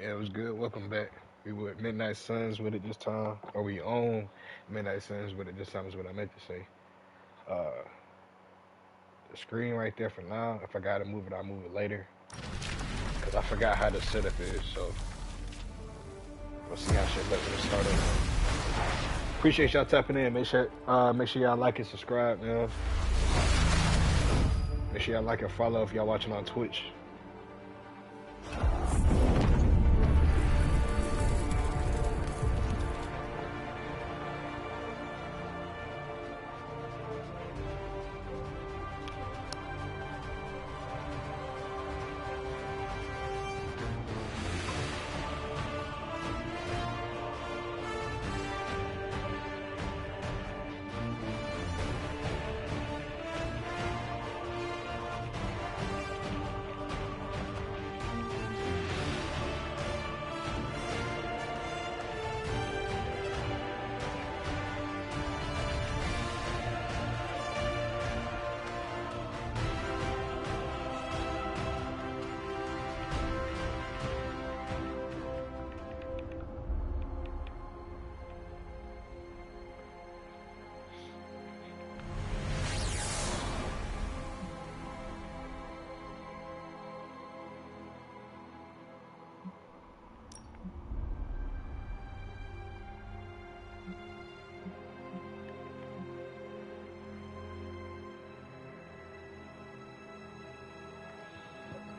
Yeah, it was good. Welcome back. We were Midnight Suns with it this time, or we own Midnight Suns with it this time is what I meant to say. Uh, the screen right there for now. If I gotta move it, I'll move it later. Cause I forgot how the setup is. So we'll see how shit looks when it start up. Appreciate y'all tapping in. Make sure y'all like and subscribe, man. Make sure y'all like and follow if y'all watching on Twitch.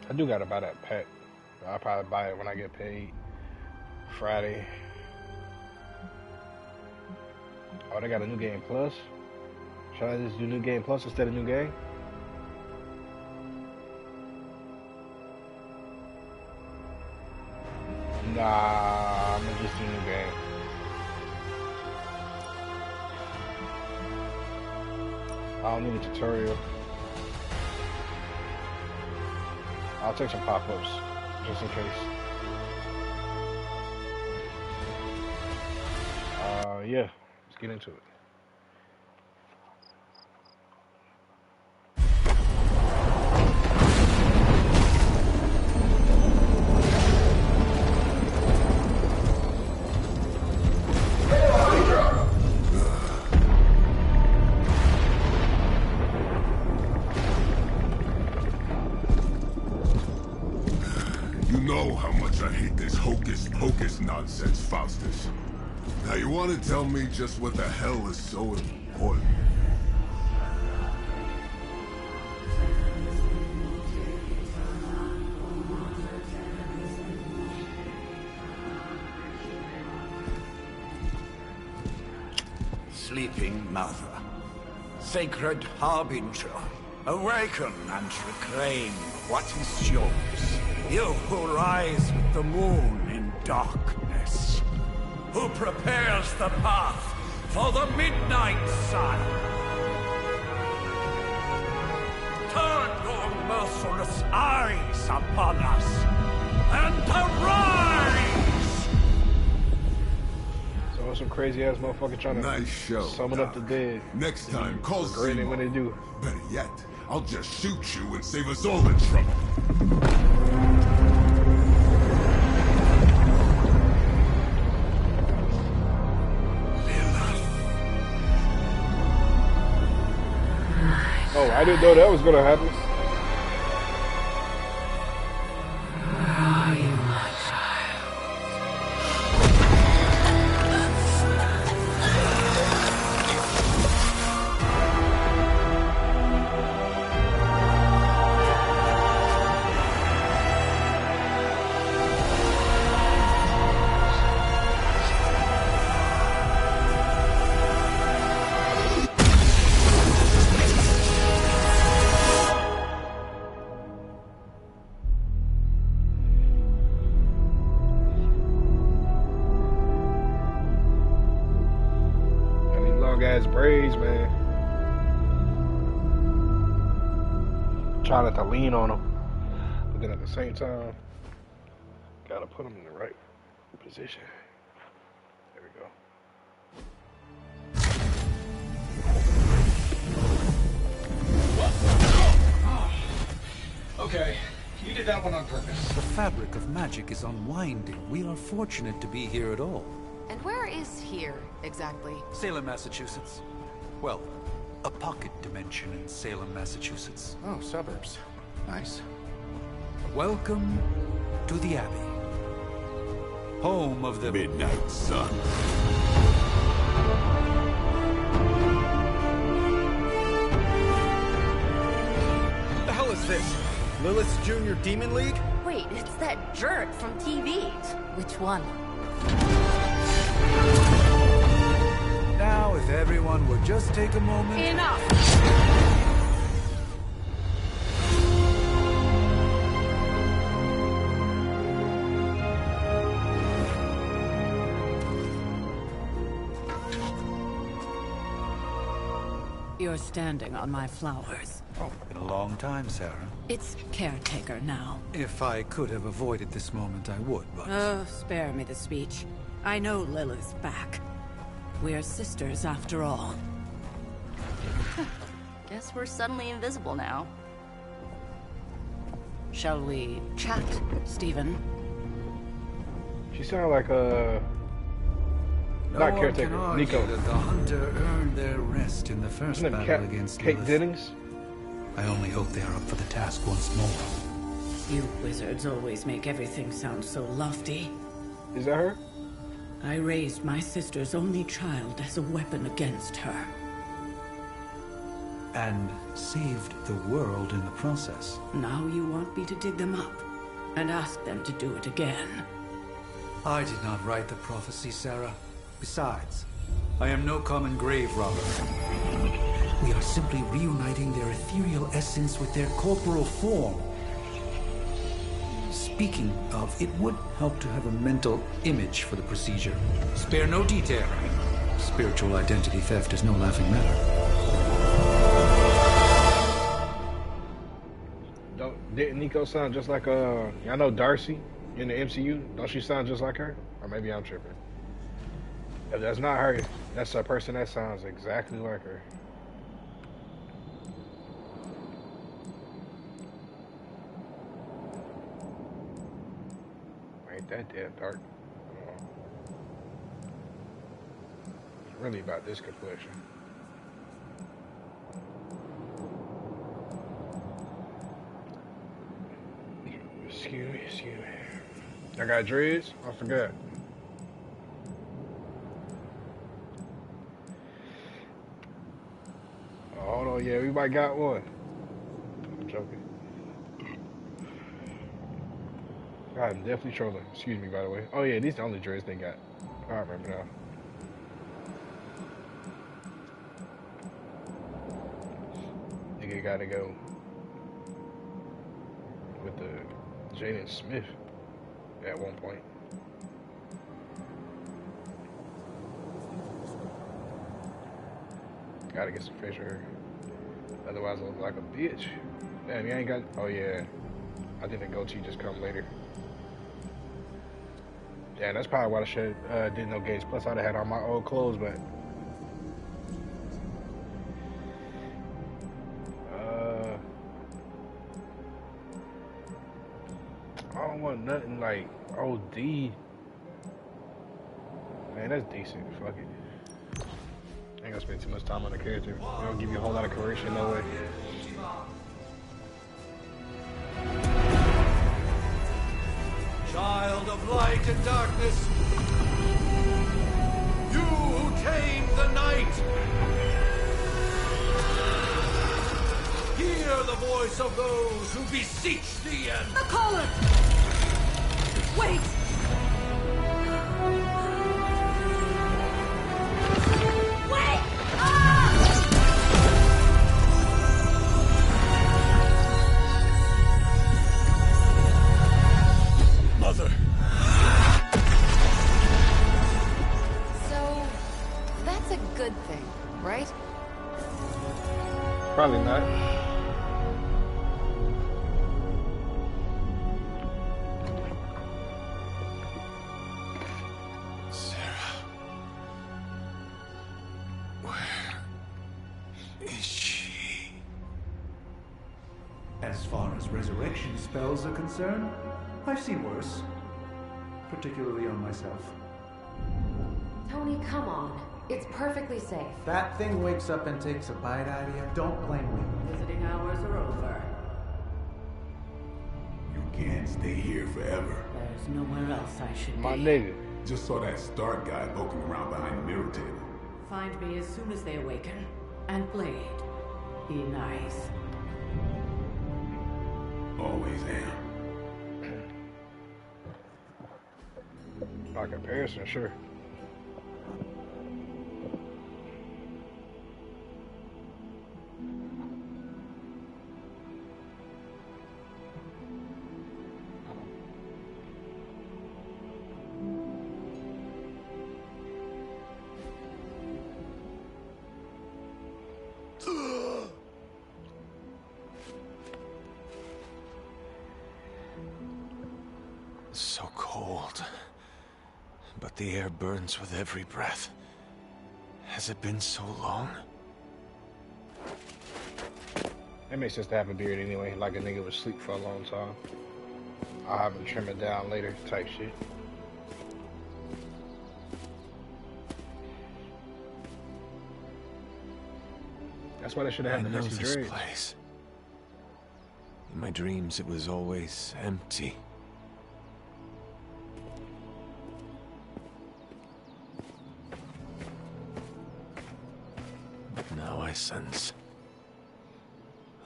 I do gotta buy that pack. I'll probably buy it when I get paid Friday. Oh, they got a new game plus. Should I just do new game plus instead of new game? Nah, I'm gonna just do new game. I don't need a tutorial. I'll take some pop-ups, just in case. Yeah, let's get into it. Nonsense, Faustus. Now you want to tell me just what the hell is so important? Sleeping Mother, sacred harbinger, awaken and reclaim what is yours. You who rise with the moon in darkness, who prepares the path for the midnight sun. Turn your merciless eyes upon us, and arise! So some crazy ass motherfucker trying to summon up the dead. Next time, call Seymour when they do. Better yet, I'll just shoot you and save us all the trouble. Oh, I didn't know that was gonna happen. Braids, man. Trying not to lean on them, but then at the same time, gotta put them in the right position. There we go. Okay, you did that one on purpose. The fabric of magic is unwinding. We are fortunate to be here at all. And where is here, exactly? Salem, Massachusetts. Well, a pocket dimension in Salem, Massachusetts. Oh, suburbs. Nice. Welcome to the Abbey. Home of the Midnight Sun. What the hell is this? Lilith's Junior Demon League? Wait, it's that jerk from TV. Which one? Now, if everyone would just take a moment... Enough! You're standing on my flowers. Oh, been a long time, Sarah. It's caretaker now. If I could have avoided this moment, I would, but... Oh, spare me the speech. I know Lilith's back. We're sisters after all. Guess we're suddenly invisible now. Shall we chat, Stephen? She sounded like No not one caretaker, can argue Nico. that the hunter earned their rest in the first Isn't it battle against Kate Lilith. Dennings? I only hope they are up for the task once more. You wizards always make everything sound so lofty. Is that her? I raised my sister's only child as a weapon against her. And saved the world in the process. Now you want me to dig them up and ask them to do it again. I did not write the prophecy, Sarah. Besides, I am no common grave robber. We are simply reuniting their ethereal essence with their corporal form. Speaking of, it would help to have a mental image for the procedure. Spare no detail. Spiritual identity theft is no laughing matter. Didn't Nico sound just like I know Darcy in the MCU? Don't she sound just like her? Or maybe I'm tripping. If that's not her, that's a person that sounds exactly like her. Ain't that damn dark. It's really about this complexion. Excuse me, excuse me. I got dreads? I forgot. Oh, hold on, yeah, we might got one. I'm joking. I'm definitely trolling. Excuse me, by the way. Oh yeah, these the only dreads they got. I remember now. Nigga gotta go with the Jaden Smith at one point. Gotta get some facial hair. Otherwise I look like a bitch. Damn, you ain't got... Oh yeah. I think the goatee just come later. Yeah, that's probably why I should did no gates. Plus I'd have had all my old clothes, but... I don't want nothing like OD. Man, that's decent. Fuck it. I ain't gonna spend too much time on the character. They don't give you a whole lot of correction, no way. Child of light and darkness, you who tame the night, hear the voice of those who beseech thee and... The collar! Wait! Wait! Mother! So, that's a good thing, right? Probably not. As far as resurrection spells are concerned, I've seen worse. Particularly on myself. Tony, come on. It's perfectly safe. That thing wakes up and takes a bite out of you. Don't blame me. Visiting hours are over. You can't stay here forever. There's nowhere else I should My be. nigga. Just saw that Stark guy poking around behind the mirror table. Find me as soon as they awaken. And Blade, be nice. Always am. By comparison, sure. So cold. But the air burns with every breath. Has it been so long? It makes sense to have a beard anyway, like a nigga was asleep for a long time. I'll have him trim it down later type shit. That's why they should have I had the know messy this dreads. place. In my dreams, it was always empty. But now I sense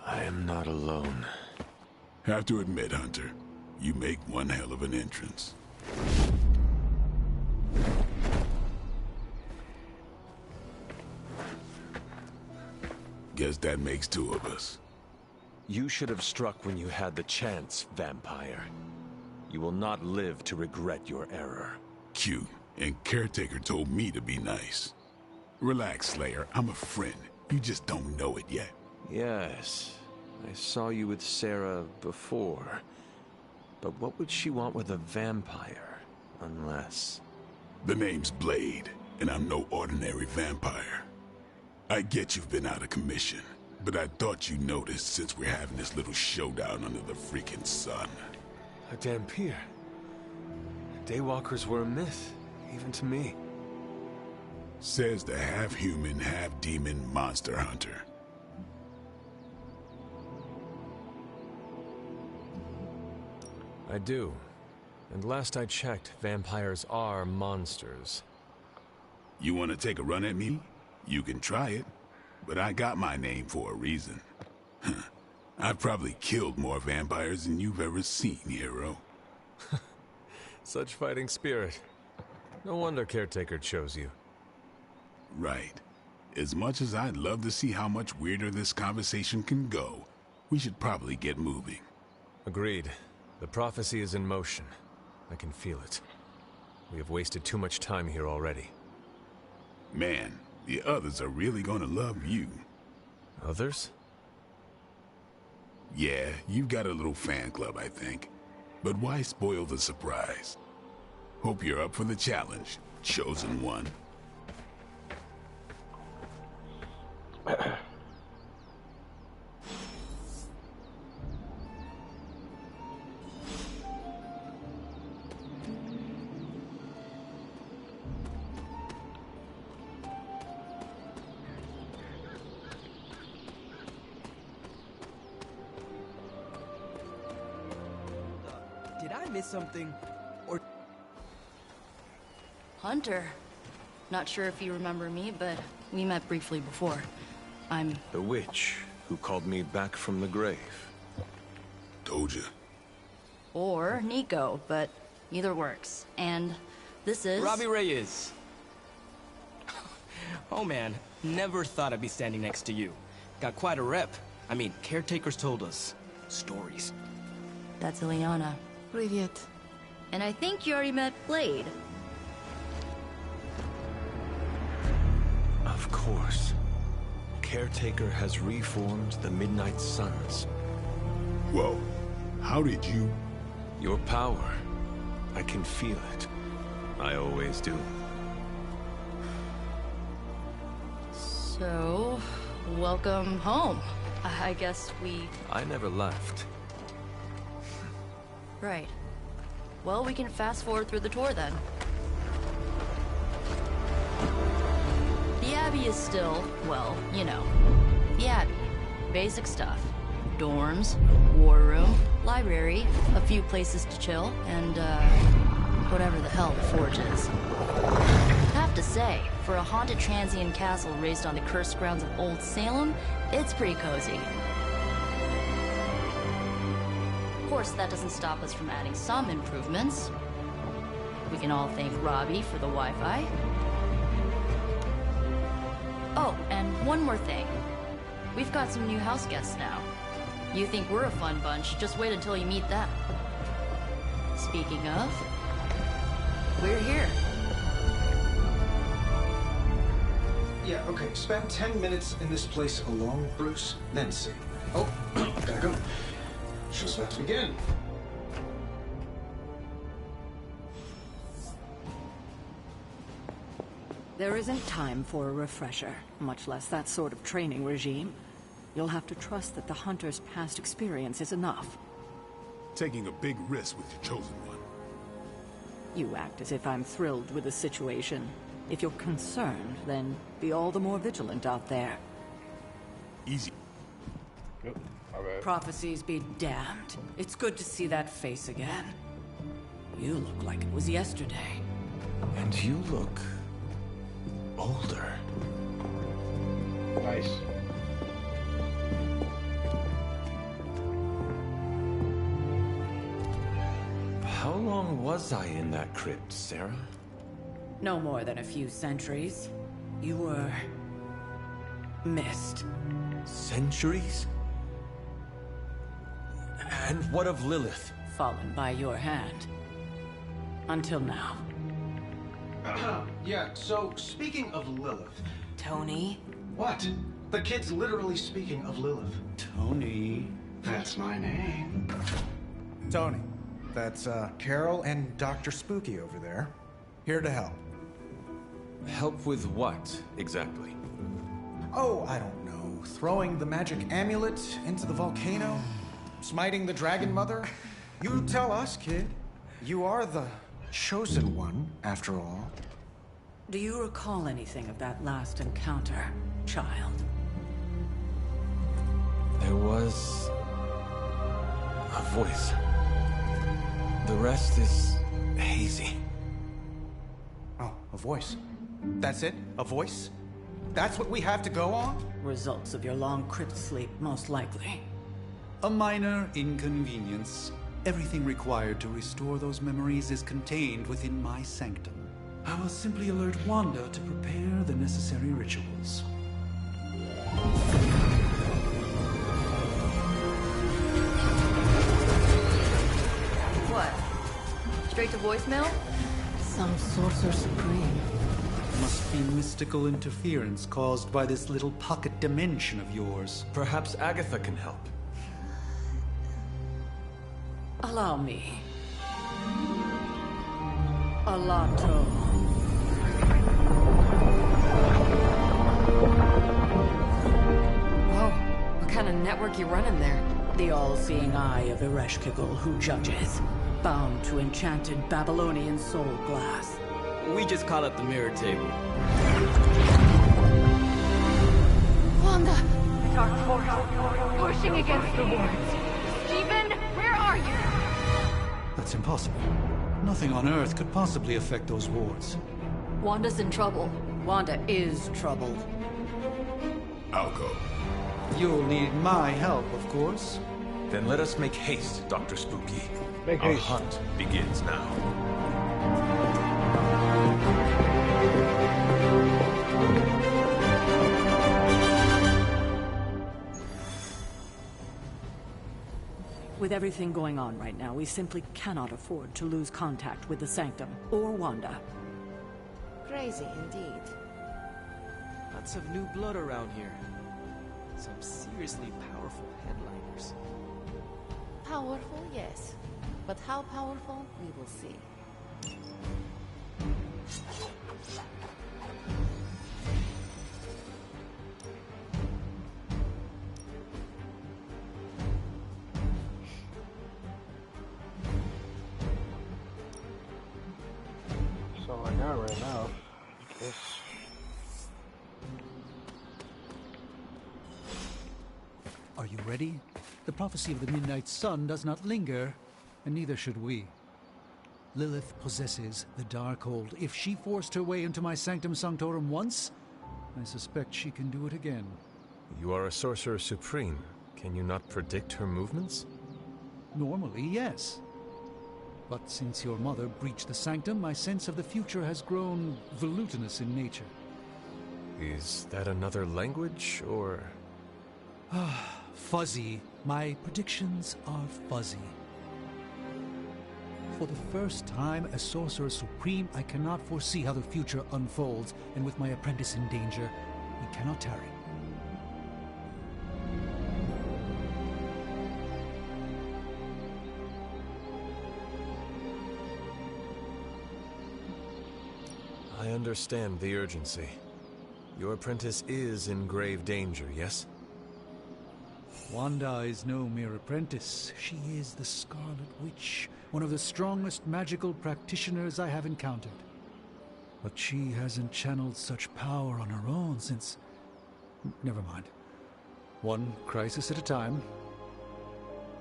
I am not alone. Have to admit, Hunter, you make one hell of an entrance. Guess that makes two of us. You should have struck when you had the chance, vampire. You will not live to regret your error. Cute, and Caretaker told me to be nice. Relax, Slayer, I'm a friend. You just don't know it yet. Yes, I saw you with Sarah before. But what would she want with a vampire? Unless... The name's Blade, and I'm no ordinary vampire. I get you've been out of commission, but I thought you noticed since we're having this little showdown under the freaking sun. A Dhampir. Daywalkers were a myth, even to me. Says the half-human, half-demon monster hunter. I do. And last I checked, vampires are monsters. You want to take a run at me? You can try it, but I got my name for a reason. I've probably killed more vampires than you've ever seen, hero. Such fighting spirit. No wonder Caretaker chose you. Right. As much as I'd love to see how much weirder this conversation can go, we should probably get moving. Agreed. The prophecy is in motion. I can feel it. We have wasted too much time here already. Man, the others are really gonna love you. Others? Yeah, you've got a little fan club, I think. But why spoil the surprise? Hope you're up for the challenge, chosen one. Did I miss something? Or... Hunter. Not sure if you remember me, but we met briefly before. I'm... The witch who called me back from the grave. Told you. Or Nico, but either works. And this is... Robbie Reyes. Oh man, never thought I'd be standing next to you. Got quite a rep. I mean, caretakers told us stories. That's Ileana. Привет. And I think you already met Blade. Of course. Caretaker has reformed the Midnight Suns. Whoa, how did you... Your power. I can feel it. I always do. So, welcome home. I guess we... I never left. Right. Well, we can fast forward through the tour then. The Abbey is still, well, you know, the Abbey. Basic stuff. Dorms, war room, library, a few places to chill, and, whatever the hell the Forge is. Have to say, for a haunted transient castle raised on the cursed grounds of Old Salem, it's pretty cozy. Of course, that doesn't stop us from adding some improvements. We can all thank Robbie for the Wi-Fi. Oh, and one more thing. We've got some new house guests now. You think we're a fun bunch, just wait until you meet them. Speaking of, we're here. Yeah, okay, spend 10 minutes in this place alone, Bruce, then see. Oh, gotta go. Show's about to begin. There isn't time for a refresher, much less that sort of training regime. You'll have to trust that the Hunter's past experience is enough. Taking a big risk with your chosen one. You act as if I'm thrilled with the situation. If you're concerned, then be all the more vigilant out there. Easy. Yep, my bad. Prophecies be damned. It's good to see that face again. You look like it was yesterday. And you look... older. Nice. How long was I in that crypt, Sarah? No more than a few centuries. You were... missed. Centuries? And what of Lilith? Fallen by your hand. Until now. Yeah, so speaking of Lilith... Tony? What? The kid's literally speaking of Lilith. Tony. That's my name. Tony. That's, Carol and Dr. Spooky over there. Here to help. Help with what, exactly? Oh, I don't know. Throwing the magic amulet into the volcano? Smiting the Dragon Mother? You tell us, kid. You are the chosen one, after all. Do you recall anything of that last encounter, child? There was... a voice. The rest is... hazy. Oh, a voice. That's it? A voice? That's what we have to go on? Results of your long crypt sleep, most likely. A minor inconvenience. Everything required to restore those memories is contained within my sanctum. I will simply alert Wanda to prepare the necessary rituals. What? Straight to voicemail? Some sorcerer supreme. Must be mystical interference caused by this little pocket dimension of yours. Perhaps Agatha can help. Allow me. Alato. Whoa, what kind of network you running there? The all-seeing eye of Ereshkigal who judges. Bound to enchanted Babylonian soul glass. We just call it the mirror table. Wanda! Dark force, pushing against the wards. Stephen, where are you? That's impossible. Nothing on Earth could possibly affect those wards. Wanda's in trouble. Wanda is troubled. I'll go. You'll need my help, of course. Then let us make haste, Dr. Spooky. Make Our haste. hunt begins now. With everything going on right now, we simply cannot afford to lose contact with the Sanctum or Wanda. Crazy indeed. Lots of new blood around here. Some seriously powerful headliners. Powerful, yes. But how powerful, we will see. not right now. I guess. Are you ready? The prophecy of the Midnight Sun does not linger, and neither should we. Lilith possesses the Darkhold. If she forced her way into my Sanctum Sanctorum once, I suspect she can do it again. You are a Sorcerer Supreme. Can you not predict her movements? Normally, yes. But since your mother breached the Sanctum, my sense of the future has grown volutinous in nature. Is that another language, or...? Fuzzy. My predictions are fuzzy. For the first time as Sorcerer Supreme, I cannot foresee how the future unfolds, and with my apprentice in danger, we cannot tarry. I understand the urgency. Your apprentice is in grave danger, yes? Wanda is no mere apprentice. She is the Scarlet Witch, one of the strongest magical practitioners I have encountered. But she hasn't channeled such power on her own since... Never mind. One crisis at a time.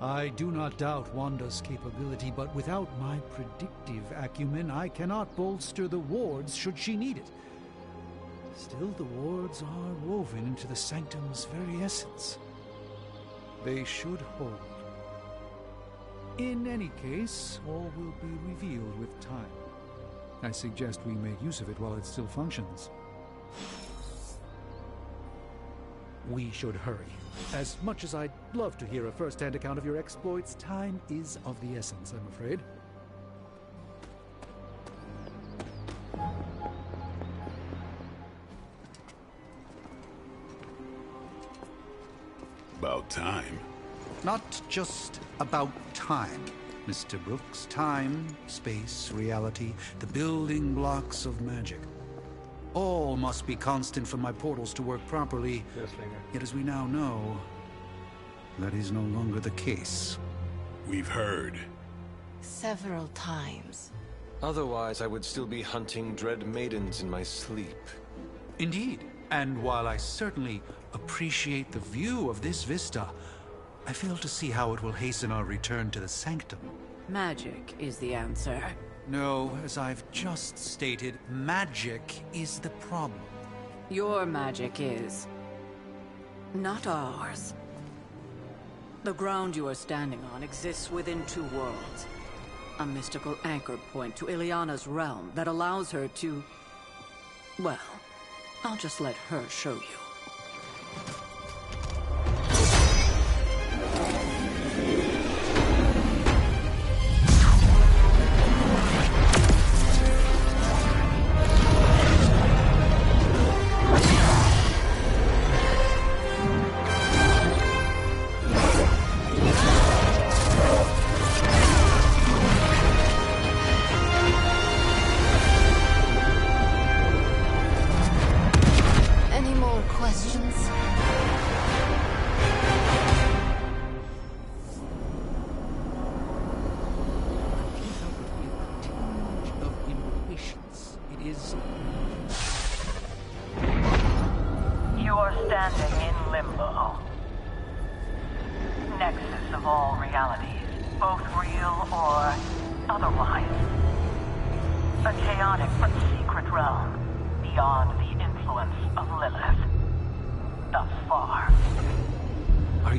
I do not doubt Wanda's capability, but without my predictive acumen, I cannot bolster the wards should she need it. Still, the wards are woven into the Sanctum's very essence. They should hold. In any case, all will be revealed with time. I suggest we make use of it while it still functions. We should hurry. As much as I'd love to hear a first-hand account of your exploits, time is of the essence, I'm afraid. About time. Not just about time, Mr. Brooks. Time, space, reality, the building blocks of magic. All must be constant for my portals to work properly. Yes, Finger. Yet as we now know, that is no longer the case. We've heard. Several times. Otherwise, I would still be hunting dread maidens in my sleep. Indeed. And while I certainly appreciate the view of this vista, I fail to see how it will hasten our return to the Sanctum. Magic is the answer. No, as I've just stated, magic is the problem. Your magic is... not ours. The ground you are standing on exists within two worlds. A mystical anchor point to Ileana's realm that allows her to... well, I'll just let her show you.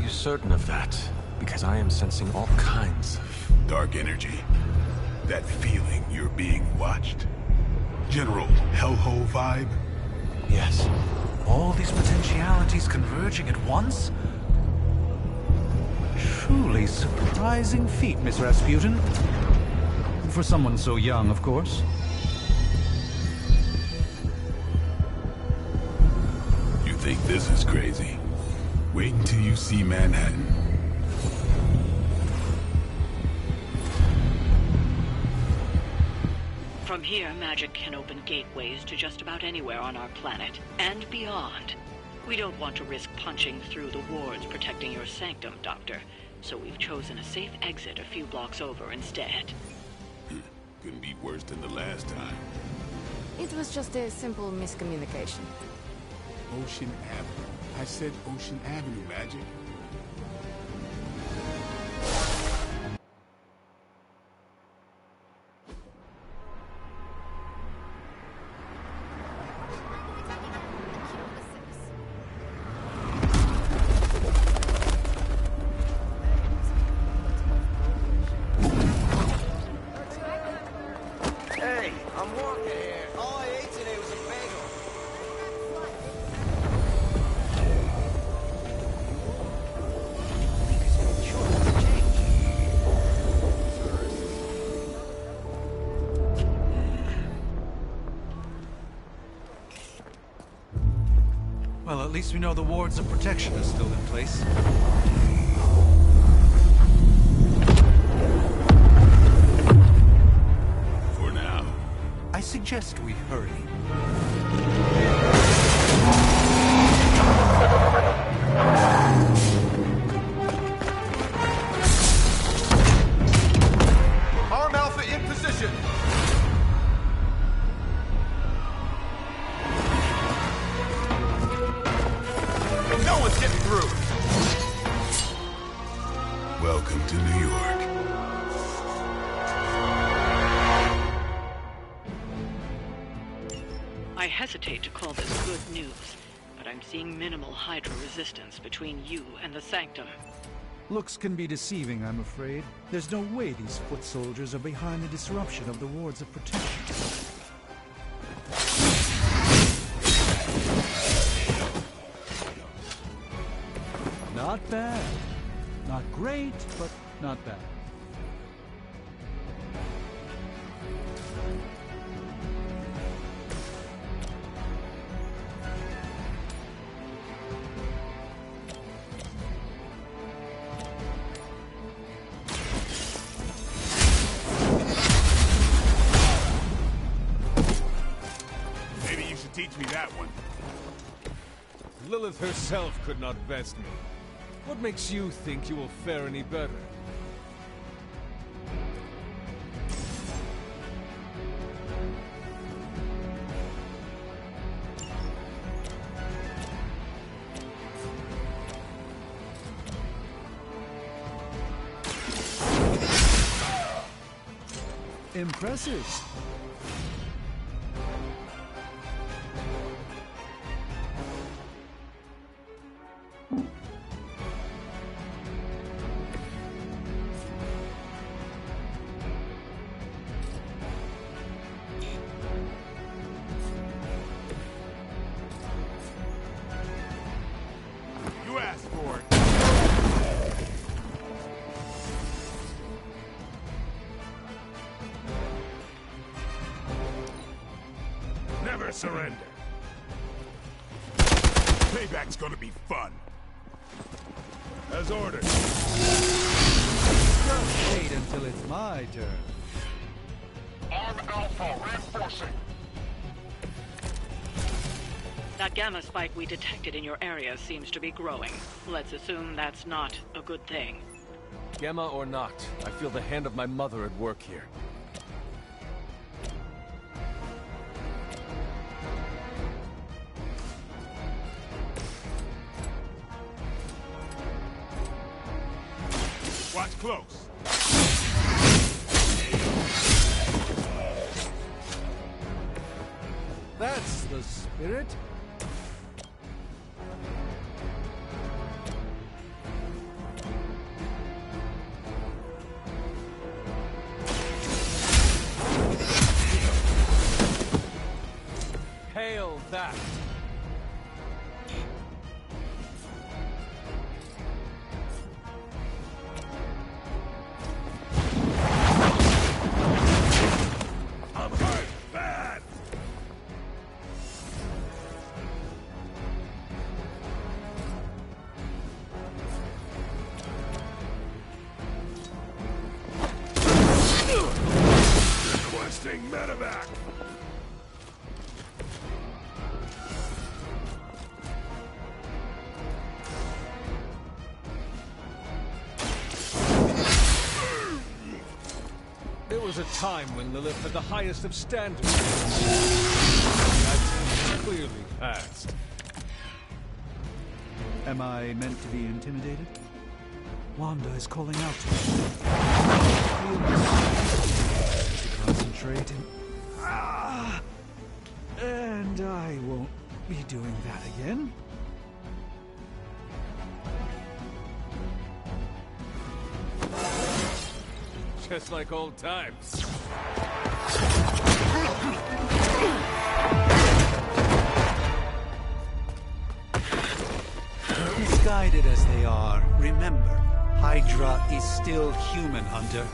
Certain of that, because I am sensing all kinds of... dark energy. That feeling you're being watched. General hellhole vibe? Yes. All these potentialities converging at once? Truly surprising feat, Miss Rasputin. For someone so young, of course. You think this is crazy? Wait until you see Manhattan. From here, magic can open gateways to just about anywhere on our planet, and beyond. We don't want to risk punching through the wards protecting your sanctum, Doctor, so we've chosen a safe exit a few blocks over instead. Couldn't be worse than the last time. It was just a simple miscommunication. Ocean Avenue. I said Ocean Avenue, Magic. Hey, I'm walking here. All I ate today was a bagel. Well, at least we know the wards of protection are still in place. For now. I suggest we hurry. Arm Alpha in position. No one's getting through. Welcome to New York. I hesitate to call this good news, but I'm seeing minimal Hydra resistance between you and the Sanctum. Looks can be deceiving, I'm afraid. There's no way these foot soldiers are behind the disruption of the wards of protection. Not bad. Not great, but not bad. Maybe you should teach me that one. Lilith herself could not best me. What makes you think you will fare any better? Impressive. You asked for it. Never surrender. Payback's gonna be fun. As ordered. Just wait until it's my turn. Arm Alpha reinforcing. That gamma spike we detected in your area seems to be growing. Let's assume that's not a good thing. Gamma or not, I feel the hand of my mother at work here. Watch close. That's the spirit. Hail that! I'm hurt bad. Requesting medevac. There was a time when Lilith had the highest of standards. That's clearly passed. Am I meant to be intimidated? Wanda is calling out to me. Concentrate and I won't be doing that again. Just like old times. Misguided as they are, remember, Hydra is still human, Hunter.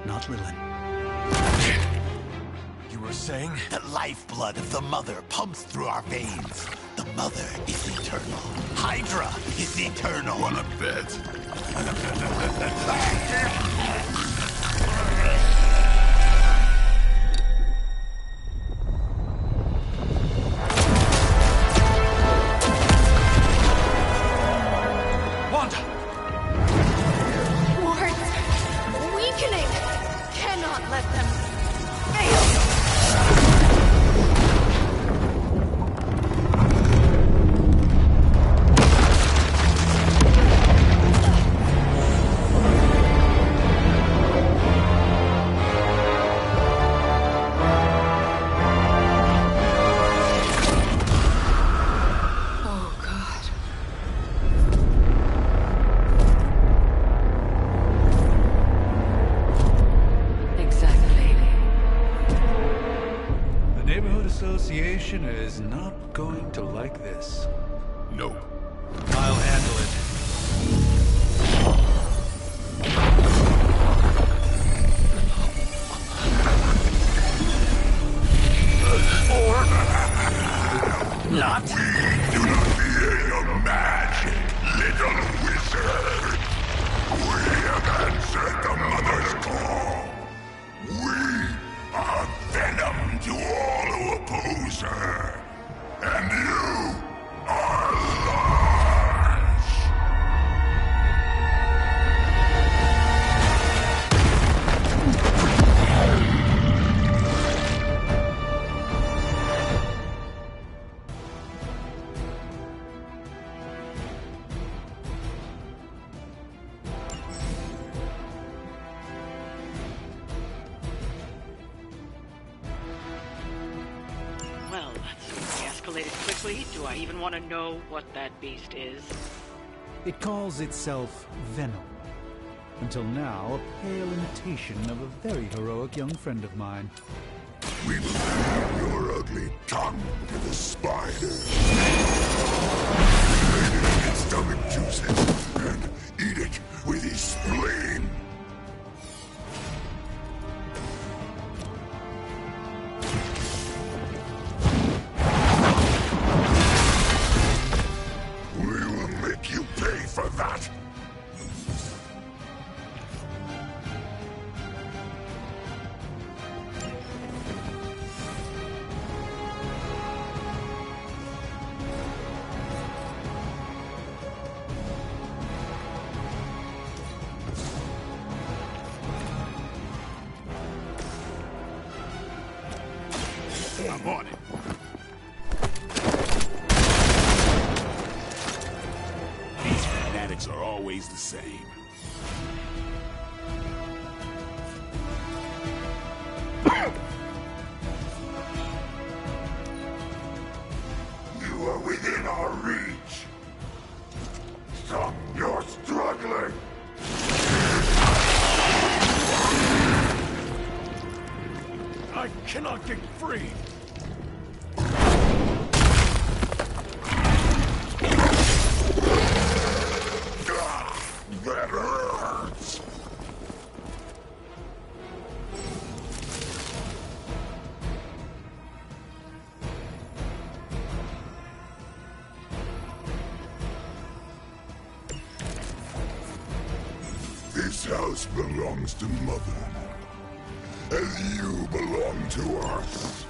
Not Lilith. You were saying? The lifeblood of the Mother pumps through our veins. The Mother is eternal. Hydra is eternal. Wanna bet? Association is not going to like this. Nope. I'll handle it. Not. We do not fear your magic, little wizard. We have answered the Mother's call. We are venom to all who oppose her. And you are large. Well, we escalated quickly. Do I even want to know what that beast is? It calls itself Venom. Until now, a pale imitation of a very heroic young friend of mine. We will have your ugly tongue to the spider. Feed it its stomach juices and eat it with his spleen. We will make you pay for that. I'm on it. These fanatics are always the same. You are within our reach. Stop your struggling. I cannot get free. That hurts. This house belongs to Mother, as you belong to us.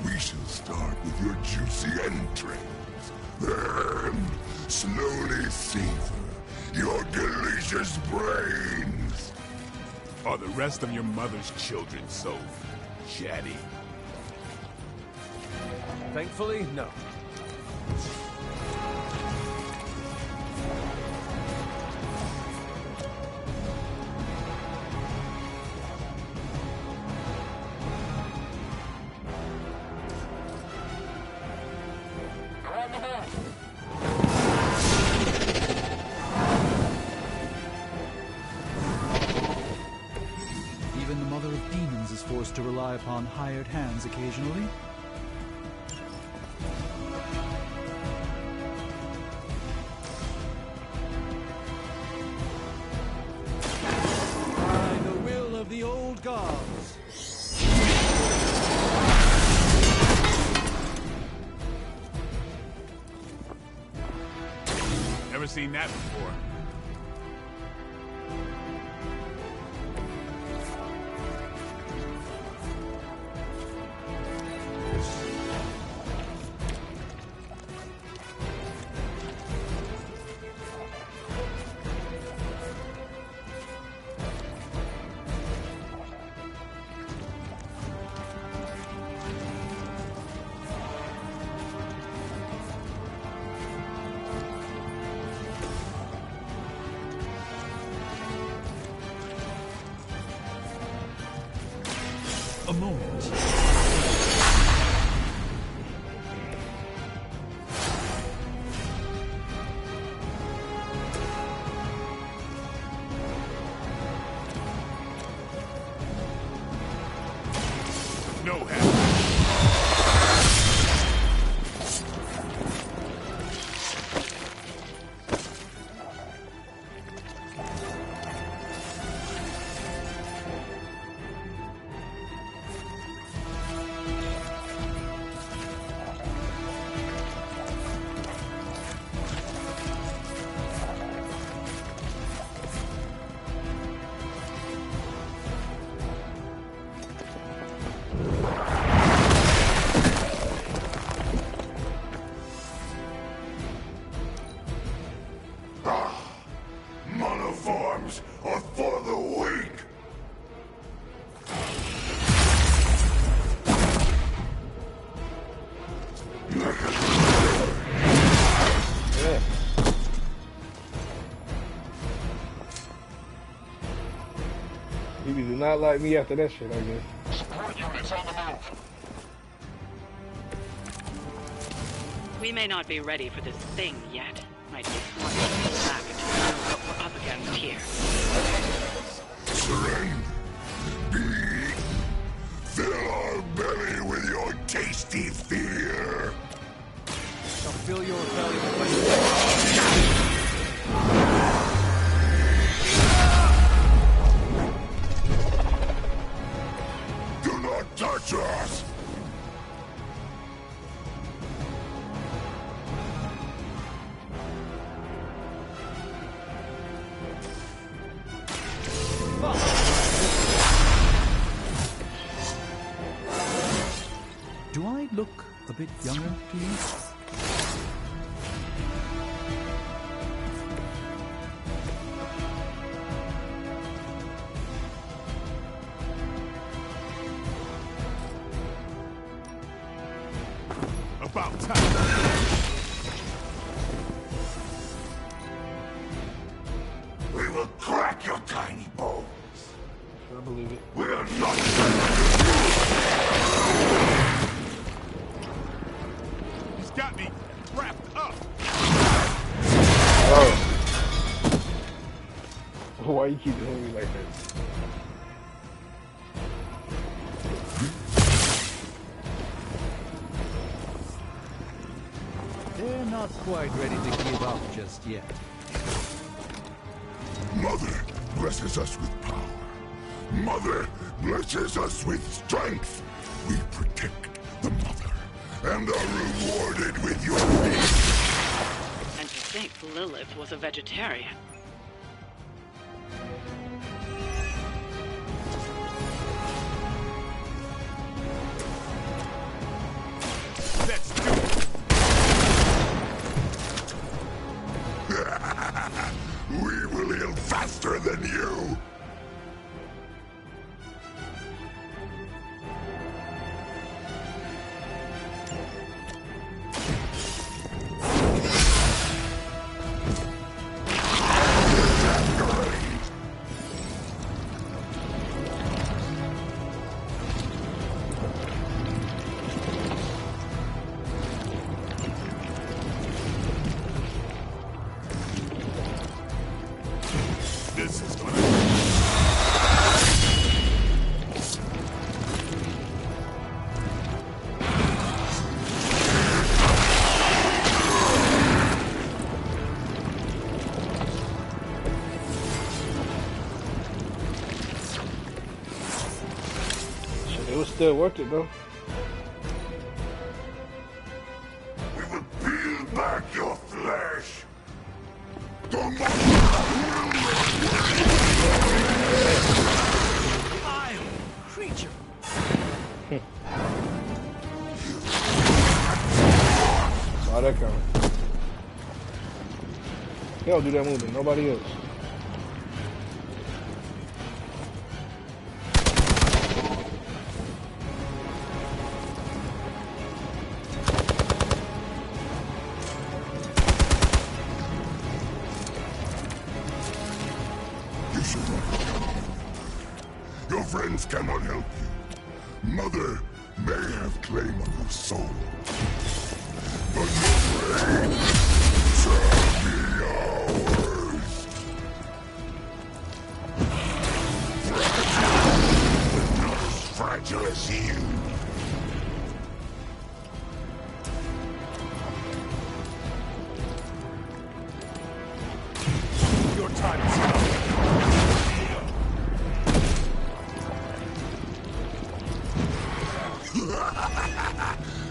We shall start with your juicy entrails, then slowly savor your delicious brains. Are the rest of your mother's children so chatty? Thankfully, no. Even the Mother of Demons is forced to rely upon hired hands occasionally. By the will of the old gods. Never seen that before. A moment. No help. Monoforms are for the weak! Yeah. You do not like me after that shit, I guess. Support units on the move. We may not be ready for this thing yet. Might be smart to pull back until we know what we're up against here. Surrender. Fill our belly with your tasty fear. Shall fill your belly with my... Do not touch us! Do I look a bit younger to you? About time. We will crack your tiny bones. I believe it. We are not. He's got me wrapped up. Oh. Why you keep doing me like that? They're not quite ready to give up just yet. Mother blesses us with power. Mother blesses us with strength. We protect the mother and are rewarded with your peace. And to think Lilith was a vegetarian. Let's do it. We will heal faster than you. It was still worth it though. We will peel back your flesh. The Vile creature. Saw that coming. He don't do that move to nobody else. You should not. Your friends cannot help you. Mother may have claim on your soul, but your brain shall be ours. Fragile, but not as fragile as you. Your time is up.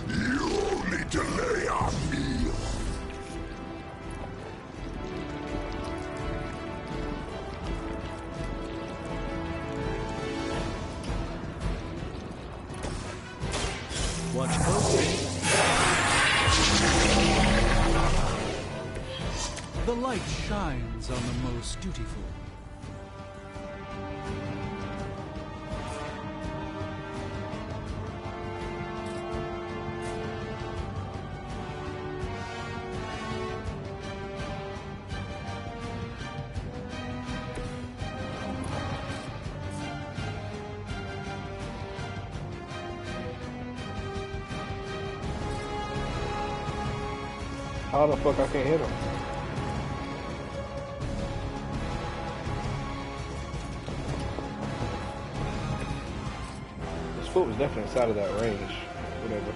You only delay our meal. Watch closely. The light shines on the most dutiful. How the fuck I can't hit him? This foot was definitely inside of that range. Whatever.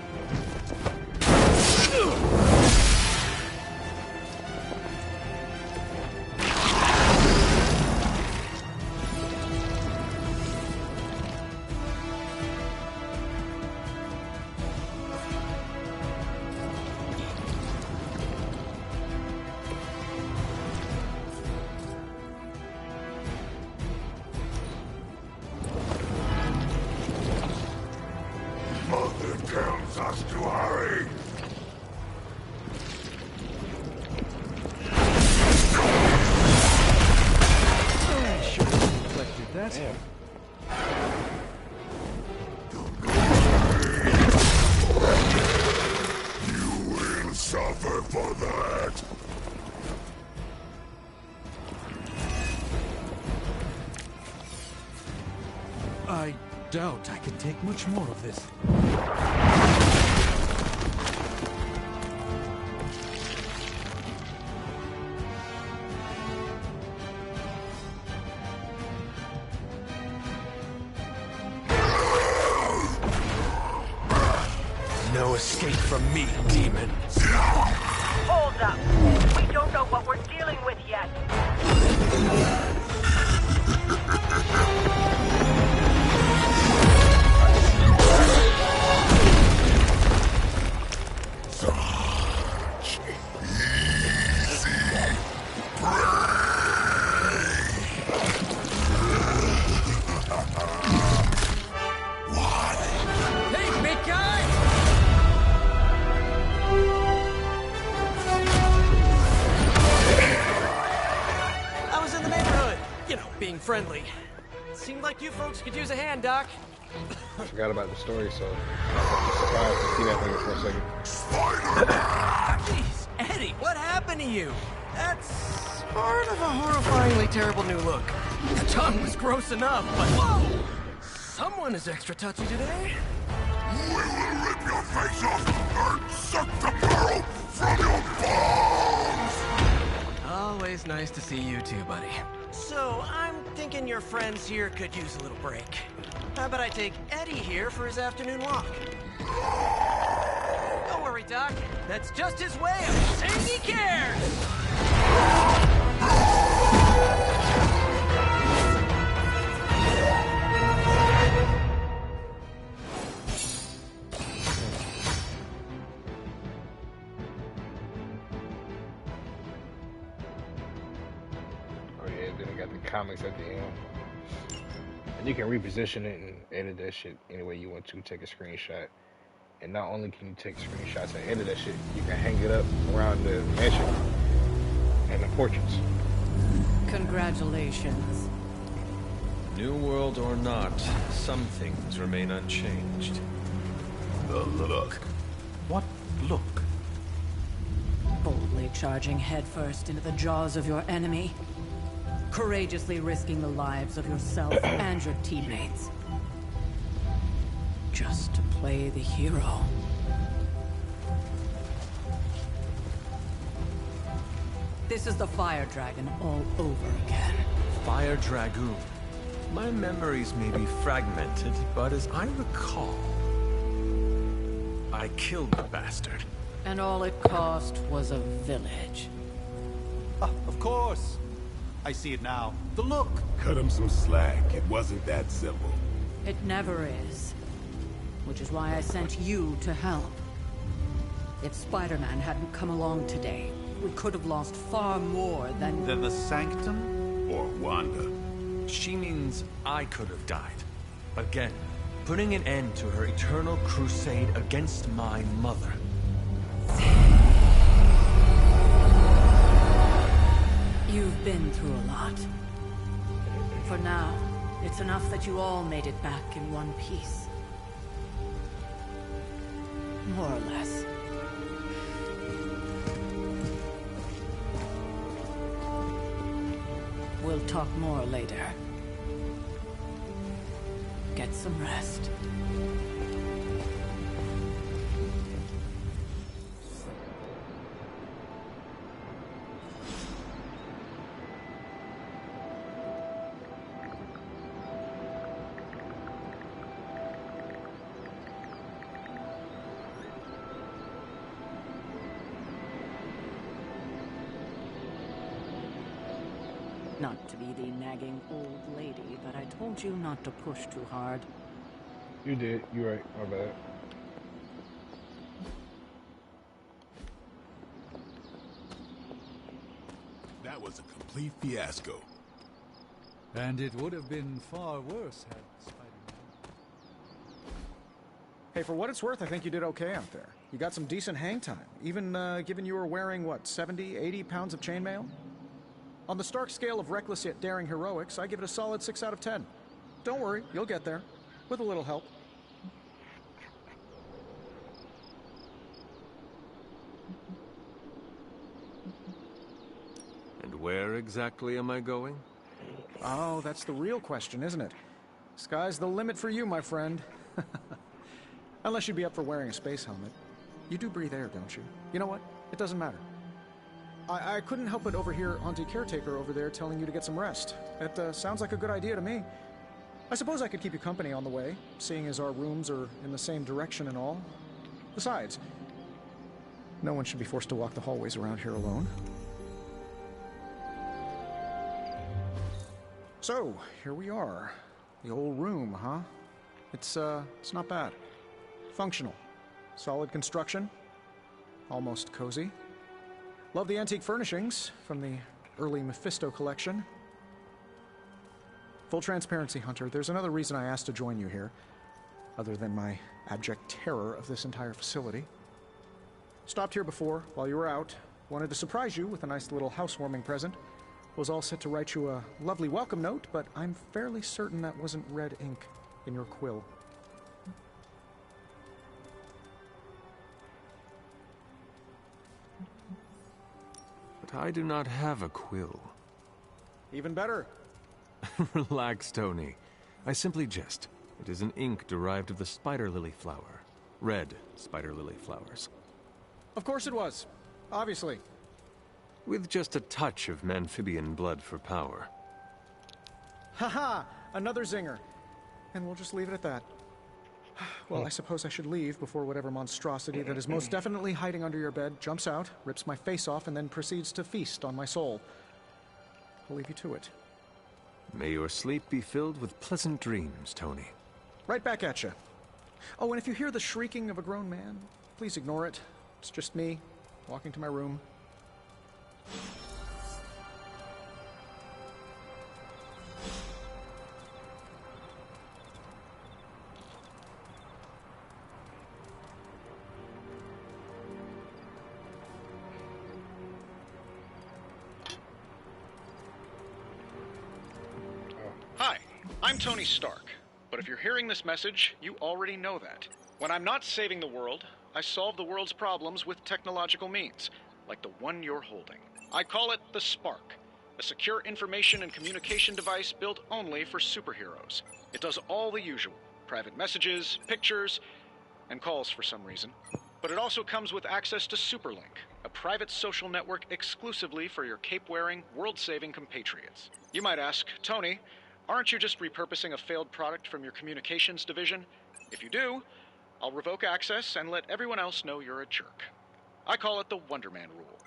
Mother tells us to hurry. I should have reflected that. Damn. You will suffer for that. I doubt I can take much more of this. No escape from me, demon. Hold up. We don't know what we're dealing with yet. Such easy Hey, big guy! I was in the neighborhood. You know, being friendly. Seemed like you folks could use a hand, Doc. I forgot about the story, so I was surprised to see that thing for a second. Jeez, Eddie, what happened to you? That's part of a horrifyingly terrible new look. The tongue was gross enough, but whoa! Someone is extra touchy today. We will rip your face off and suck the marrow from your bones! Always nice to see you too, buddy. So, I'm thinking your friends here could use a little break. How about I take Eddie here for his afternoon walk? Don't worry, Doc. That's just his way of saying he cares! comics at the end. And you can reposition it and edit that shit any way you want to. Take a screenshot. And not only can you take screenshots and edit that shit, you can hang it up around the mansion and the portraits. Congratulations. New world or not, some things remain unchanged. The look. What look? Boldly charging headfirst into the jaws of your enemy. Courageously risking the lives of yourself and your teammates. Just to play the hero. This is the Fire Dragon all over again. Fire Dragoon. My memories may be fragmented, but as I recall, I killed the bastard. And all it cost was a village. Of course. I see it now. The look. Cut him some slack. It wasn't that simple. It never is. Which is why I sent you to help. If Spider-Man hadn't come along today, we could have lost far more than the Sanctum? Or Wanda. She means I could have died. Again, putting an end to her eternal crusade against my mother. You've been through a lot. For now, it's enough that you all made it back in one piece. More or less. We'll talk more later. Get some rest. Not to be the nagging old lady that I told you not to push too hard. You did. You're right. My bad. That was a complete fiasco. And it would have been far worse had Spider-Man... Hey, for what it's worth, I think you did okay out there. You got some decent hang time, even given you were wearing, what, 70, 80 pounds of chainmail? On the Stark scale of reckless yet daring heroics, I give it a solid 6 out of 10. Don't worry, you'll get there. With a little help. And where exactly am I going? Oh, that's the real question, isn't it? Sky's the limit for you, my friend. Unless you'd be up for wearing a space helmet. You do breathe air, don't you? You know what? It doesn't matter. I couldn't help but overhear Auntie Caretaker over there telling you to get some rest. It sounds like a good idea to me. I suppose I could keep you company on the way, seeing as our rooms are in the same direction and all. Besides, no one should be forced to walk the hallways around here alone. So, here we are. The old room, huh? It's not bad. Functional. Solid construction. Almost cozy. Love the antique furnishings from the early Mephisto collection. Full transparency, Hunter, there's another reason I asked to join you here, other than my abject terror of this entire facility. Stopped here before, while you were out. Wanted to surprise you with a nice little housewarming present. Was all set to write you a lovely welcome note, but I'm fairly certain that wasn't red ink in your quill. But I do not have a quill. Even better. Relax, Tony. I simply jest. It is an ink derived of the spider lily flower. Red spider lily flowers. Of course it was. Obviously. With just a touch of Amphibian blood for power. Haha! Another zinger. And we'll just leave it at that. Well, I suppose I should leave before whatever monstrosity that is most definitely hiding under your bed jumps out, rips my face off, and then proceeds to feast on my soul. I'll leave you to it. May your sleep be filled with pleasant dreams, Tony. Right back at you. Oh, and if you hear the shrieking of a grown man, please ignore it. It's just me, walking to my room. I'm Tony Stark, but if you're hearing this message, you already know that. When I'm not saving the world, I solve the world's problems with technological means, like the one you're holding. I call it the Spark, a secure information and communication device built only for superheroes. It does all the usual, private messages, pictures, and calls for some reason. But it also comes with access to Superlink, a private social network exclusively for your cape-wearing, world-saving compatriots. You might ask, Tony, aren't you just repurposing a failed product from your communications division? If you do, I'll revoke access and let everyone else know you're a jerk. I call it the Wonder Man rule.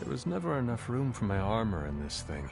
There was never enough room for my armor in this thing.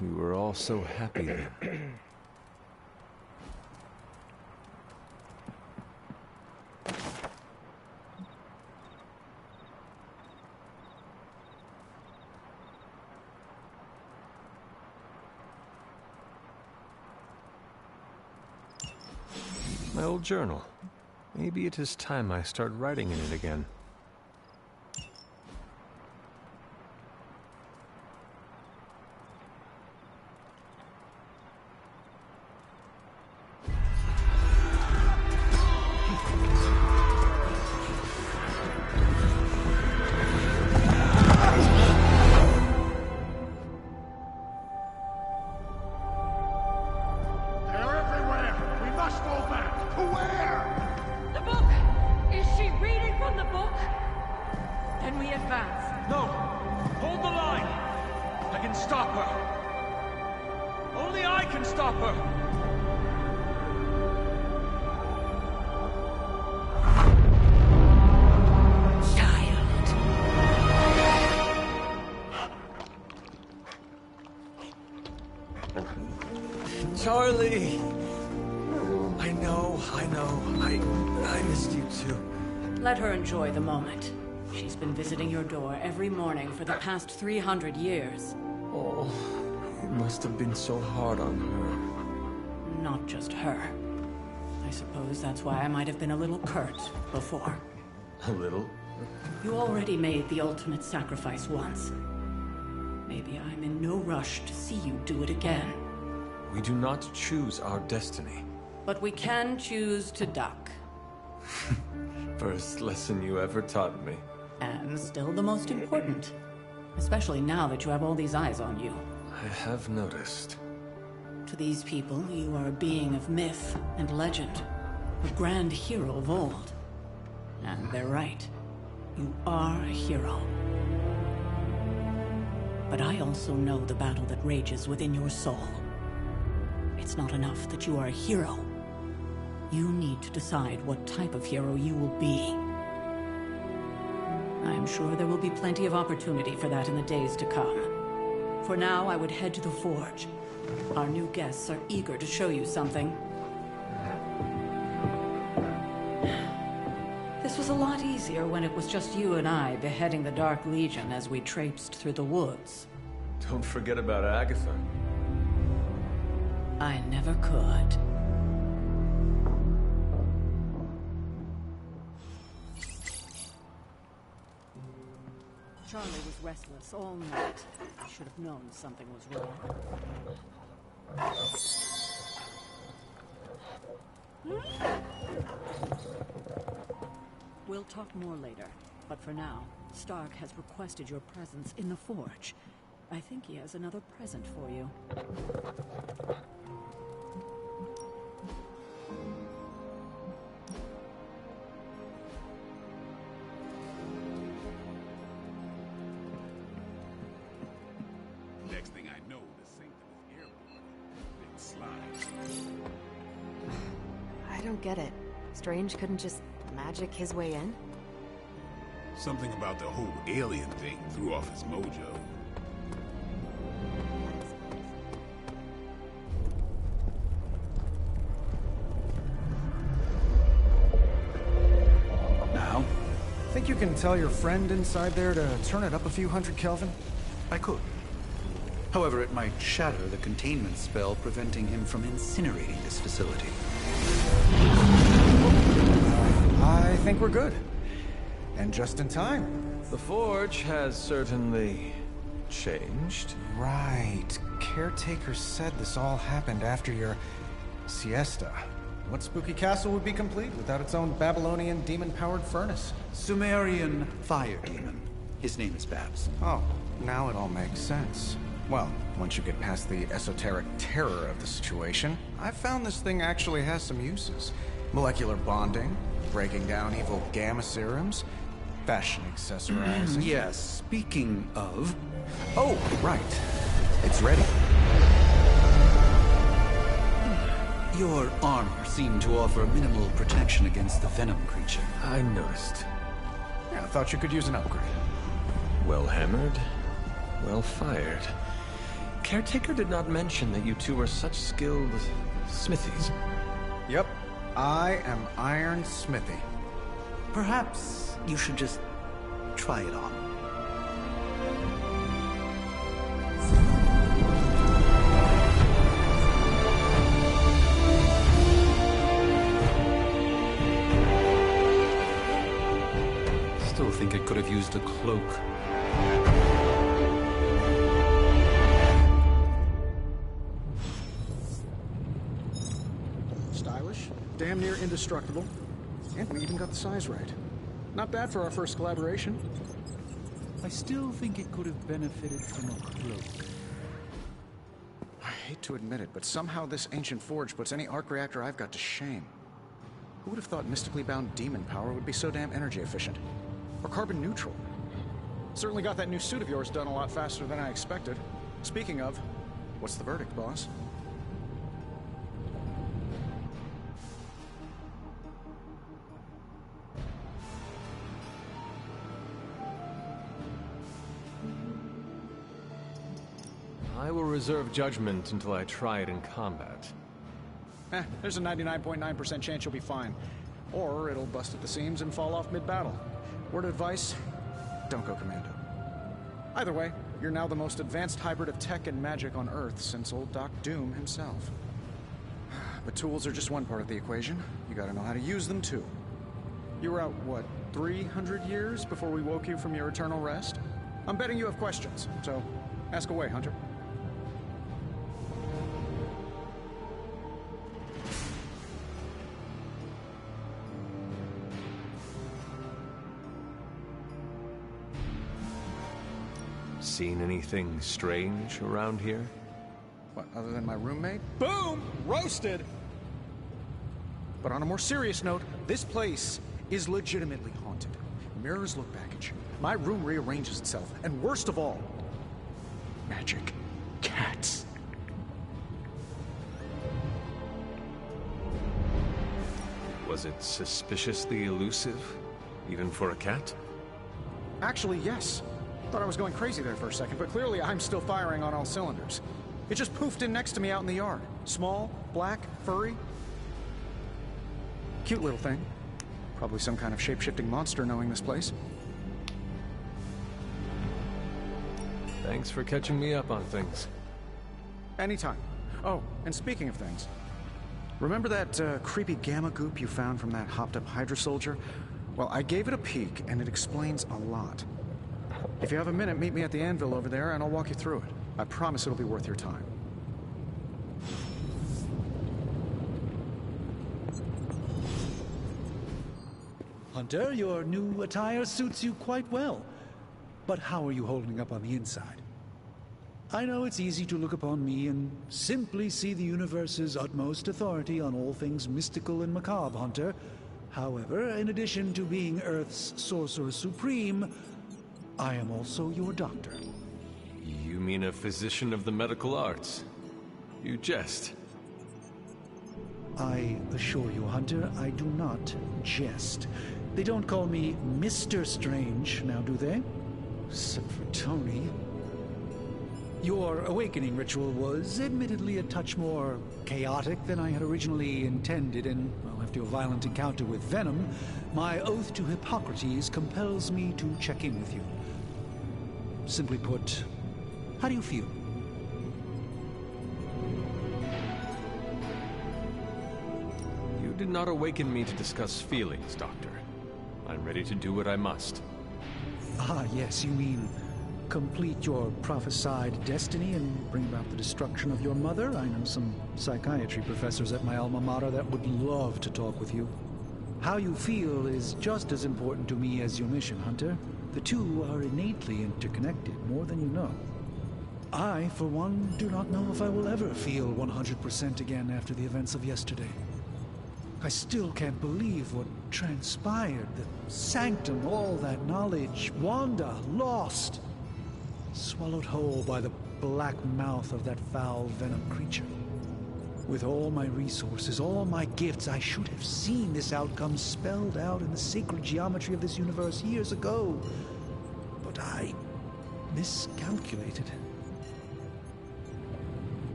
We were all so happy then. My old journal. Maybe it is time I start writing in it again. Charlie! I missed you too. Let her enjoy the moment. She's been visiting your door every morning for the past 300 years. Oh, it must have been so hard on her. Not just her. I suppose that's why I might have been a little curt before. A little? You already made the ultimate sacrifice once. Maybe I'm in no rush to see you do it again. We do not choose our destiny. But we can choose to duck. First lesson you ever taught me. And still the most important. Especially now that you have all these eyes on you. I have noticed. To these people, you are a being of myth and legend. A grand hero of old. And they're right. You are a hero. But I also know the battle that rages within your soul. It's not enough that you are a hero. You need to decide what type of hero you will be. I am sure there will be plenty of opportunity for that in the days to come. For now, I would head to the Forge. Our new guests are eager to show you something. This was a lot easier when it was just you and I beheading the Dark Legion as we traipsed through the woods. Don't forget about Agatha. I never could. Charlie was restless all night. I should have known something was wrong. We'll talk more later, but for now, Stark has requested your presence in the Forge. I think he has another present for you. Next thing I know, the Sanctum is airborne. It slides. I don't get it. Strange couldn't just magic his way in? Something about the whole alien thing threw off his mojo. Now? Think you can tell your friend inside there to turn it up a few hundred Kelvin? I could. However, it might shatter the containment spell preventing him from incinerating this facility. I think we're good. And just in time. The Forge has certainly changed. Right. Caretaker said this all happened after your siesta. What spooky castle would be complete without its own Babylonian demon-powered furnace? Sumerian fire demon. His name is Babs. Oh, now it all makes sense. Well, once you get past the esoteric terror of the situation, I've found this thing actually has some uses. Molecular bonding, breaking down evil gamma serums, fashion accessorizing. Yes, speaking of... Oh, right. It's ready. Your armor seemed to offer minimal protection against the venom creature. I noticed. Yeah, I thought you could use an upgrade. Well hammered, well fired. Caretaker did not mention that you two are such skilled smithies. Yep, I am Iron Smithy. Perhaps you should just try it on. Still think it could have used a cloak. Stylish, damn near indestructible, and we even got the size right. Not bad for our first collaboration. I still think it could have benefited from a cloak. I hate to admit it, but somehow this ancient forge puts any arc reactor I've got to shame. Who would have thought mystically bound demon power would be so damn energy efficient? Or carbon neutral? Certainly got that new suit of yours done a lot faster than I expected. Speaking of, what's the verdict, boss? I will reserve judgment until I try it in combat. There's a 99.9% chance you'll be fine. or it'll bust at the seams and fall off mid-battle. Word of advice, don't go commando. Either way, you're now the most advanced hybrid of tech and magic on Earth since old Doc Doom himself. But tools are just one part of the equation. You gotta know how to use them too. You were out, what, 300 years before we woke you from your eternal rest? I'm betting you have questions, so ask away, Hunter. Seen anything strange around here? What, other than my roommate? Boom! Roasted! But on a more serious note, this place is legitimately haunted. Mirrors look back at you. My room rearranges itself. And worst of all, magic cats. Was it suspiciously elusive, even for a cat? Actually, yes. Thought I was going crazy there for a second, but clearly I'm still firing on all cylinders. It just poofed in next to me out in the yard. Small, black, furry. Cute little thing. Probably some kind of shape-shifting monster knowing this place. Thanks for catching me up on things. Anytime. Oh, and speaking of things, remember that creepy gamma goop you found from that hopped-up Hydra soldier? Well, I gave it a peek, and it explains a lot. If you have a minute, meet me at the anvil over there, and I'll walk you through it. I promise it'll be worth your time. Hunter, your new attire suits you quite well. But how are you holding up on the inside? I know it's easy to look upon me and simply see the universe's utmost authority on all things mystical and macabre, Hunter. However, in addition to being Earth's Sorcerer Supreme, I am also your doctor. You mean a physician of the medical arts? You jest. I assure you, Hunter, I do not jest. They don't call me Mr. Strange, now do they? Except for Tony. Your awakening ritual was admittedly a touch more chaotic than I had originally intended, and, well, after a violent encounter with Venom, my oath to Hippocrates compels me to check in with you. Simply put, how do you feel? You did not awaken me to discuss feelings, Doctor. I'm ready to do what I must. Ah, yes, you mean complete your prophesied destiny and bring about the destruction of your mother? I know some psychiatry professors at my alma mater that would love to talk with you. How you feel is just as important to me as your mission, Hunter. The two are innately interconnected, more than you know. I, for one, do not know if I will ever feel 100% again after the events of yesterday. I still can't believe what transpired. The sanctum, all that knowledge, Wanda, lost. Swallowed whole by the black mouth of that foul venom creature. With all my resources, all my gifts, I should have seen this outcome spelled out in the sacred geometry of this universe years ago. But I miscalculated.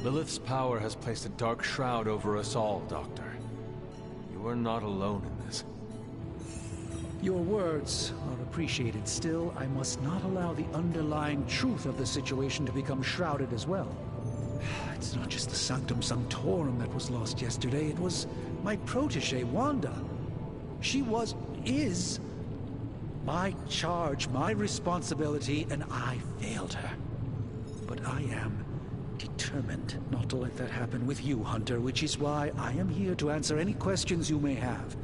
Lilith's power has placed a dark shroud over us all, Doctor. You are not alone in this. Your words are appreciated. Still, I must not allow the underlying truth of the situation to become shrouded as well. It's not just the Sanctum Sanctorum that was lost yesterday. It was my protege, Wanda. She is my charge, my responsibility, and I failed her. But I am determined not to let that happen with you, Hunter, which is why I am here to answer any questions you may have.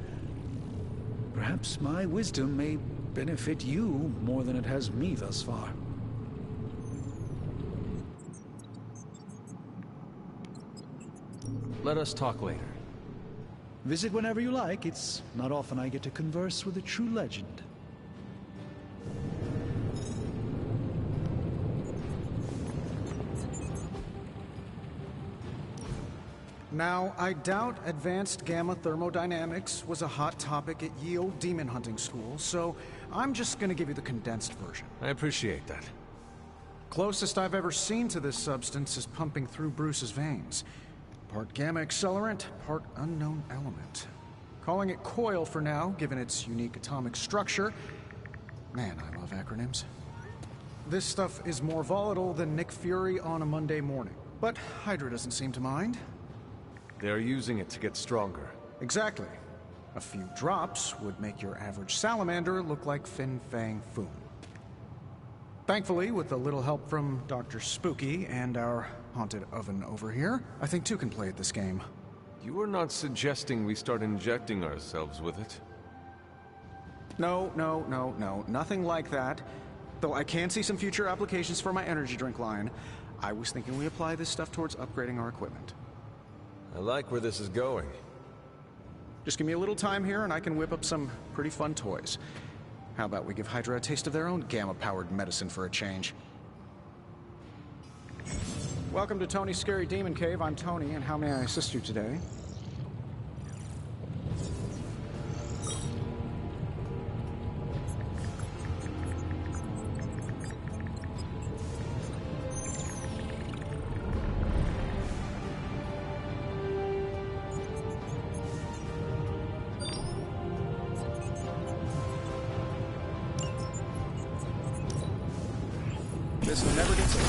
Perhaps my wisdom may benefit you more than it has me thus far. Let us talk later. Visit whenever you like. It's not often I get to converse with a true legend. Now, I doubt advanced gamma thermodynamics was a hot topic at ye olde demon hunting school, so I'm just gonna give you the condensed version. I appreciate that. Closest I've ever seen to this substance is pumping through Bruce's veins. Part gamma accelerant, part unknown element. Calling it Coil for now, given its unique atomic structure. Man, I love acronyms. This stuff is more volatile than Nick Fury on a Monday morning. But Hydra doesn't seem to mind. They're using it to get stronger. Exactly. A few drops would make your average salamander look like Fin Fang Foom. Thankfully, with a little help from Dr. Spooky and our haunted oven over here, I think two can play at this game. You are not suggesting we start injecting ourselves with it? No, nothing like that. Though I can see some future applications for my energy drink line. I was thinking we apply this stuff towards upgrading our equipment. I like where this is going. Just give me a little time here and I can whip up some pretty fun toys. How about we give Hydra a taste of their own gamma-powered medicine for a change? Welcome to Tony's Scary Demon Cave. I'm Tony, and how may I assist you today? This never gets old.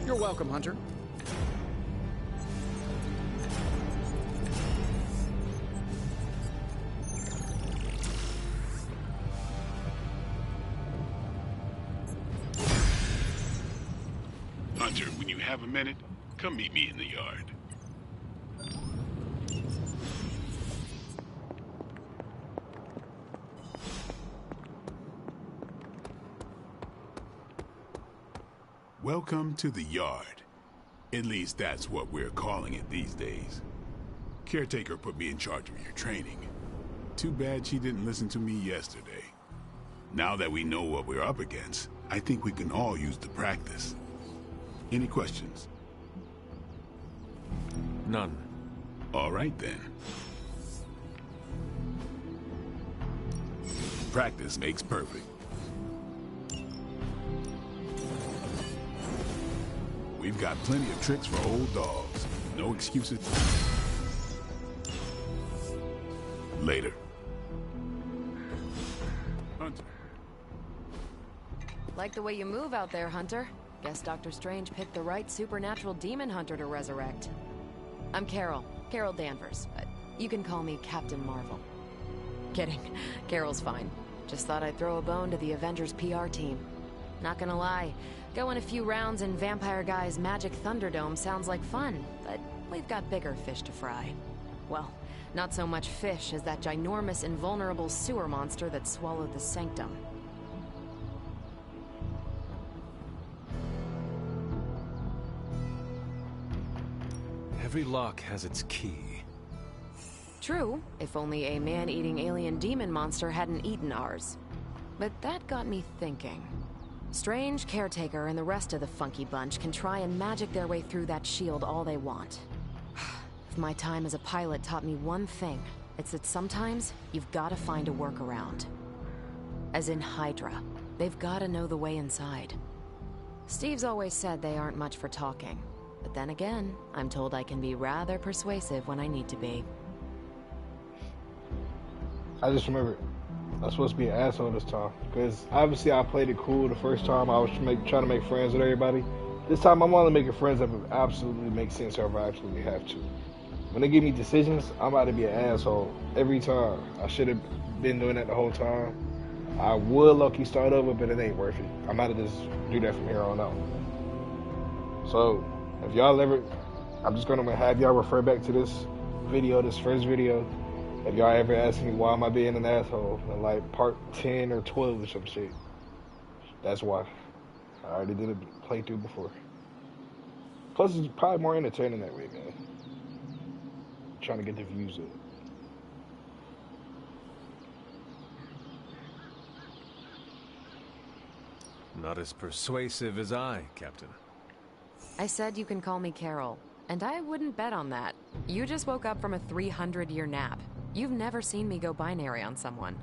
You're welcome, Hunter. Hunter, when you have a minute, come meet me in the yard. Welcome to the yard. At least that's what we're calling it these days. Caretaker put me in charge of your training. Too bad she didn't listen to me yesterday. Now that we know what we're up against, I think we can all use the practice. Any questions? None. All right then. Practice makes perfect. We've got plenty of tricks for old dogs. No excuses. Later. Hunter. Like the way you move out there, Hunter. Guess Dr. Strange picked the right supernatural demon hunter to resurrect. I'm Carol Danvers, but you can call me Captain Marvel. Kidding. Carol's fine. Just thought I'd throw a bone to the Avengers PR team. Not gonna lie, going a few rounds in Vampire Guy's Magic Thunderdome sounds like fun, but we've got bigger fish to fry. Well, not so much fish as that ginormous invulnerable sewer monster that swallowed the Sanctum. Every lock has its key. True, if only a man-eating alien demon monster hadn't eaten ours. But that got me thinking. Strange, Caretaker, and the rest of the funky bunch can try and magic their way through that shield all they want. If my time as a pilot taught me one thing, it's that sometimes you've got to find a workaround. As in Hydra, they've got to know the way inside. Steve's always said they aren't much for talking. But then again, I'm told I can be rather persuasive when I need to be. I just remembered, I was supposed to be an asshole this time. Because obviously I played it cool the first time. I was trying to make friends with everybody. This time I'm only making friends that would absolutely make sense or if I absolutely have to. When they give me decisions, I'm about to be an asshole every time. I should have been doing that the whole time. I would lucky start over, but it ain't worth it. I'm about to just do that from here on out. So, if y'all ever, I'm just gonna have y'all refer back to this video, this first video. If y'all ever ask me why am I being an asshole in like part 10 or 12 or some shit, that's why. I already did a playthrough before. Plus, it's probably more entertaining that way, man. Trying to get the views up. Not as persuasive as I, Captain. I said you can call me Carol. And I wouldn't bet on that. You just woke up from a 300-year nap. You've never seen me go binary on someone.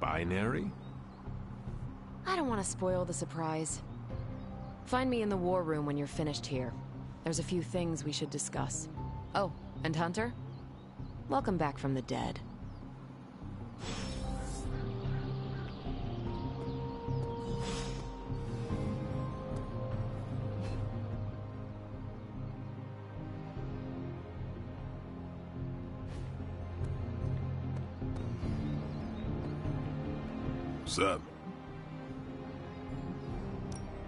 Binary? I don't want to spoil the surprise. Find me in the war room when you're finished here. There's a few things we should discuss. Oh, and Hunter? Welcome back from the dead. What's up?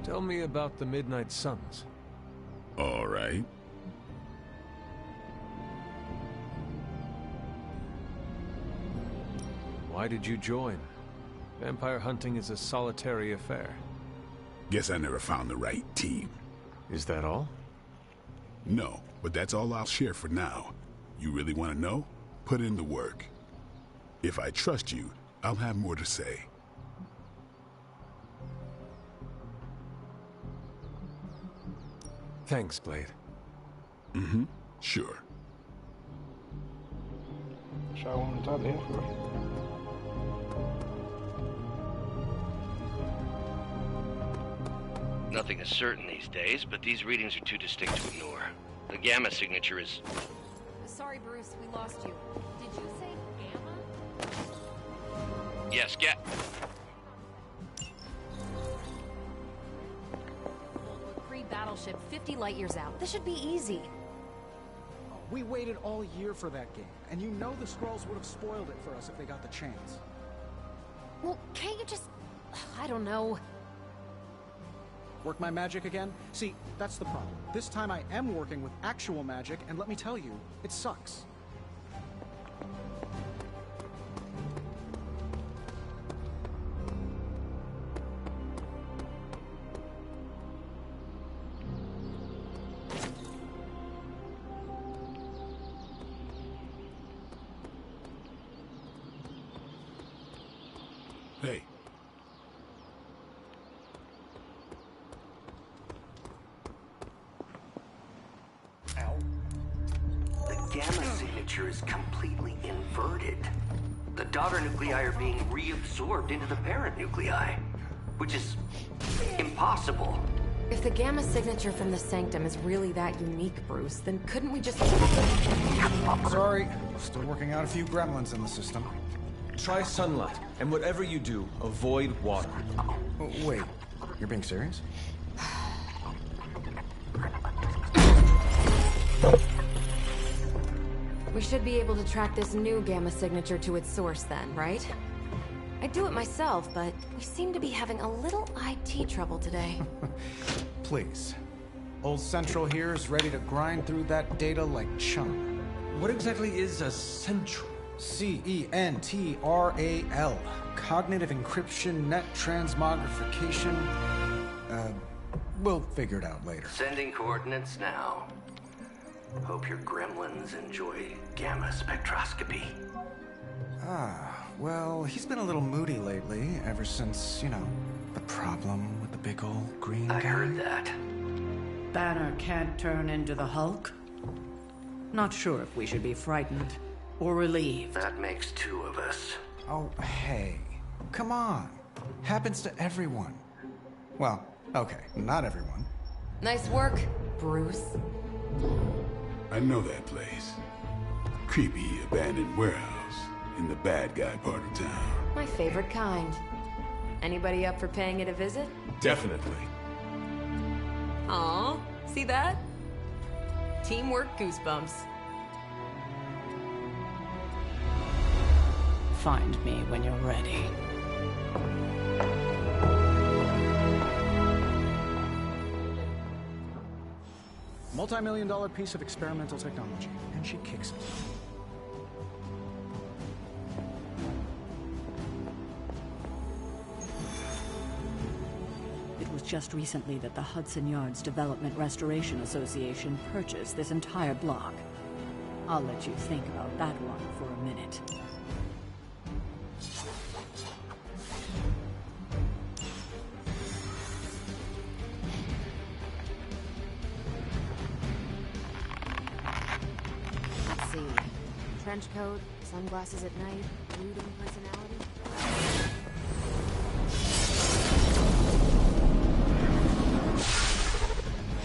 Tell me about the Midnight Suns. All right. Why did you join? Vampire hunting is a solitary affair. Guess I never found the right team. Is that all? No, but that's all I'll share for now. You really want to know? Put in the work. If I trust you, I'll have more to say. Thanks, Blade. Mm-hmm. Sure. Sure, I want to talk to him for. Nothing is certain these days, but these readings are too distinct to ignore. The Gamma signature is... Sorry, Bruce, we lost you. Did you say Gamma? Yes, Battleship 50 light years out. This should be easy. We waited all year for that game, and you know the Skrulls would have spoiled it for us if they got the chance. Well, can't you just... I don't know. Work my magic again? See, that's the problem. This time I am working with actual magic, and let me tell you, it sucks. Hey. Ow. The Gamma signature is completely inverted. The daughter nuclei are being reabsorbed into the parent nuclei, which is impossible. If the Gamma signature from the Sanctum is really that unique, Bruce, then couldn't we just... Sorry, still working out a few gremlins in the system. Try sunlight, and whatever you do, avoid water. Oh, wait, you're being serious? We should be able to track this new Gamma signature to its source then, right? I'd do it myself, but we seem to be having a little IT trouble today. Please. Old Central here is ready to grind through that data like chum. What exactly is a Central? CENTRAL. Cognitive Encryption Net Transmogrification. We'll figure it out later. Sending coordinates now. Hope your gremlins enjoy gamma spectroscopy. Ah, well, he's been a little moody lately, ever since, you know, the problem with the big old green guy. I heard that. Banner can't turn into the Hulk? Not sure if we should be frightened or relieved. That makes two of us. Oh, hey. Come on. Happens to everyone. Well, okay, not everyone. Nice work, Bruce. I know that place. Creepy abandoned warehouse in the bad guy part of town. My favorite kind. Anybody up for paying it a visit? Definitely. Aw, see that? Teamwork goosebumps. Find me when you're ready. Multi-million-dollar piece of experimental technology, and she kicks it. It was just recently that the Hudson Yards Development Restoration Association purchased this entire block. I'll let you think about that one for a minute. trench coat, sunglasses at night, brooding personality.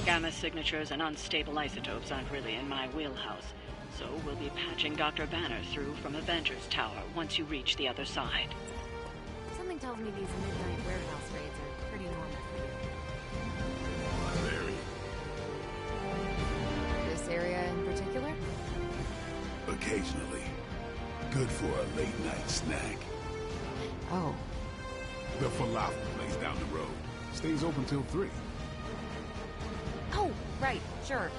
Gamma signatures and unstable isotopes aren't really in my wheelhouse, so we'll be patching Dr. Banner through from Avengers Tower once you reach the other side. Something tells me these midnight warehouse raids are pretty normal for you. Very. This area in particular? Occasionally. Good for a late night snack. Oh. The falafel place down the road. Stays open till 3. Oh, right, sure.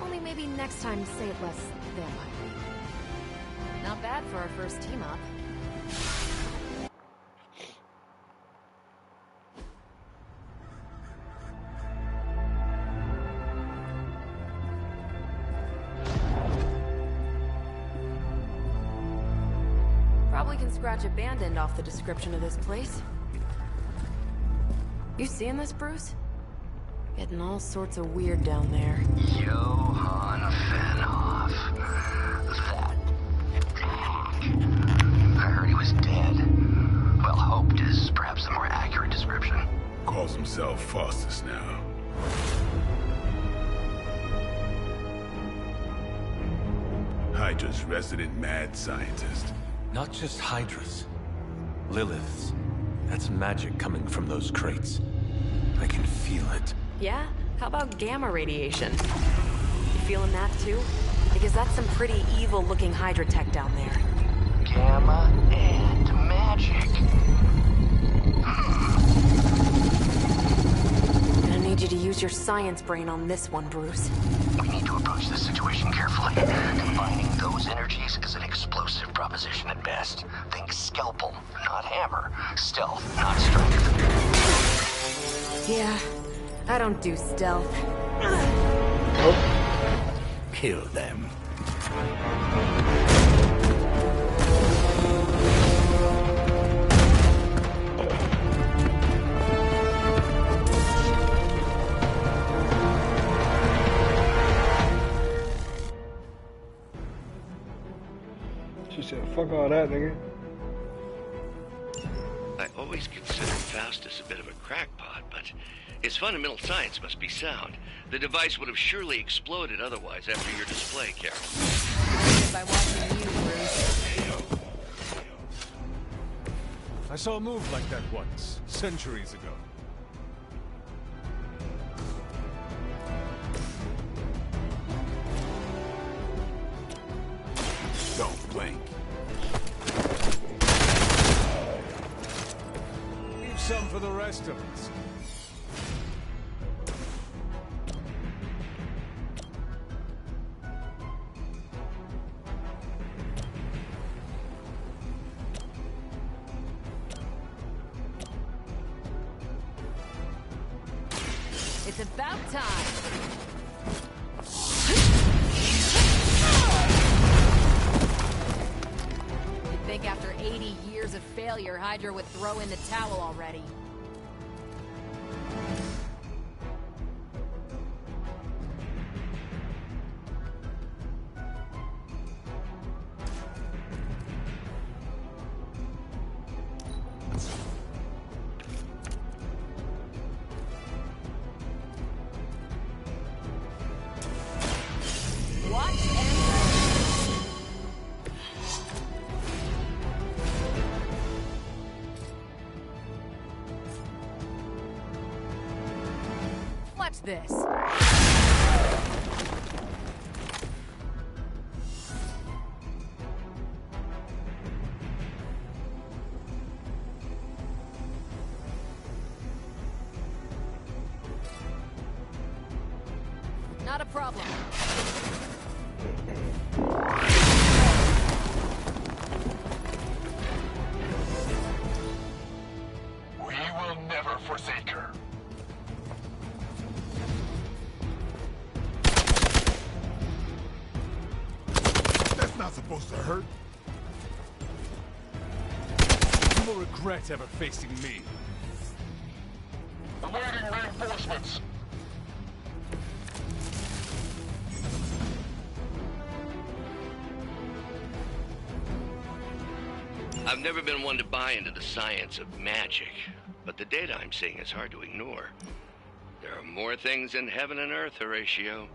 Only maybe next time say it less vampire. Not bad for our first team-up. Probably can scratch abandoned off the description of this place. You seeing this, Bruce? Getting all sorts of weird down there. Johann Fenhoff. That hack. I heard he was dead. Well, hoped is perhaps the more accurate description. Calls himself Faustus now. Hydra's resident mad scientist. Not just Hydra's. Lilith's. That's magic coming from those crates. I can feel it. Yeah? How about gamma radiation? You feeling that too? Because that's some pretty evil-looking Hydra tech down there. Gamma and magic. Gonna need you to use your science brain on this one, Bruce. We need to approach this situation carefully. Combining those energies is an explosive proposition at best. Think scalpel, not hammer. Stealth, not strength. Yeah, I don't do stealth. Kill them. She said, fuck all that, nigga. I always considered Faustus a bit of a crackpot, but his fundamental science must be sound. The device would have surely exploded otherwise after your display, Carol. By watching you, Bruce. I saw a move like that once, centuries ago. Don't blink. Leave some for the rest of us. It's about time. You'd think after 80 years of failure, Hydra would throw in the towel already. Watch and watch this. Not a problem. We will never forsake her. That's not supposed to hurt. You will regret ever facing me. Awaiting reinforcements. I've never been one to buy into the science of magic, but the data I'm seeing is hard to ignore. There are more things in heaven and earth, Horatio.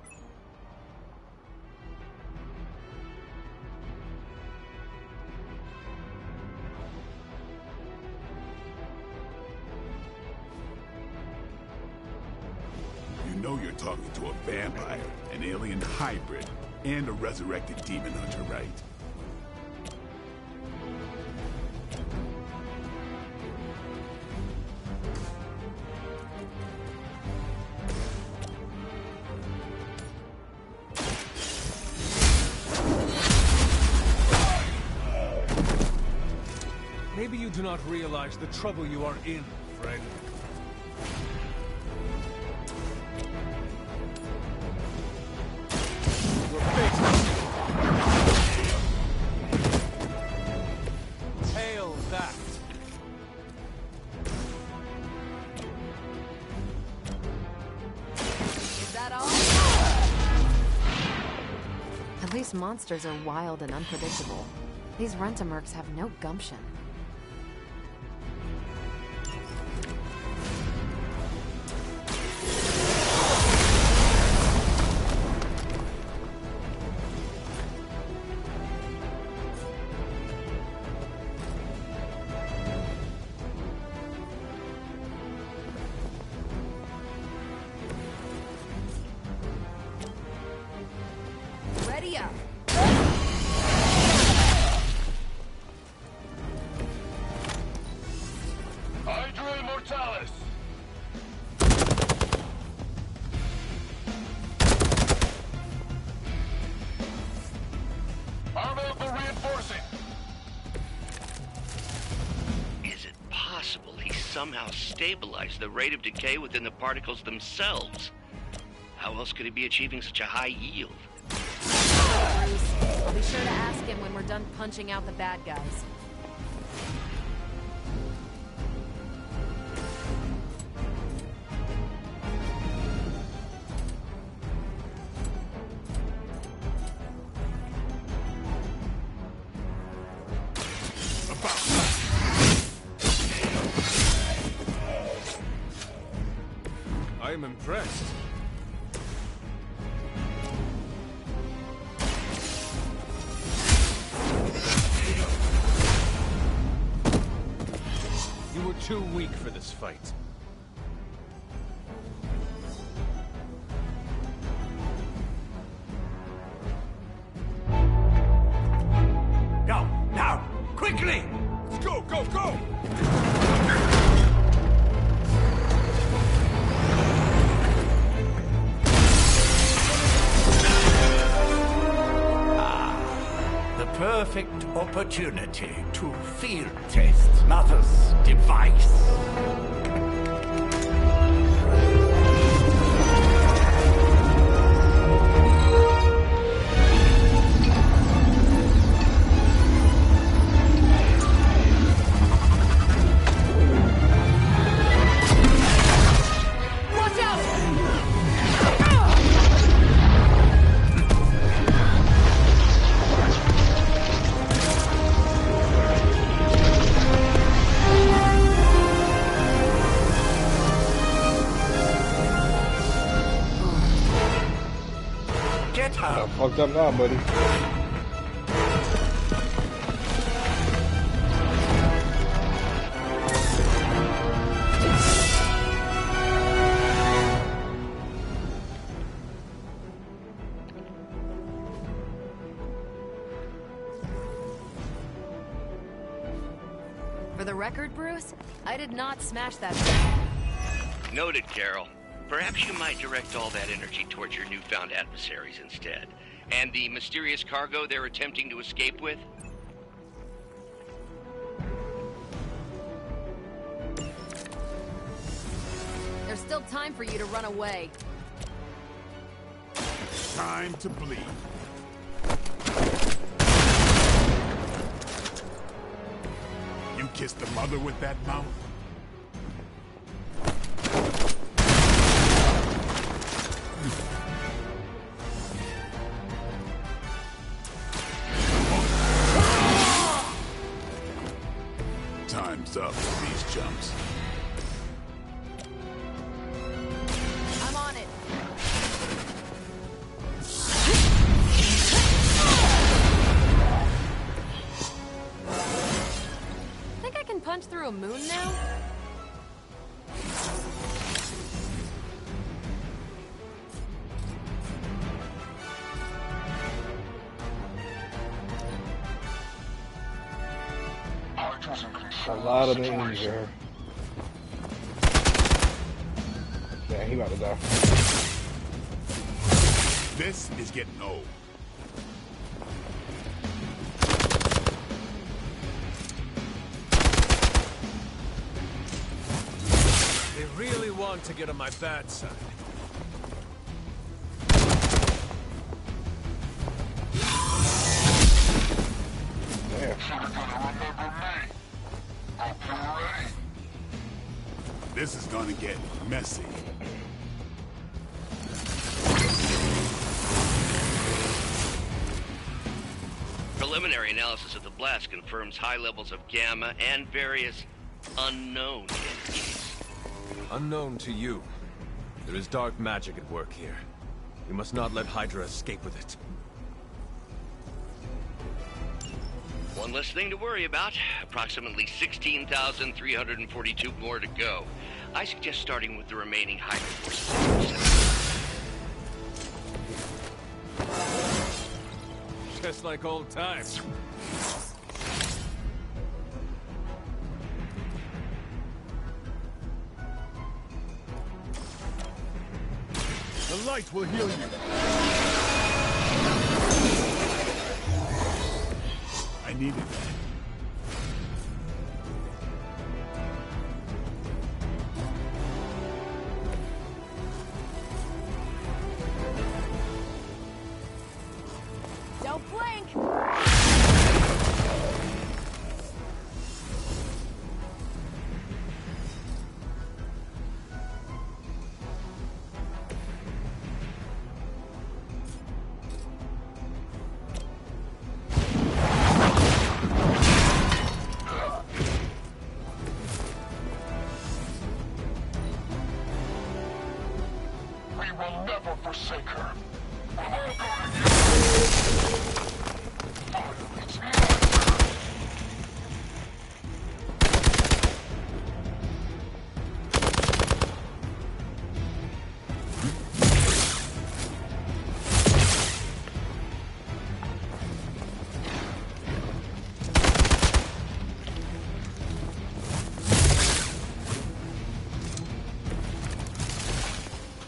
You know you're talking to a vampire, an alien hybrid, and a resurrected demon hunter, right? Maybe you do not realize the trouble you are in, friend. Your fate hail that. Is that all? At least monsters are wild and unpredictable. These Rent-A-Mercs have no gumption. Ready up. Hydra Immortalis! Armor reinforcing! Is it possible he somehow stabilized the rate of decay within the particles themselves? How else could he be achieving such a high yield? Bruce, I'll be sure to ask him when we're done punching out the bad guys. I am impressed. You were too weak for this fight. Go, now, quickly! Let's go, go, go! The perfect opportunity to field test Mother's device. Watch out! Get her! I'm fucked up now, buddy. For the record, Bruce, I did not smash that thing. Noted, Carol. Perhaps you might direct all that energy towards your newfound adversaries instead. And the mysterious cargo they're attempting to escape with? There's still time for you to run away. Time to bleed. You kissed the mother with that mouth? up to these chumps. I'm on it. Think I can punch through a moon now? A lot of names here. Yeah, he about to die. This is getting old. They really want to get on my bad side. This is gonna get messy. Preliminary analysis of the blast confirms high levels of gamma and various unknown entities. Unknown to you. There is dark magic at work here. We must not let Hydra escape with it. One less thing to worry about. Approximately 16,342 more to go. I suggest starting with the remaining Hydra forces. Just like old times. The light will heal you. I needed that. Don't blink! We will never forsake her.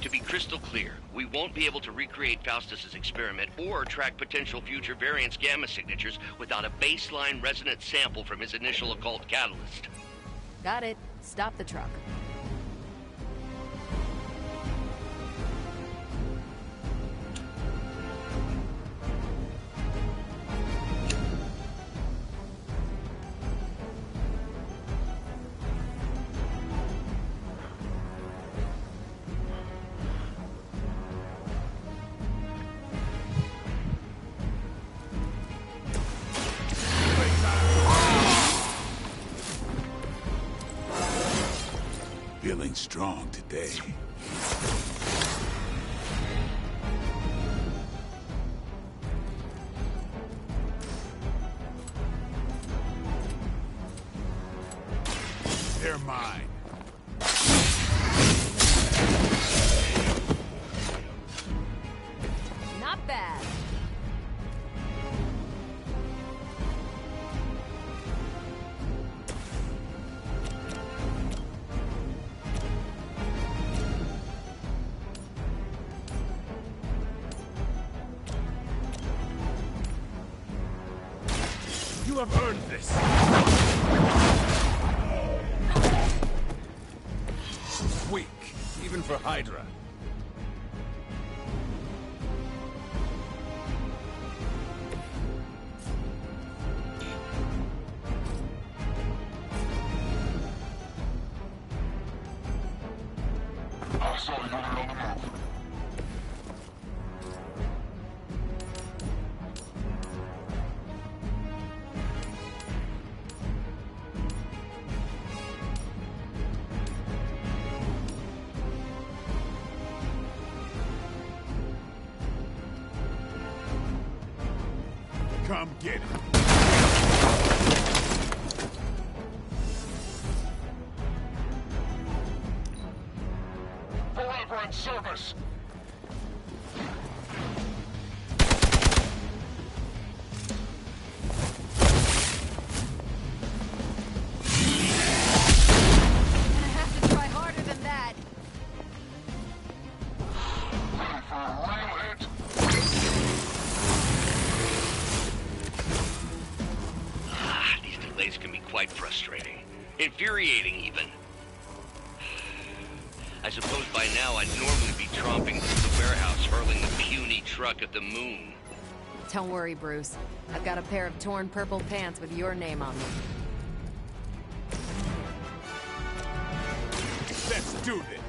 To be crystal clear, we won't be able to recreate Faustus's experiment or track potential future variance gamma signatures without a baseline resonance sample from his initial occult catalyst. Got it. Stop the truck. Feeling strong today. They're mine. Not bad. You have earned this. Weak, even for Hydra. I saw you on the move. Come get it. Forever in service. Quite frustrating. Infuriating, even. I suppose by now I'd normally be tromping through the warehouse, hurling the puny truck at the moon. Don't worry, Bruce. I've got a pair of torn purple pants with your name on them. Let's do this!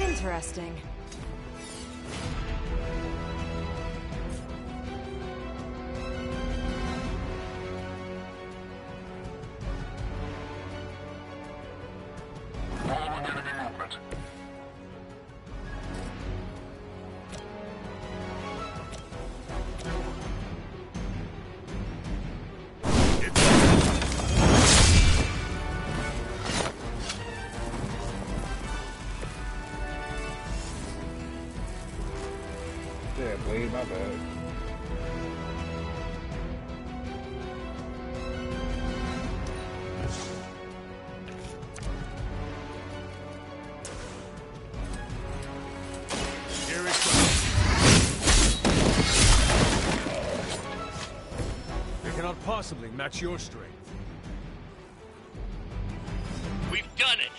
Interesting. Yeah, Blade, my bad. Here it comes. They cannot possibly match your strength. We've done it!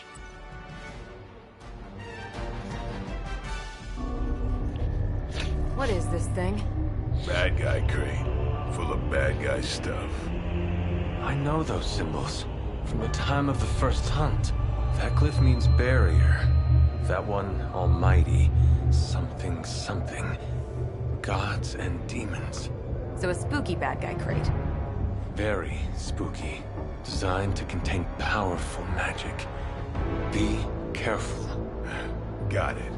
What is this thing? Bad guy crate. Full of bad guy stuff. I know those symbols. From the time of the first hunt. That glyph means barrier. That one, almighty. Something, something. Gods and demons. So a spooky bad guy crate. Very spooky. Designed to contain powerful magic. Be careful. Got it.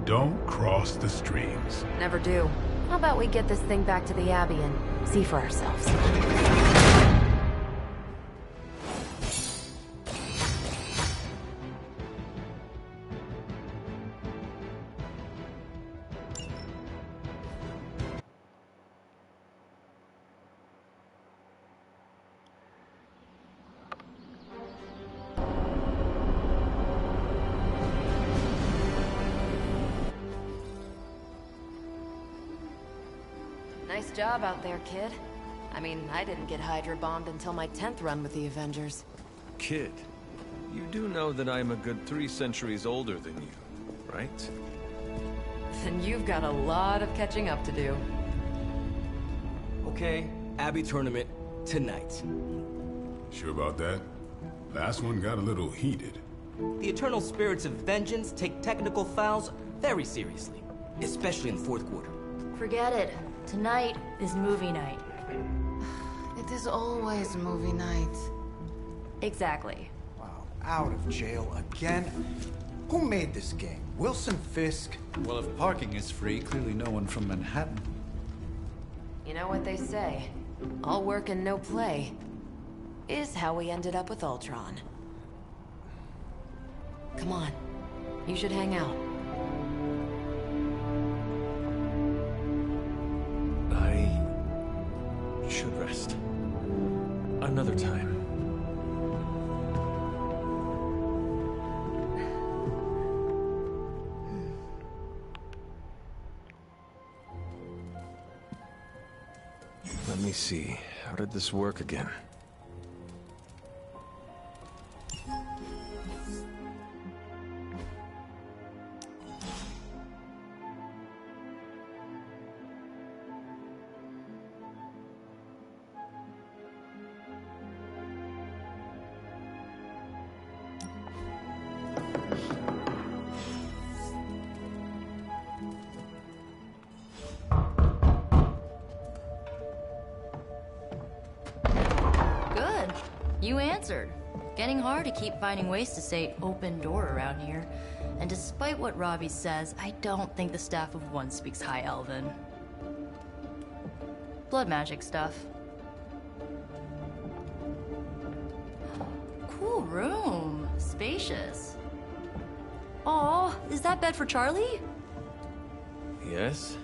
Don't cross the streams. Never do. How about we get this thing back to the Abbey and see for ourselves? Nice job out there, kid. I mean, I didn't get Hydra bombed until my 10th run with the Avengers. Kid, you do know that I'm a good 3 centuries older than you, right? Then you've got a lot of catching up to do. Okay, Abbey tournament tonight. Sure about that? Last one got a little heated. The Eternal Spirits of Vengeance take technical fouls very seriously, especially in the fourth quarter. Forget it. Tonight is movie night. It is always movie night. Exactly. Wow, out of jail again? Who made this game? Wilson Fisk? Well, if parking is free, clearly no one from Manhattan. You know what they say? All work and no play is how we ended up with Ultron. Come on. You should hang out. I should rest. Another time. Let me see. How did this work again? Good. You answered. Getting hard to keep finding ways to say open door around here. And despite what Robbie says, I don't think the staff of One speaks High Elven. Blood magic stuff. Cool room. Spacious. Aw, is that bed for Charlie? Yes?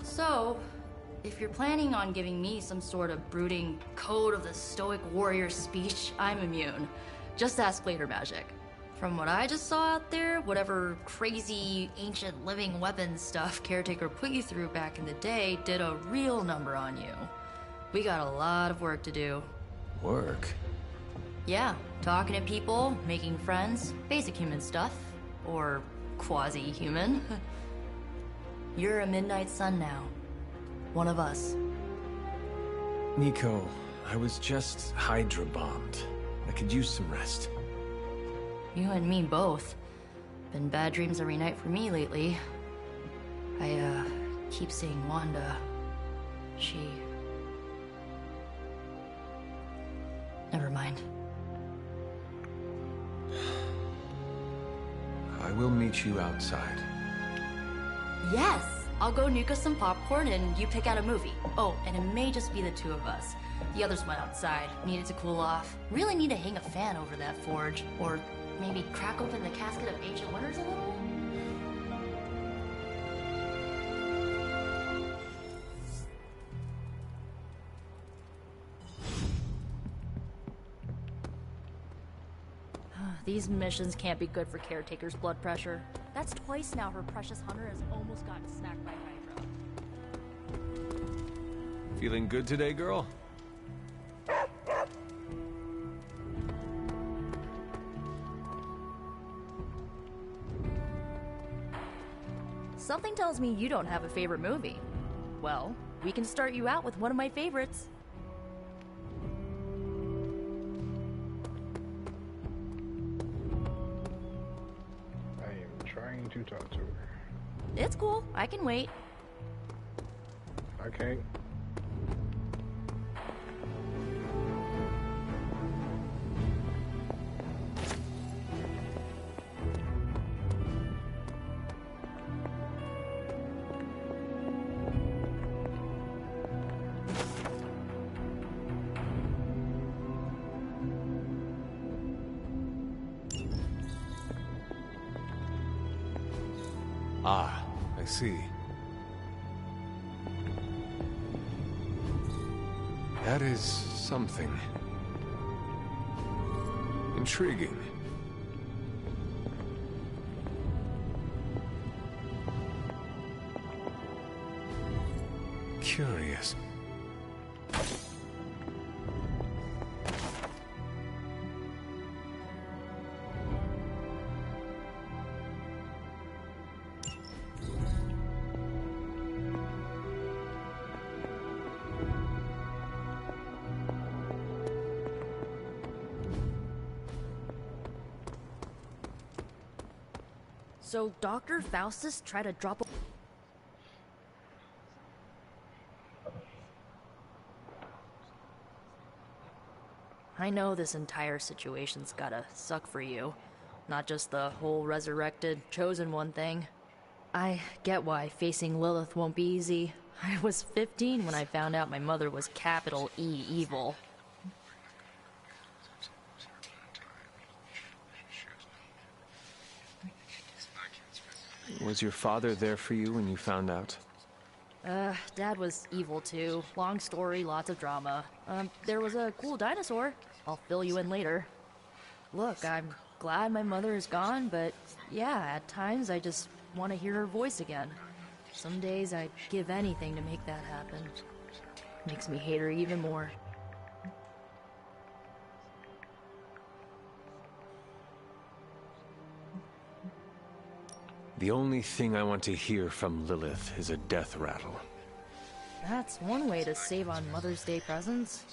So, if you're planning on giving me some sort of brooding code of the stoic warrior speech, I'm immune. Just ask later, Magic. From what I just saw out there, whatever crazy ancient living weapons stuff Caretaker put you through back in the day did a real number on you. We got a lot of work to do. Work? Yeah, talking to people, making friends, basic human stuff. Or quasi-human. You're a Midnight Sun now. One of us. Nico, I was just Hydra bombed. I could use some rest. You and me both. Been bad dreams every night for me lately. I, keep seeing Wanda. She... Never mind. I will meet you outside. Yes! I'll go nuke us some popcorn and you pick out a movie. Oh, and it may just be the two of us. The others went outside, needed to cool off. Really need to hang a fan over that forge. Or maybe crack open the casket of Ancient Wonders a little? These missions can't be good for Caretaker's blood pressure. That's twice now her precious hunter has almost gotten smacked by Hydra. Feeling good today, girl? Something tells me you don't have a favorite movie. Well, we can start you out with one of my favorites. To talk to her. It's cool. I can wait. I can't. Ah, I see. That is something. Intriguing. Curious. So Dr. Faustus tried to drop a... I know this entire situation's gotta suck for you. Not just the whole resurrected, chosen one thing. I get why facing Lilith won't be easy. I was 15 when I found out my mother was capital E evil. Was your father there for you when you found out? Dad was evil too. Long story, lots of drama. There was a cool dinosaur. I'll fill you in later. Look, I'm glad my mother is gone, but yeah, at times I just want to hear her voice again. Some days I'd give anything to make that happen. Makes me hate her even more. The only thing I want to hear from Lilith is a death rattle. That's one way to save on Mother's Day presents.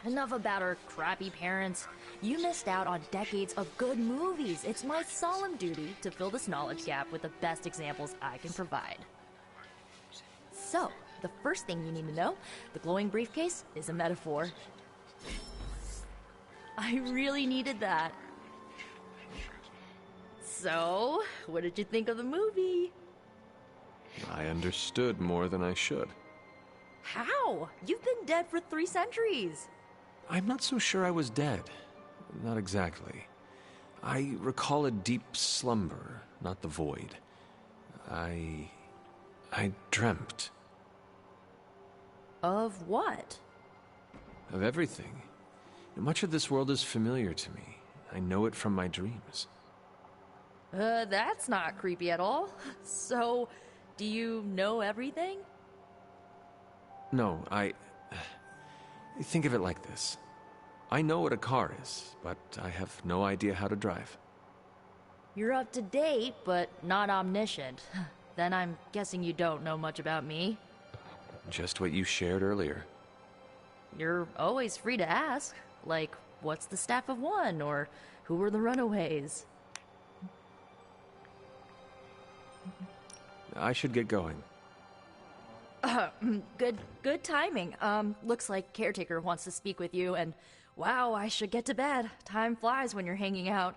Enough about her crappy parents. You missed out on decades of good movies. It's my solemn duty to fill this knowledge gap with the best examples I can provide. So, the first thing you need to know, the glowing briefcase is a metaphor. I really needed that. So, what did you think of the movie? I understood more than I should. How? You've been dead for 3 centuries. I'm not so sure I was dead. Not exactly. I recall a deep slumber, not the void. I dreamt. Of what? Of everything. Much of this world is familiar to me. I know it from my dreams. That's not creepy at all. So, do you know everything? No, think of it like this. I know what a car is, but I have no idea how to drive. You're up to date, but not omniscient. Then I'm guessing you don't know much about me. Just what you shared earlier. You're always free to ask. Like, what's the Staff of One? Or who were the Runaways? I should get going. Good timing. Looks like Caretaker wants to speak with you, and wow, I should get to bed. Time flies when you're hanging out.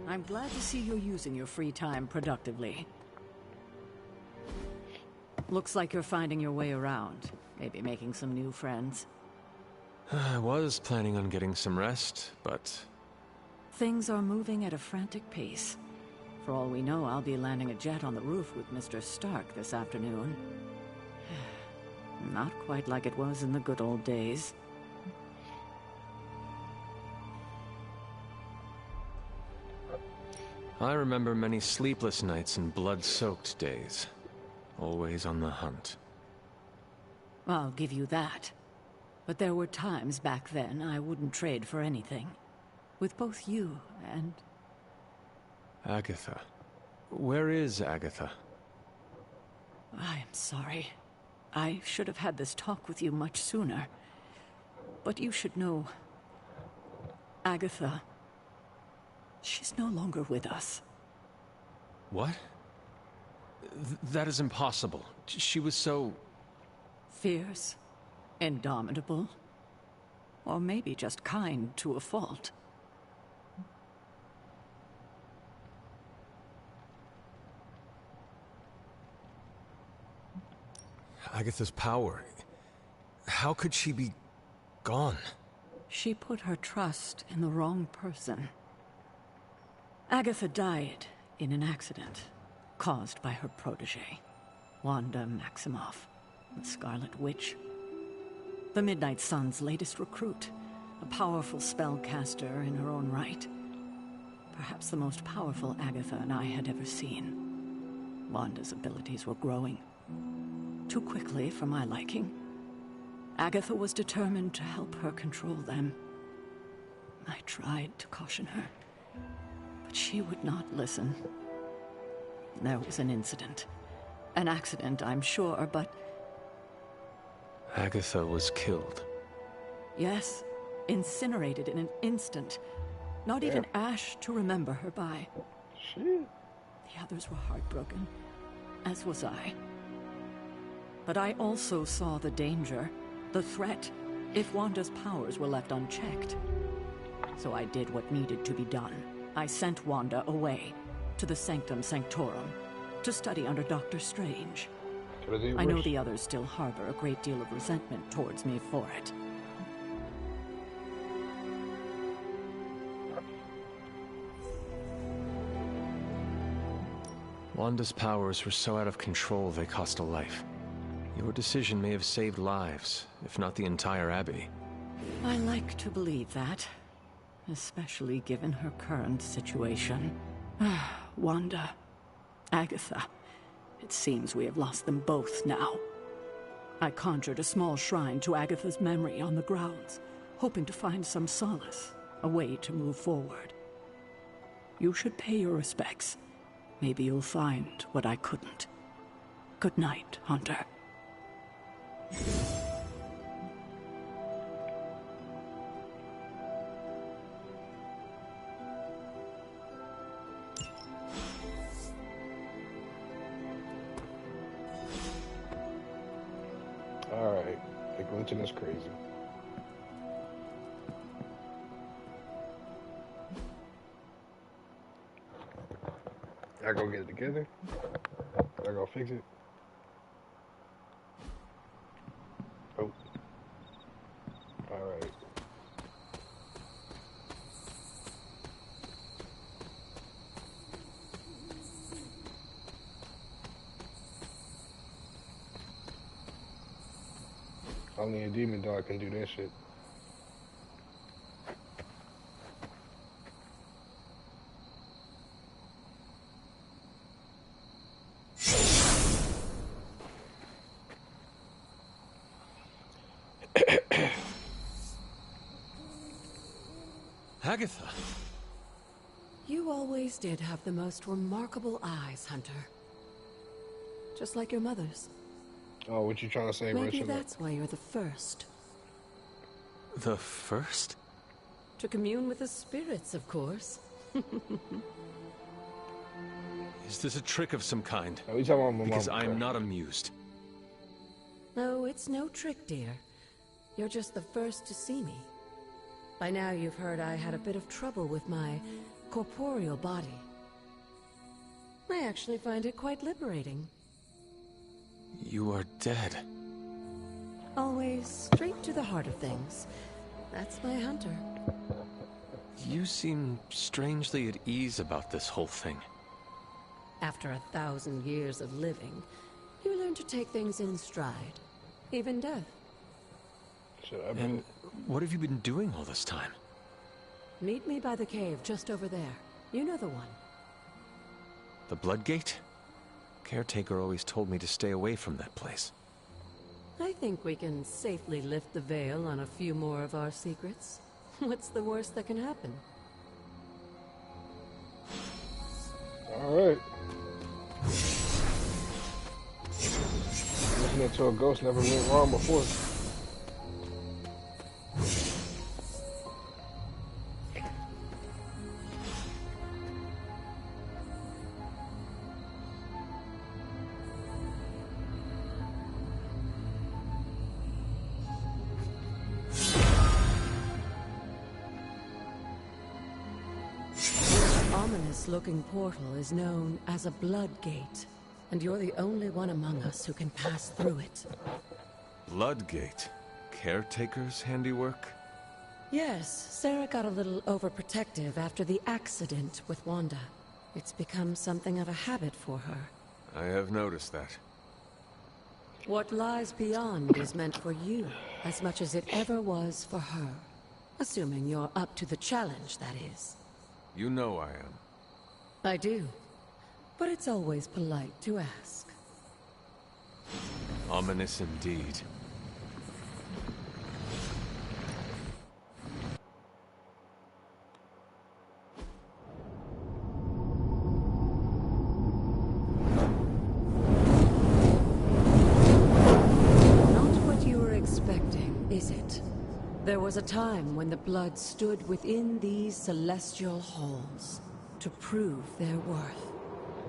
I'm glad to see you're using your free time productively. Looks like you're finding your way around. Maybe making some new friends. I was planning on getting some rest, but... Things are moving at a frantic pace. For all we know, I'll be landing a jet on the roof with Mr. Stark this afternoon. Not quite like it was in the good old days. I remember many sleepless nights and blood-soaked days. Always on the hunt. I'll give you that. But there were times back then I wouldn't trade for anything. With both you and... Agatha. Where is Agatha? I am sorry. I should have had this talk with you much sooner. But you should know... Agatha... She's no longer with us. What? That is impossible. She was so... Fierce, indomitable, or maybe just kind to a fault. Agatha's power... How could she be... gone? She put her trust in the wrong person. Agatha died in an accident caused by her protege, Wanda Maximoff, the Scarlet Witch. The Midnight Sun's latest recruit, a powerful spellcaster in her own right. Perhaps the most powerful Agatha and I had ever seen. Wanda's abilities were growing. Too quickly for my liking. Agatha was determined to help her control them. I tried to caution her, but she would not listen. There was an incident. An accident, I'm sure, but... Agatha was killed. Yes, incinerated in an instant. Not even ash to remember her by. The others were heartbroken, as was I. But I also saw the danger, the threat, if Wanda's powers were left unchecked. So I did what needed to be done. I sent Wanda away, to the Sanctum Sanctorum, to study under Doctor Strange. I know the others still harbor a great deal of resentment towards me for it. Wanda's powers were so out of control they cost a life. Your decision may have saved lives, if not the entire Abbey. I like to believe that, especially given her current situation. Wanda, Agatha, it seems we have lost them both now. I conjured a small shrine to Agatha's memory on the grounds, hoping to find some solace, a way to move forward. You should pay your respects. Maybe you'll find what I couldn't. Good night, Hunter. Alright, the Glitching is crazy. I go get it together. I go fix it. Oh. Alright. Only a demon dog can do that shit. Agatha. You always did have the most remarkable eyes, Hunter. Just like your mother's. Oh, what you trying to say, Maybe Richard? that's why you're the first. The first? To commune with the spirits, of course. Is this a trick of some kind? Oh, talking about my because mom. I'm not amused. No, it's no trick, dear. You're just the first to see me. By now you've heard I had a bit of trouble with my corporeal body. I actually find it quite liberating. You are dead. Always straight to the heart of things. That's my Hunter. You seem strangely at ease about this whole thing. After 1,000 years of living, you learn to take things in stride. Even death. And what have you been doing all this time? Meet me by the cave just over there. You know the one. The Bloodgate? Caretaker always told me to stay away from that place. I think we can safely lift the veil on a few more of our secrets. What's the worst that can happen? Alright. Listening to a ghost never went wrong before. Looking portal is known as a blood gate, and you're the only one among us who can pass through it. Bloodgate? Caretaker's handiwork? Yes, Sarah got a little overprotective after the accident with Wanda. It's become something of a habit for her. I have noticed that. What lies beyond is meant for you, as much as it ever was for her. Assuming you're up to the challenge, that is. You know I am. I do. But it's always polite to ask. Ominous indeed. Not what you were expecting, is it? There was a time when the blood stood within these celestial halls to prove their worth.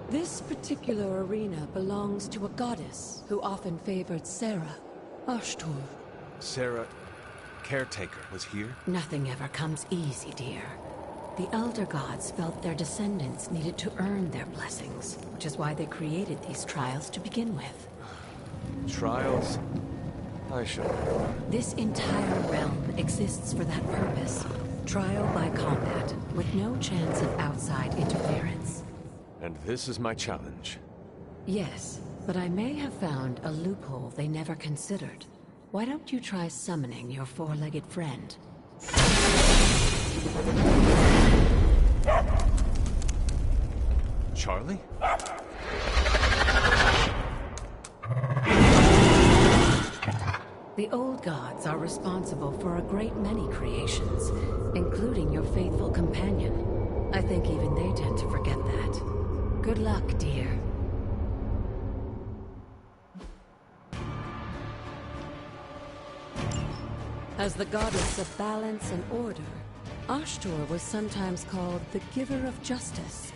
This particular arena belongs to a goddess who often favored Sarah, Ashtur. Sarah, Caretaker, was here? Nothing ever comes easy, dear. The Elder Gods felt their descendants needed to earn their blessings, which is why they created these trials to begin with. Trials? I shall. This entire realm exists for that purpose. Trial by combat, with no chance of outside interference. And this is my challenge. Yes, but I may have found a loophole they never considered. Why don't you try summoning your four-legged friend? Charlie? The old gods are responsible for a great many creations, including your faithful companion. I think even they tend to forget that. Good luck, dear. As the goddess of balance and order, Ashtur was sometimes called the giver of justice.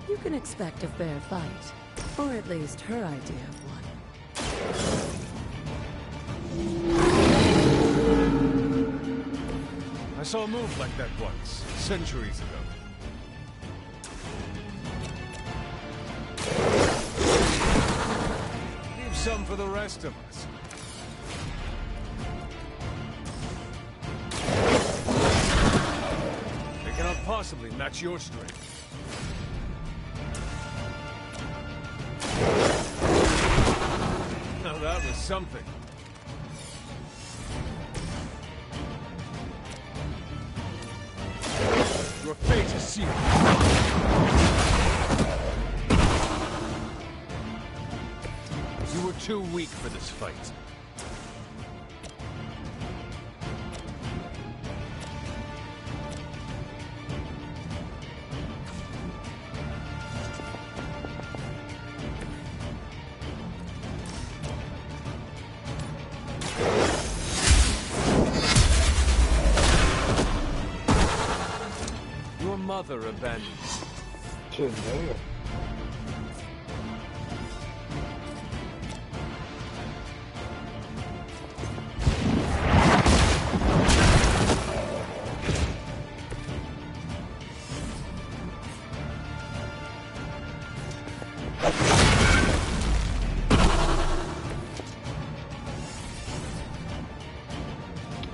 You can expect a fair fight, or at least her idea of one. I saw a move like that once, centuries ago. Leave some for the rest of us. They cannot possibly match your strength. Now that was something. Your fate is sealed. You were too weak for this fight. Mother abandoned. Shit, damn.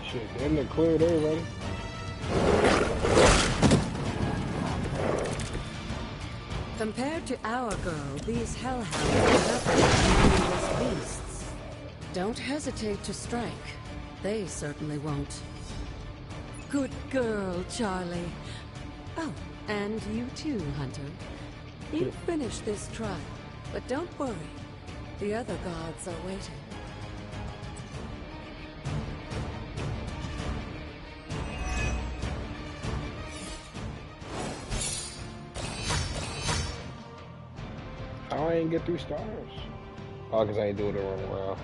Shit, damn, they cleared everybody. Compared to our girl, these hellhounds are nothing but meaningless beasts. Don't hesitate to strike. They certainly won't. Good girl, Charlie. Oh, and you too, Hunter. You've finished this trial, but don't worry. The other gods are waiting. I ain't get 3 stars. Oh, because I ain't doing it wrong well.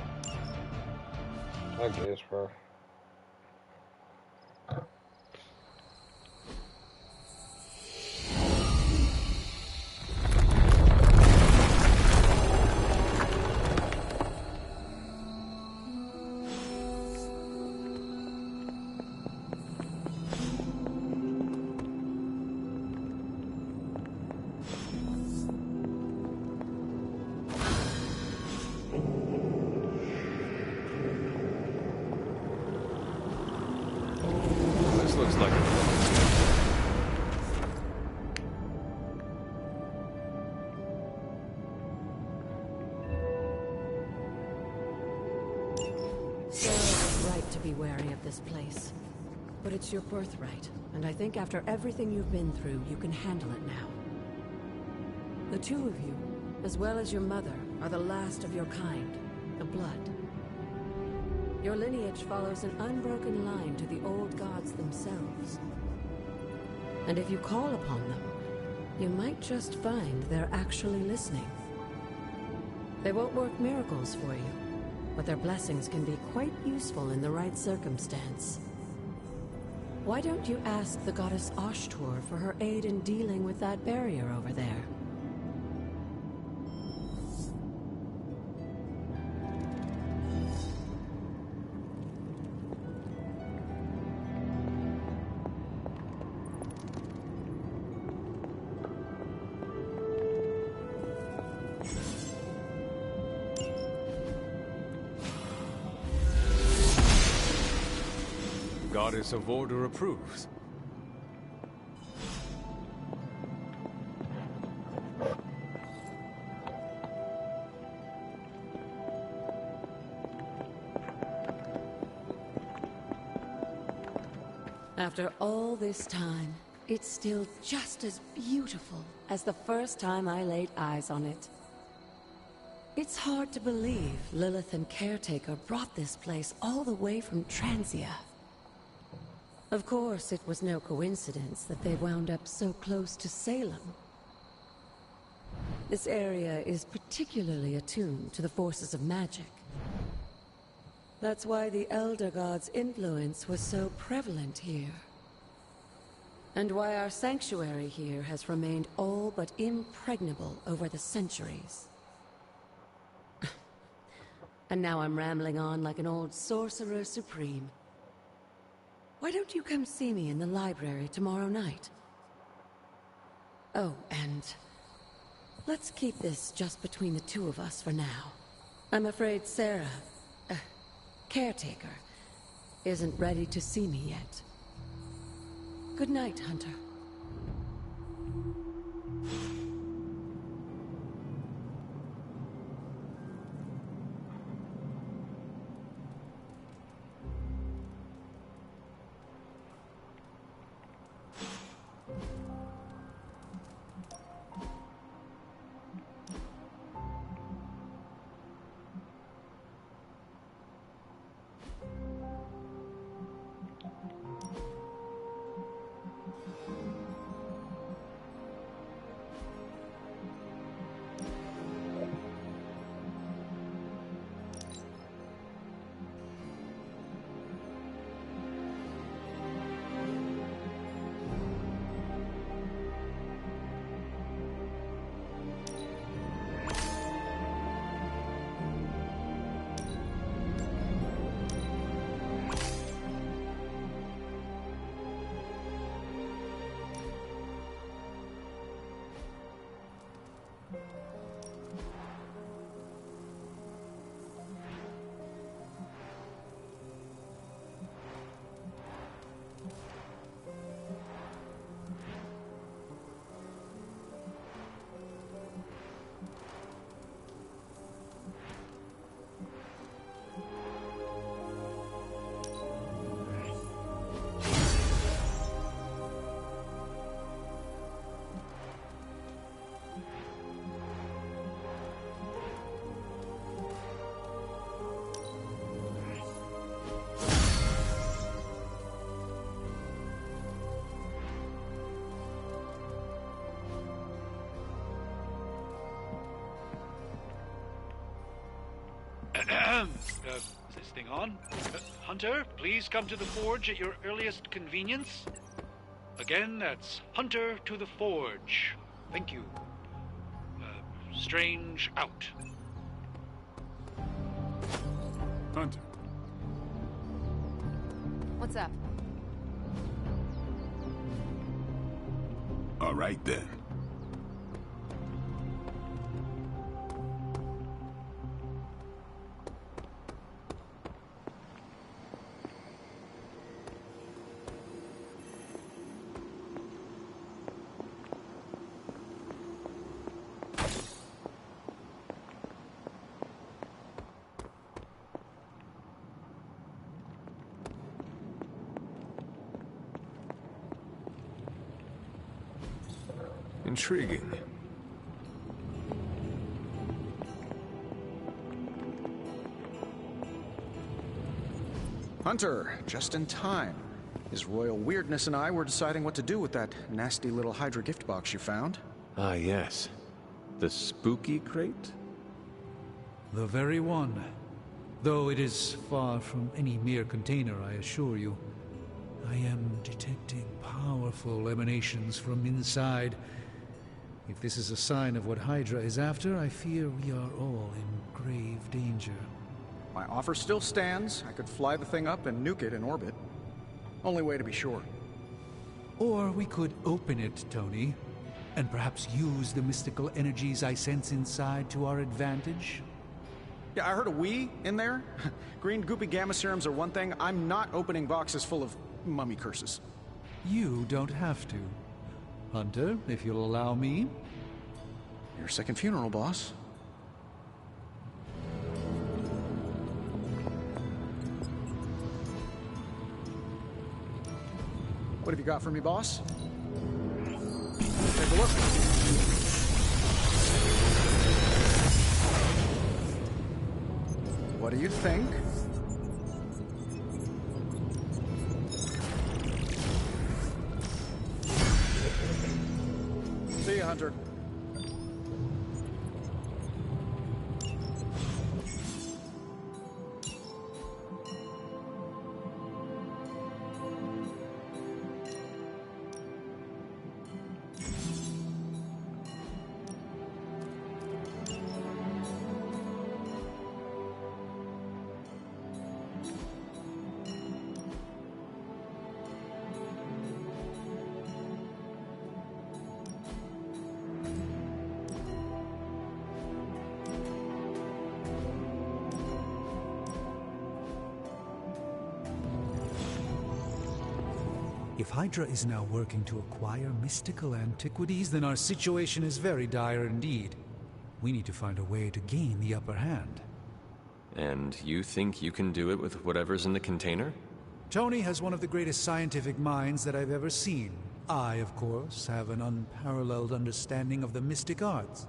I guess, bro. Looks like it. Sarah was right to be wary of this place. But it's your birthright, and I think after everything you've been through, you can handle it now. The two of you, as well as your mother, are the last of your kind, the Blood. Your lineage follows an unbroken line to the old gods themselves. And if you call upon them, you might just find they're actually listening. They won't work miracles for you, but their blessings can be quite useful in the right circumstance. Why don't you ask the goddess Ashtor for her aid in dealing with that barrier over there? Goddess of Order approves. After all this time, it's still just as beautiful as the first time I laid eyes on it. It's hard to believe Lilith and Caretaker brought this place all the way from Transia. Of course, it was no coincidence that they wound up so close to Salem. This area is particularly attuned to the forces of magic. That's why the Elder God's influence was so prevalent here. And why our sanctuary here has remained all but impregnable over the centuries. And now I'm rambling on like an old sorcerer supreme. Why don't you come see me in the library tomorrow night? Oh, and let's keep this just between the two of us for now. I'm afraid Sarah, caretaker, isn't ready to see me yet. Good night, Hunter. Is this thing on? Hunter, please come to the forge at your earliest convenience. Again, that's Hunter to the forge. Thank you. Strange out. Hunter. What's up? All right, then. Intriguing. Hunter, just in time. His royal weirdness and I were deciding what to do with that nasty little Hydra gift box you found. Ah, yes. The spooky crate? The very one. Though it is far from any mere container, I assure you. I am detecting powerful emanations from inside. If this is a sign of what Hydra is after, I fear we are all in grave danger. My offer still stands. I could fly the thing up and nuke it in orbit. Only way to be sure. Or we could open it, Tony, and perhaps use the mystical energies I sense inside to our advantage. Yeah, I heard a we in there. Green goopy gamma serums are one thing. I'm not opening boxes full of mummy curses. You don't have to. Hunter, if you'll allow me. Your second funeral, boss. What have you got for me, boss? Take a look. What do you think? See ya, Hunter. If Hydra is now working to acquire mystical antiquities, then our situation is very dire indeed. We need to find a way to gain the upper hand. And you think you can do it with whatever's in the container? Tony has one of the greatest scientific minds that I've ever seen. I, of course, have an unparalleled understanding of the mystic arts.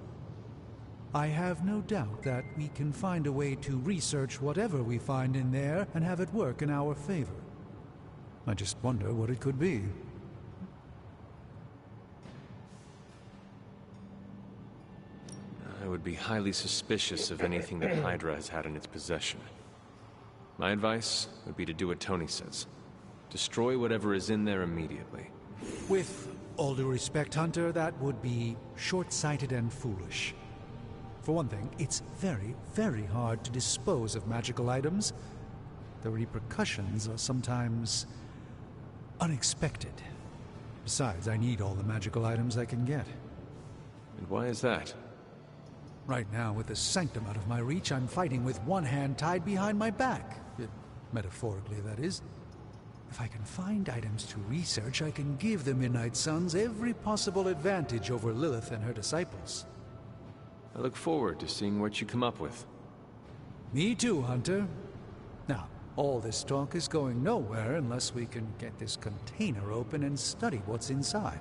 I have no doubt that we can find a way to research whatever we find in there and have it work in our favor. I just wonder what it could be. I would be highly suspicious of anything that Hydra has had in its possession. My advice would be to do what Tony says. Destroy whatever is in there immediately. With all due respect, Hunter, that would be short-sighted and foolish. For one thing, it's very, very hard to dispose of magical items. The repercussions are sometimes unexpected. Besides, I need all the magical items I can get. And why is that? Right now, with the Sanctum out of my reach, I'm fighting with one hand tied behind my back. Metaphorically, that is. If I can find items to research, I can give the Midnight Suns every possible advantage over Lilith and her disciples. I look forward to seeing what you come up with. Me too, Hunter. Now, all this talk is going nowhere unless we can get this container open and study what's inside.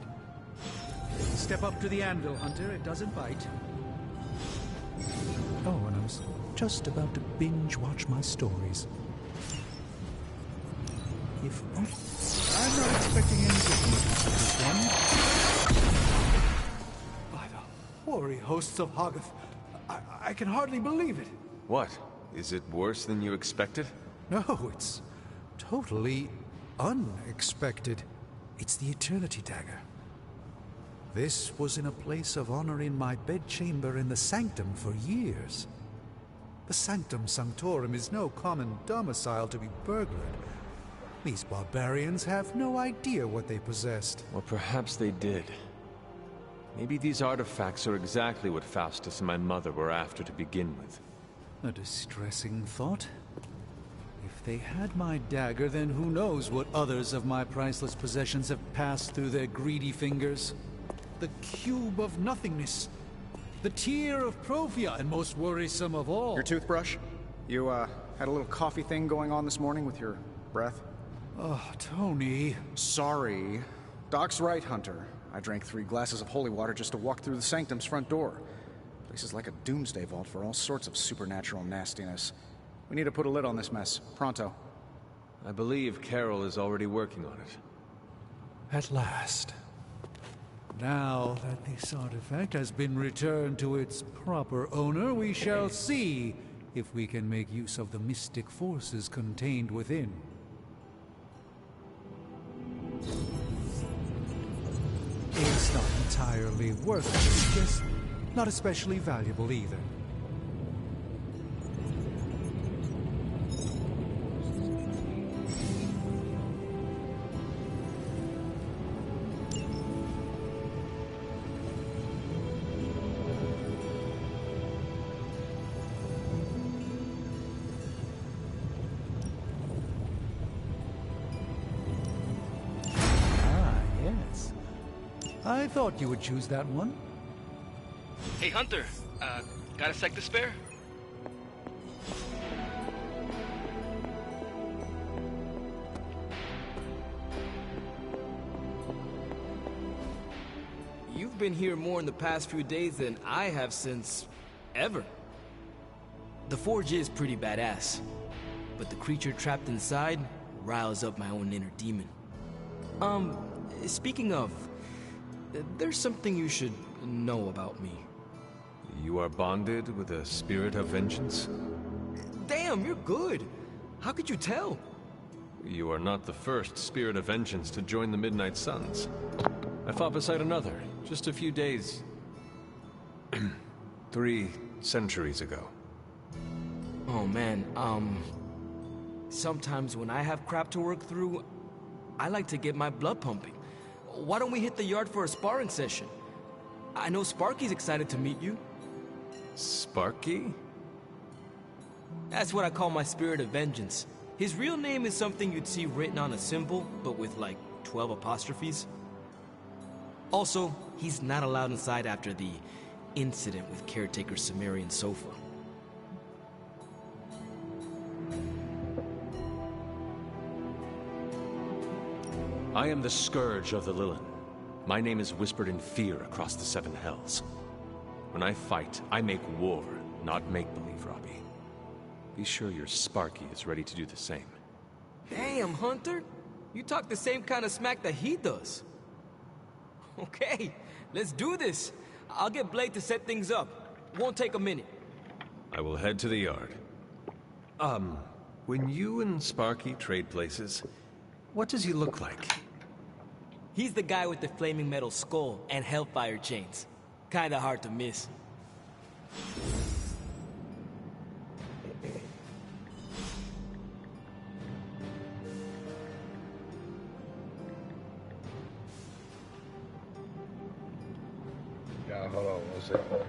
Step up to the anvil, Hunter. It doesn't bite. Oh, and I was just about to binge-watch my stories. If I'm not expecting any differences with this one. By the hoary hosts of Hoggoth, I can hardly believe it. What? Is it worse than you expected? No, it's totally unexpected. It's the Eternity Dagger. This was in a place of honor in my bedchamber in the Sanctum for years. The Sanctum Sanctorum is no common domicile to be burglared. These barbarians have no idea what they possessed. Or perhaps they did. Maybe these artifacts are exactly what Faustus and my mother were after to begin with. A distressing thought. If they had my dagger, then who knows what others of my priceless possessions have passed through their greedy fingers. The Cube of Nothingness. The Tear of Profia, and most worrisome of all. Your toothbrush? You, had a little coffee thing going on this morning with your breath? Oh, Tony. Sorry. Doc's right, Hunter. I drank 3 glasses of holy water just to walk through the Sanctum's front door. Place is like a doomsday vault for all sorts of supernatural nastiness. We need to put a lid on this mess. Pronto. I believe Carol is already working on it. At last. Now that this artifact has been returned to its proper owner, we shall see if we can make use of the mystic forces contained within. It's not entirely worthless, just not especially valuable either. I thought you would choose that one. Hey, Hunter. Got a sec to spare? You've been here more in the past few days than I have since... ever. The Forge is pretty badass, but the creature trapped inside riles up my own inner demon. Speaking of... there's something you should know about me. You are bonded with a spirit of vengeance? Damn, you're good. How could you tell? You are not the first spirit of vengeance to join the Midnight Suns. I fought beside another, just a few days... 3 centuries ago. Oh man, sometimes when I have crap to work through, I like to get my blood pumping. Why don't we hit the yard for a sparring session? I know Sparky's excited to meet you. Sparky? That's what I call my spirit of vengeance. His real name is something you'd see written on a symbol, but with, like, 12 apostrophes. Also, he's not allowed inside after the incident with caretaker Sumerian Sofa. I am the Scourge of the Lilin. My name is whispered in fear across the Seven Hells. When I fight, I make war, not make-believe, Robbie. Be sure your Sparky is ready to do the same. Damn, Hunter! You talk the same kind of smack that he does. Okay, let's do this. I'll get Blade to set things up. Won't take a minute. I will head to the yard. When you and Sparky trade places, what does he look like? He's the guy with the flaming metal skull and hellfire chains. Kinda hard to miss. Yeah, hold on one second.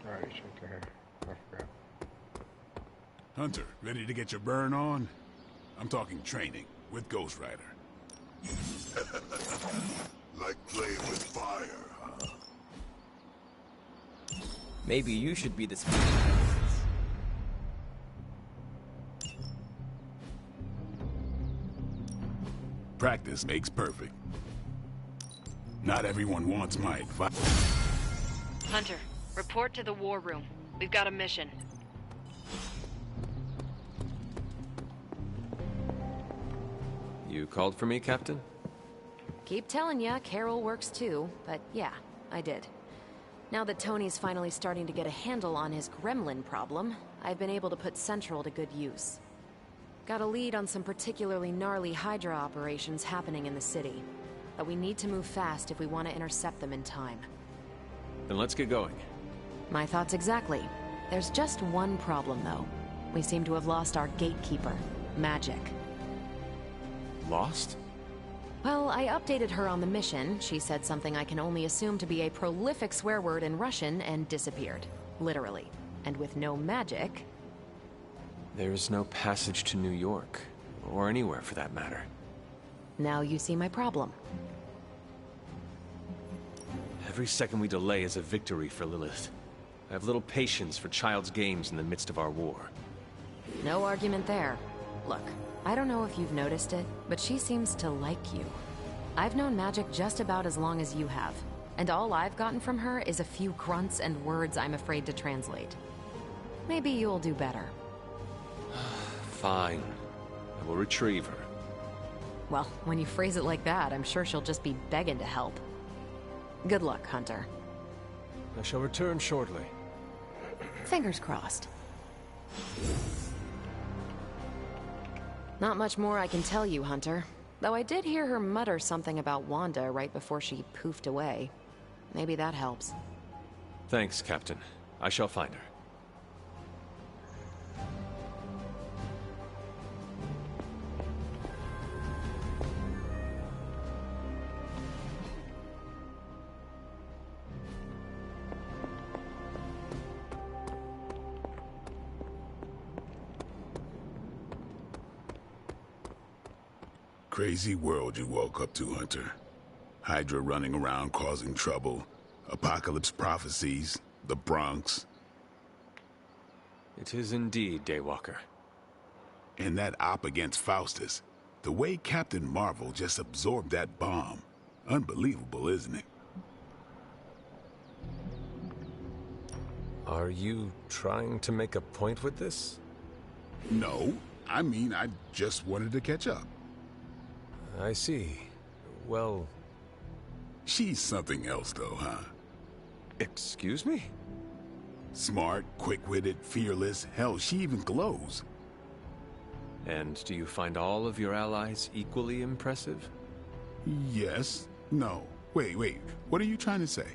Alright, check the hair. I forgot. Hunter, ready to get your burn on? I'm talking training with Ghost Rider. Like playing with fire, huh? Maybe you should be the speaker. Practice makes perfect. Not everyone wants my advice. Hunter, report to the war room. We've got a mission. You called for me, Captain? Keep telling ya, Carol works too, but yeah, I did. Now that Tony's finally starting to get a handle on his gremlin problem, I've been able to put Central to good use. Got a lead on some particularly gnarly Hydra operations happening in the city. But we need to move fast if we want to intercept them in time. Then let's get going. My thoughts exactly. There's just one problem, though. We seem to have lost our gatekeeper, Magic. Lost? Well, I updated her on the mission. She said something I can only assume to be a prolific swear word in Russian and disappeared. Literally. And with no magic... There is no passage to New York, or anywhere for that matter. Now you see my problem. Every second we delay is a victory for Lilith. I have little patience for child's games in the midst of our war. No argument there. Look, I don't know if you've noticed it, but she seems to like you. I've known Magic just about as long as you have, and all I've gotten from her is a few grunts and words I'm afraid to translate. maybe you'll do better. Fine. I will retrieve her. Well, when you phrase it like that, I'm sure she'll just be begging to help. Good luck, Hunter. I shall return shortly. Fingers crossed. Not much more I can tell you, Hunter. Though I did hear her mutter something about Wanda right before she poofed away. Maybe that helps. Thanks, Captain. I shall find her. Crazy world you woke up to, Hunter. Hydra running around causing trouble, apocalypse prophecies, the Bronx. It is indeed, Daywalker. And that op against Faustus. The way Captain Marvel just absorbed that bomb. Unbelievable, isn't it? Are you trying to make a point with this? No. I mean, I just wanted to catch up. I see. Well... She's something else, though, huh? Excuse me? Smart, quick-witted, fearless. Hell, she even glows. And do you find all of your allies equally impressive? Yes. No. Wait. What are you trying to say?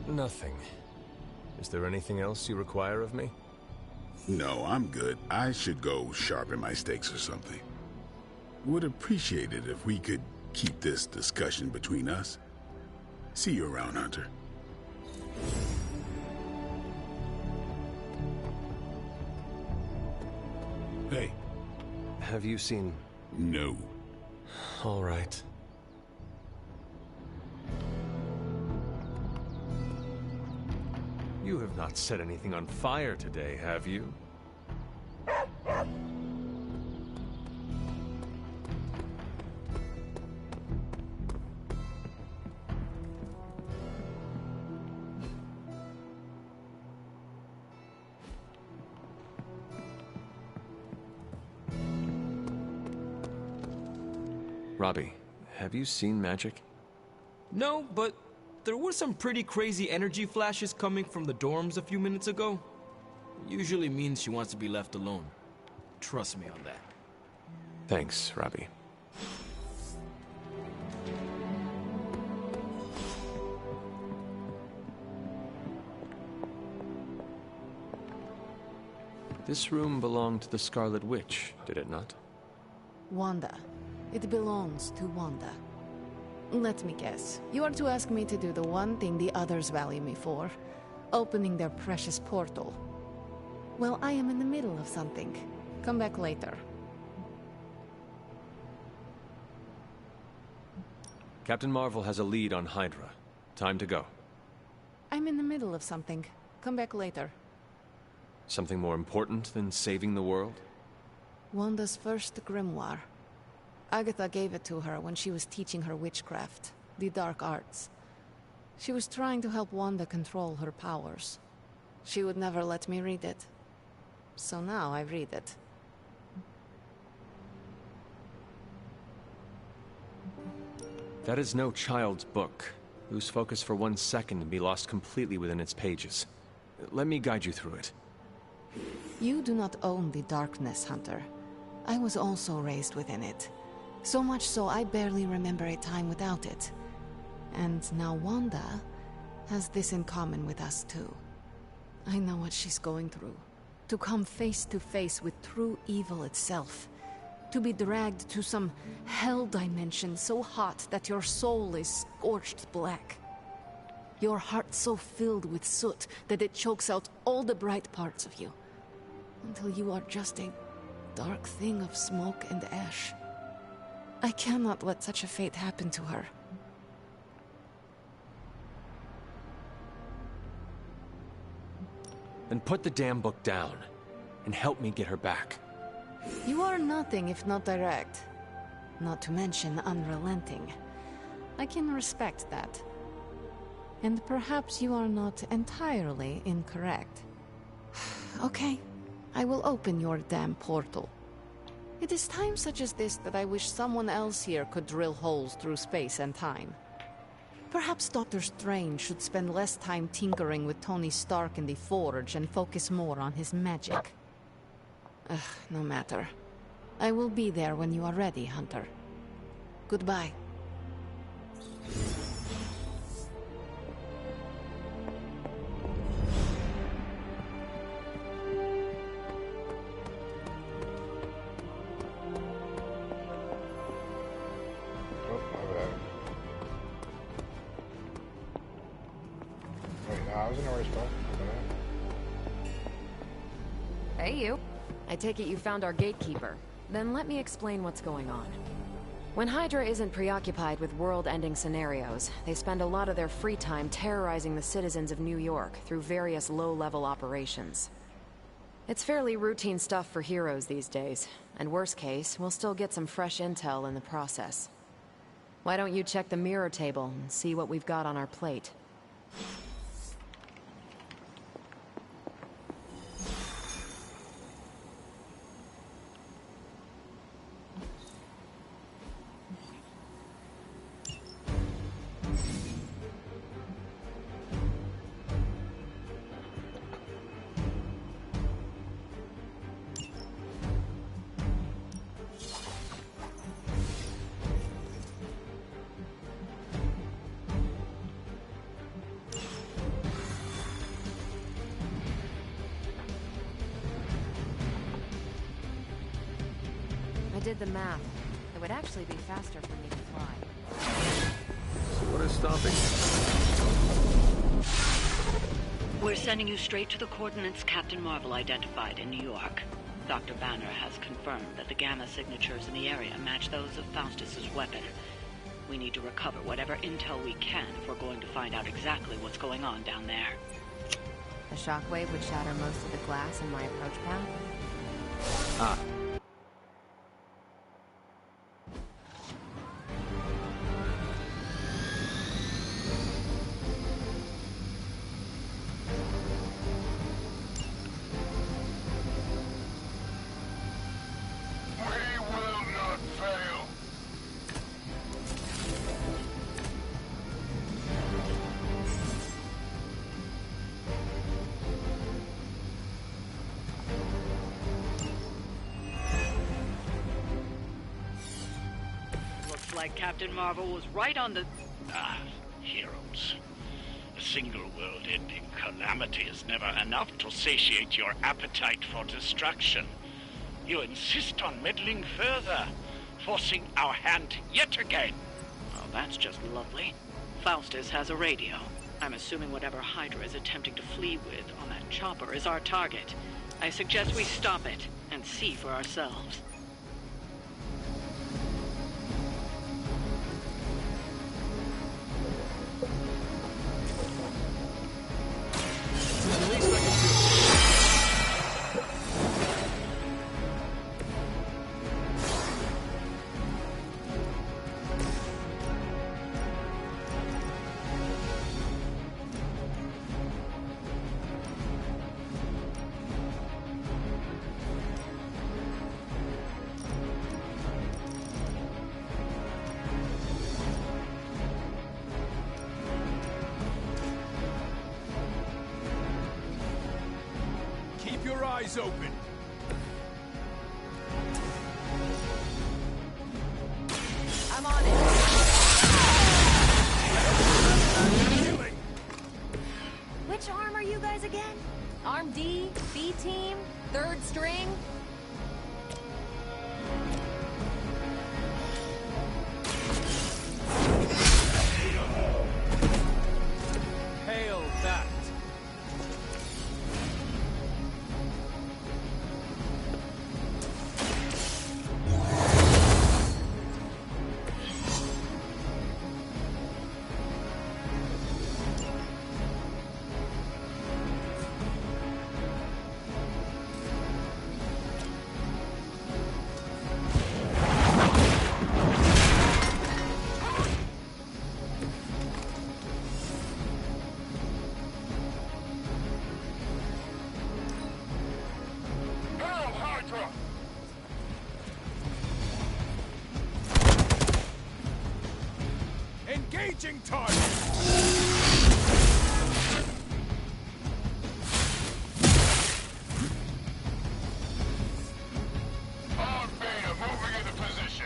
Nothing. Is there anything else you require of me? No, I'm good. I should go sharpen my stakes or something. Would appreciate it if we could keep this discussion between us. See you around, Hunter. Hey. Have you seen... No. All right. You have not set anything on fire today, have you? Robbie, have you seen magic? No, but there were some pretty crazy energy flashes coming from the dorms a few minutes ago. Usually means she wants to be left alone. Trust me on that. Thanks, Robbie. This room belonged to the Scarlet Witch, did it not? Wanda. It belongs to Wanda. Let me guess. You are to ask me to do the one thing the others value me for. Opening their precious portal. Well, I am in the middle of something. Come back later. Captain Marvel has a lead on Hydra. Time to go. I'm in the middle of something. Come back later. Something more important than saving the world? Wanda's first grimoire. Agatha gave it to her when she was teaching her witchcraft, the dark arts. She was trying to help Wanda control her powers. She would never let me read it. So now I read it. That is no child's book. Lose focus for 1 second and be lost completely within its pages. Let me guide you through it. You do not own the darkness, Hunter. I was also raised within it. So much so I barely remember a time without it. And now Wanda has this in common with us too. I know what she's going through. To come face to face with true evil itself. To be dragged to some hell dimension so hot that your soul is scorched black. Your heart so filled with soot that it chokes out all the bright parts of you. Until you are just a dark thing of smoke and ash. I cannot let such a fate happen to her. Then put the damn book down, and help me get her back. You are nothing if not direct. Not to mention unrelenting. I can respect that. And perhaps you are not entirely incorrect. Okay, I will open your damn portal. It is times such as this that I wish someone else here could drill holes through space and time. Perhaps Doctor Strange should spend less time tinkering with Tony Stark in the Forge and focus more on his magic. No matter. I will be there when you are ready, Hunter. Goodbye. I was in the right spot. Hey, you. I take it you found our gatekeeper. Then let me explain what's going on. When Hydra isn't preoccupied with world-ending scenarios, they spend a lot of their free time terrorizing the citizens of New York through various low-level operations. It's fairly routine stuff for heroes these days, and worst case, we'll still get some fresh intel in the process. Why don't you check the mirror table and see what we've got on our plate? I did the math. It would actually be faster for me to fly. So what is stopping you? We're sending you straight to the coordinates Captain Marvel identified in New York. Dr. Banner has confirmed that the gamma signatures in the area match those of Faustus's weapon. We need to recover whatever intel we can if we're going to find out exactly what's going on down there. The shockwave would shatter most of the glass in my approach path? Ah. Like Captain Marvel was right on the... Heroes. A single world-ending calamity is never enough to satiate your appetite for destruction. You insist on meddling further, forcing our hand yet again. Oh, that's just lovely. Faustus has a radio. I'm assuming whatever Hydra is attempting to flee with on that chopper is our target. I suggest we stop it and see for ourselves. Eyes open. I'm on it. Which arm are you guys again? Arm D, B team, third string? Hail that. Switching target! All Beta moving into position.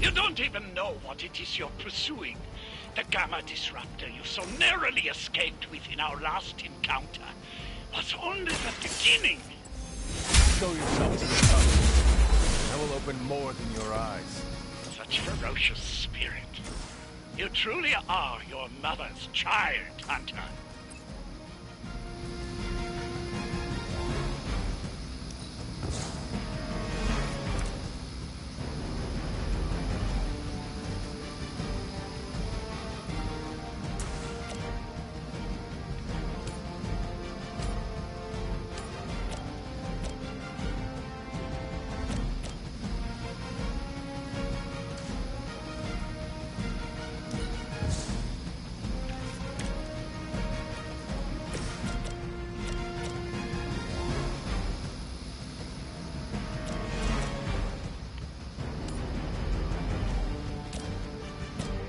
You don't even know what it is you're pursuing. The Gamma Disruptor you so narrowly escaped with in our last encounter was only the beginning. Show yourself to the top. I will open more than your eyes. Such ferocious spirit. You truly are your mother's child, Hunter.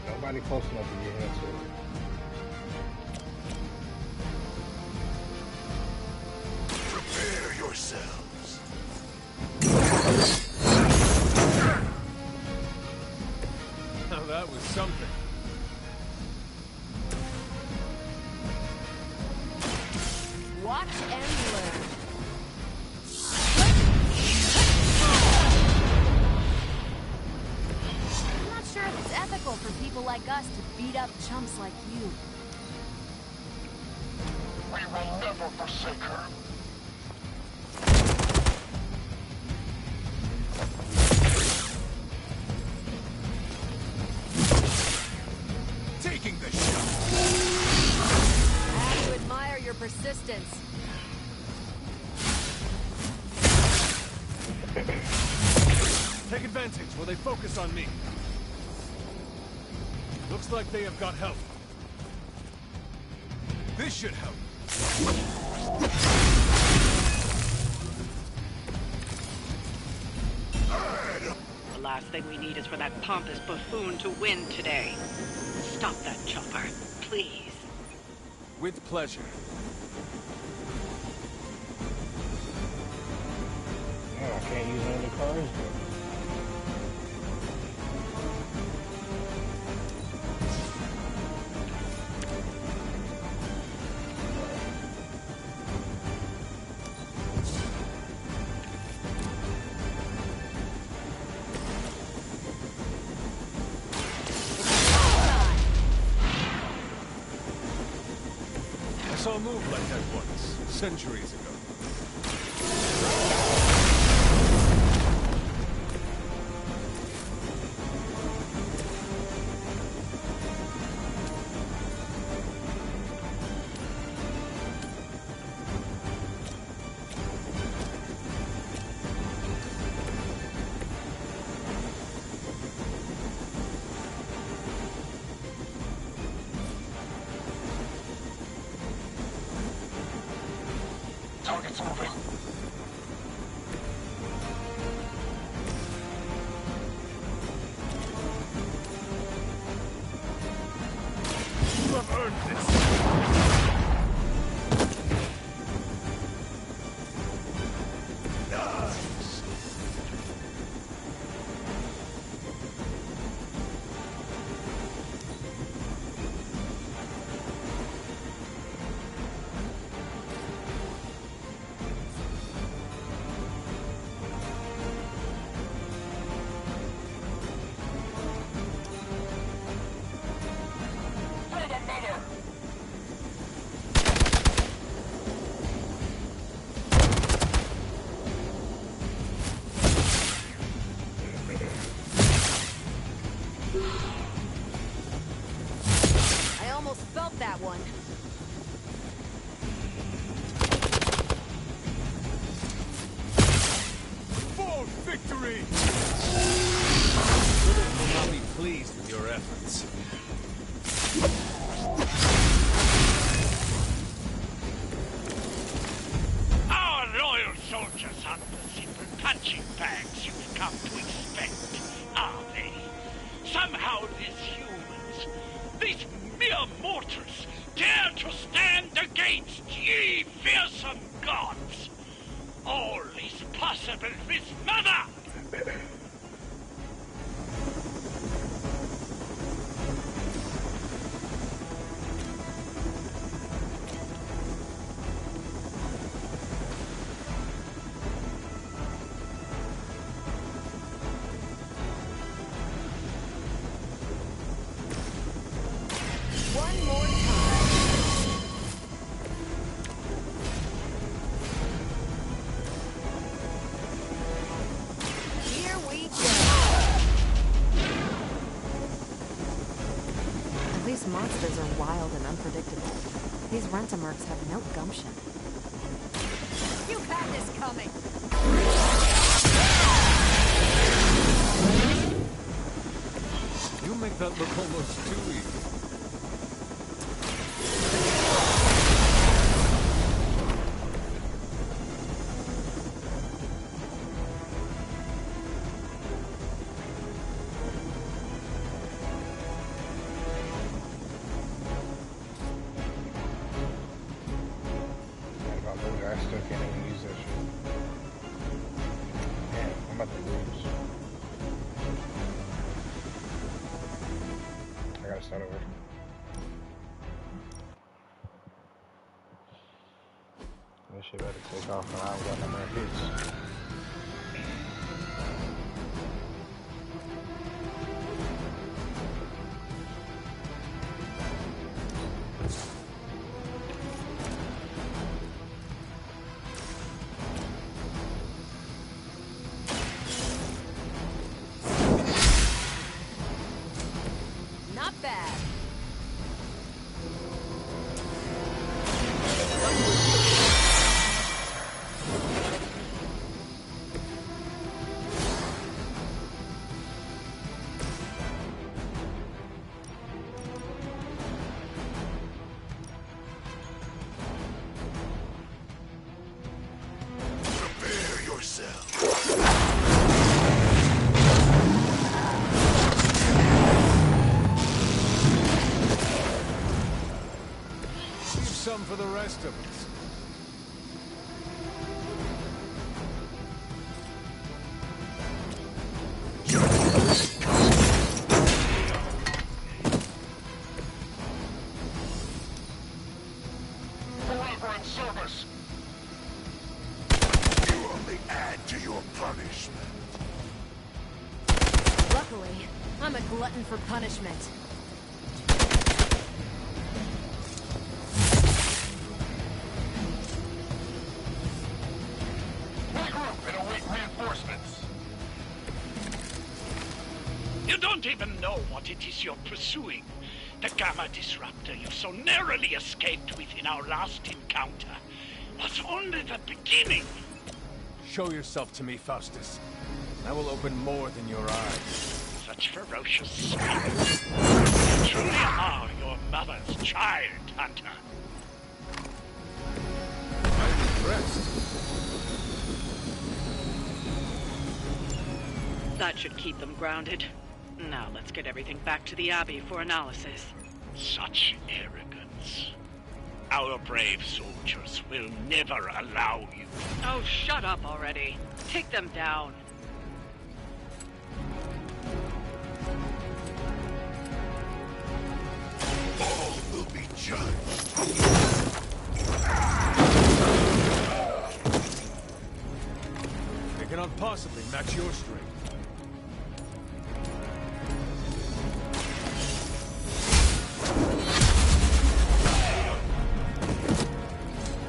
Nobody close enough to get into it. Prepare yourselves. Now that was something. Watch and learn. I'm not sure if it's ethical for people like us to beat up chumps like you. We will never forsake her. Taking the shot. I have to admire your persistence. Take advantage while they focus on me. Looks like they have got help. This should help. The last thing we need is for that pompous buffoon to win today. Stop that chopper, please. With pleasure. Oh, I can't use one of the cars. I saw a move like that once, centuries ago. Target's moving. You have earned this. Nice. All is possible with Mother! One more time. Here we go. At least monsters are wild and unpredictable. These Rent-A-Mercs have no gumption. You had this coming. You make that look almost too easy. I still can't even use that shit. Damn, I'm about to lose. I gotta start over. This shit better take off and I don't got no more hits. Not bad. Prepare yourself. Leave some for the rest of us. Corroborate service. You only add to your punishment. Luckily, I'm a glutton for punishment. Regroup and await reinforcements. You don't even know what it is you're pursuing. The Gamma Disruptor you so narrowly escaped with in our last encounter was only the beginning. Show yourself to me, Faustus. I will open more than your eyes. Such ferocious spirits. You truly are your mother's child, Hunter. I'm impressed. That should keep them grounded. Now let's get everything back to the Abbey for analysis. Such arrogance. Our brave soldiers will never allow you. Oh, shut up already. Take them down. All will be judged. They cannot possibly match your strength.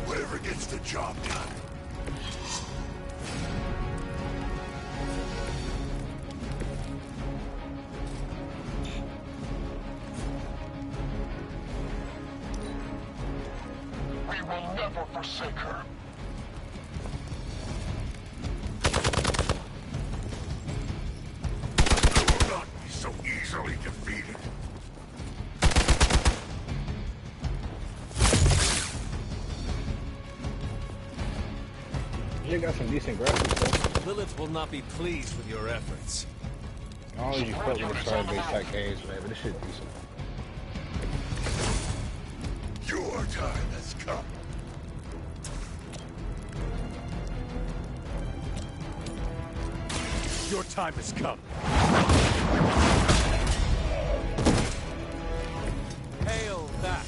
Whatever gets the job done. We will never forsake her. I will not be so easily defeated. You got some decent graphics though. Lilith will not be pleased with your efforts. I don't know if you felt with the turn-based type games, man, but this shit decent. Your time has come. Your time has come. Hail that!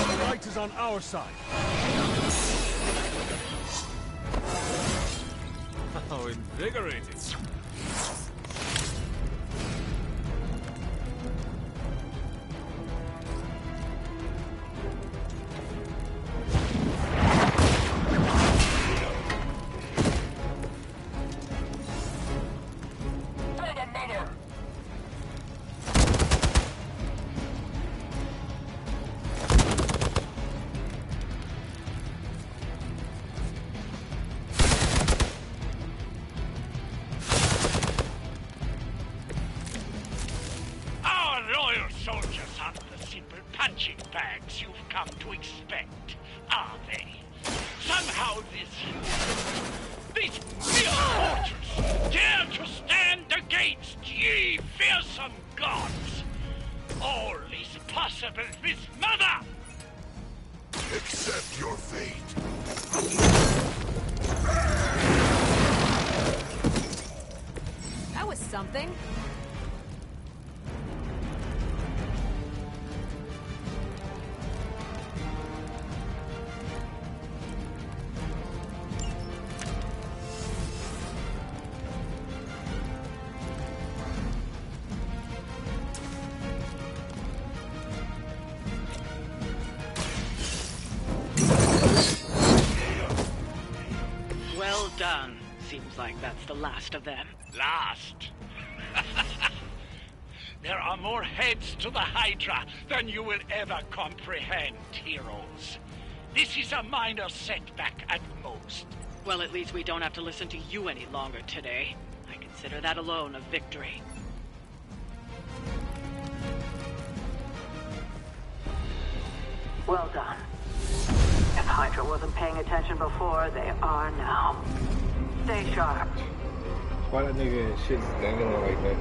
The light is on our side. How invigorating. Soldiers aren't the simple punching bags you've come to expect, are they? Somehow this mere fortress dare to stand against ye fearsome gods. All is possible with Mother! Accept your fate. That was something. Well done. Seems like that's the last of them. Last? There are more heads to the Hydra than you will ever comprehend, heroes. This is a minor setback at most. Well, at least we don't have to listen to you any longer today. I consider that alone a victory. Well done. If Hydra wasn't paying attention before, they are now. Stay sharp. Why that nigga shit's dangling like that?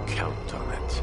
Count on it.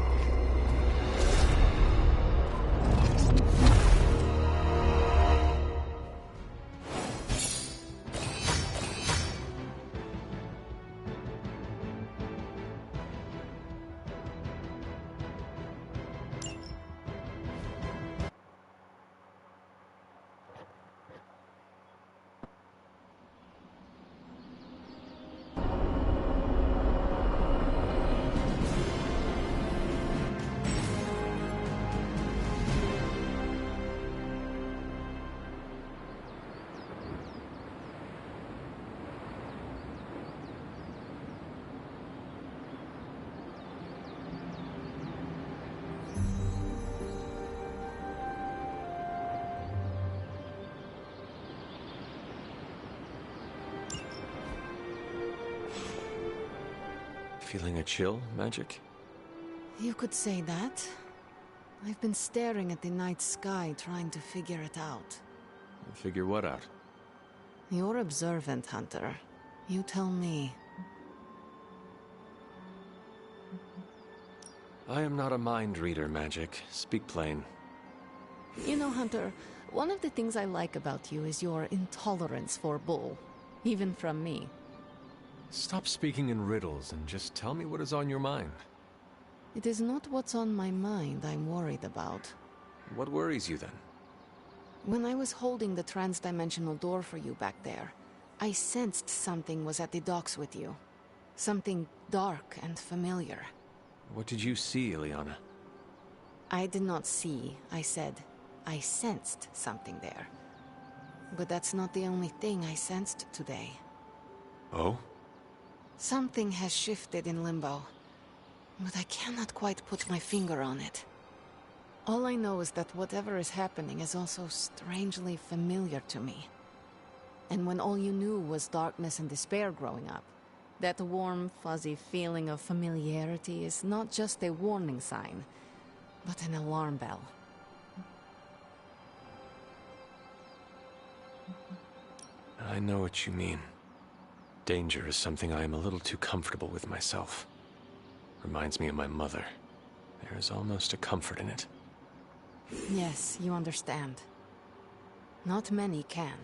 Feeling a chill, Magic? You could say that. I've been staring at the night sky trying to figure it out. Figure what out? You're observant, Hunter. You tell me. I am not a mind reader, Magic. Speak plain. You know, Hunter, one of the things I like about you is your intolerance for bull. Even from me. Stop speaking in riddles and just tell me what is on your mind. It is not what's on my mind I'm worried about. What worries you then? When I was holding the trans-dimensional door for you back there, I sensed something was at the docks with you. Something dark and familiar. What did you see, Illyana? I did not see, I said. I sensed something there. But that's not the only thing I sensed today. Oh? Something has shifted in Limbo, but I cannot quite put my finger on it. All I know is that whatever is happening is also strangely familiar to me. And when all you knew was darkness and despair growing up, that warm, fuzzy feeling of familiarity is not just a warning sign, but an alarm bell. I know what you mean. Danger is something I am a little too comfortable with myself. Reminds me of my mother. There is almost a comfort in it. Yes, you understand. Not many can.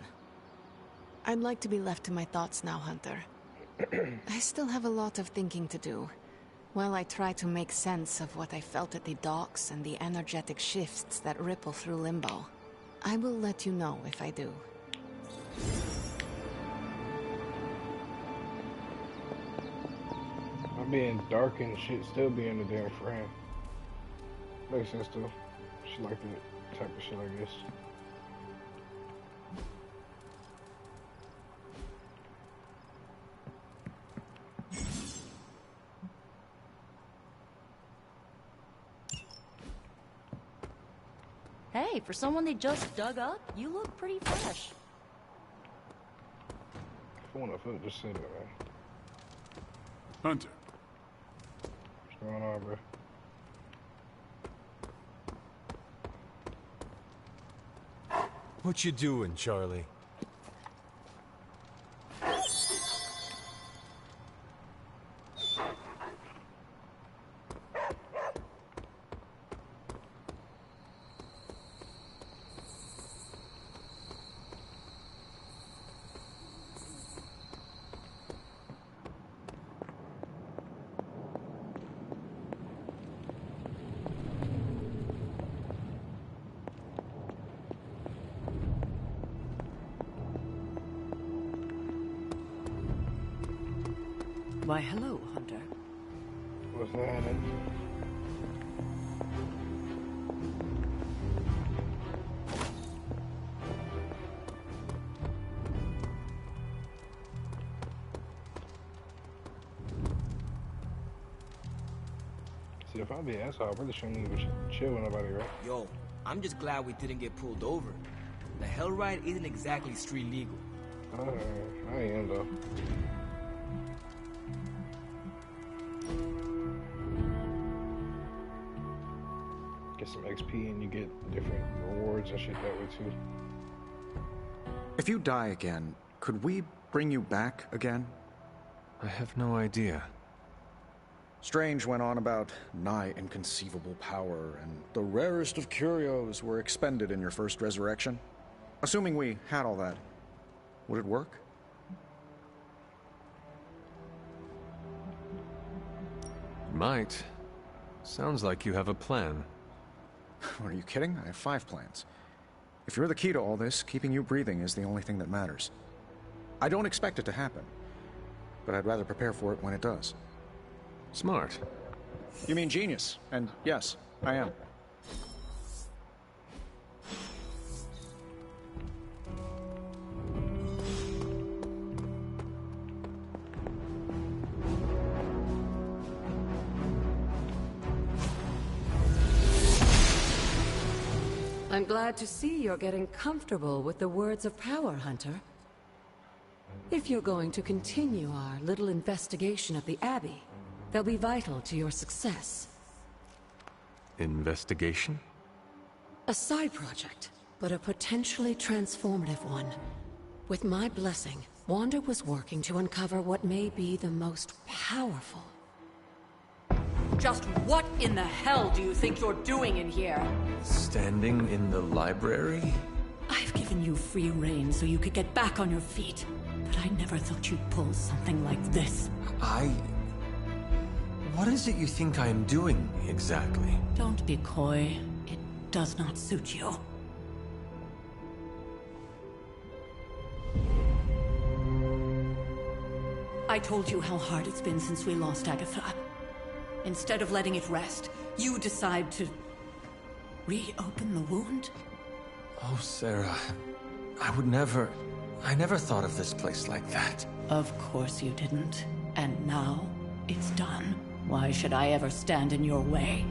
I'd like to be left to my thoughts now, Hunter. I still have a lot of thinking to do, while I try to make sense of what I felt at the docks and the energetic shifts that ripple through Limbo. I will let you know if I do. I'm being dark and shit, still being a damn friend. Makes sense though. She like that type of shit, I guess. Hey, for someone they just dug up, you look pretty fresh. Phone up, just say that, man. Hunter. What's going on, bro? What you doing, Charlie? Why, hello, Hunter. What's happening? See, if I'm being asshole, I really shouldn't even chill with nobody, right? Yo, I'm just glad we didn't get pulled over. The hell ride isn't exactly street legal. I am, though. Get some XP and you get different rewards and shit that way too. If you die again, could we bring you back again? I have no idea. Strange went on about nigh inconceivable power, and the rarest of curios were expended in your first resurrection. Assuming we had all that, would it work? Might. Sounds like you have a plan. Are you kidding? I have 5 plans. If you're the key to all this, keeping you breathing is the only thing that matters. I don't expect it to happen, but I'd rather prepare for it when it does. Smart. You mean genius, and yes, I am. I'm glad to see you're getting comfortable with the words of power, Hunter. If you're going to continue our little investigation of the Abbey, they'll be vital to your success. Investigation? A side project, but a potentially transformative one. With my blessing, Wanda was working to uncover what may be the most powerful. Just what in the hell do you think you're doing in here? Standing in the library? I've given you free rein so you could get back on your feet, but I never thought you'd pull something like this. What is it you think I am doing, exactly? Don't be coy. It does not suit you. I told you how hard it's been since we lost Agatha. Instead of letting it rest, you decide to reopen the wound? Oh, Sarah. I never thought of this place like that. Of course you didn't. And now, it's done. Why should I ever stand in your way?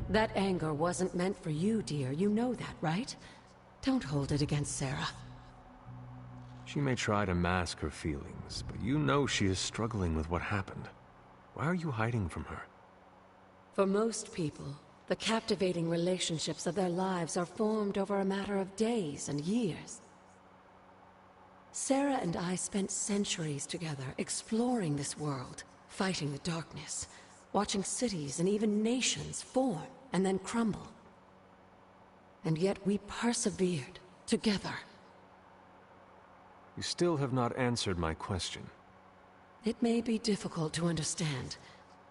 That anger wasn't meant for you, dear. You know that, right? Don't hold it against Sarah. She may try to mask her feelings, but you know she is struggling with what happened. Why are you hiding from her? For most people, the captivating relationships of their lives are formed over a matter of days and years. Sarah and I spent centuries together exploring this world, fighting the darkness, watching cities and even nations form and then crumble. And yet we persevered together. You still have not answered my question. It may be difficult to understand,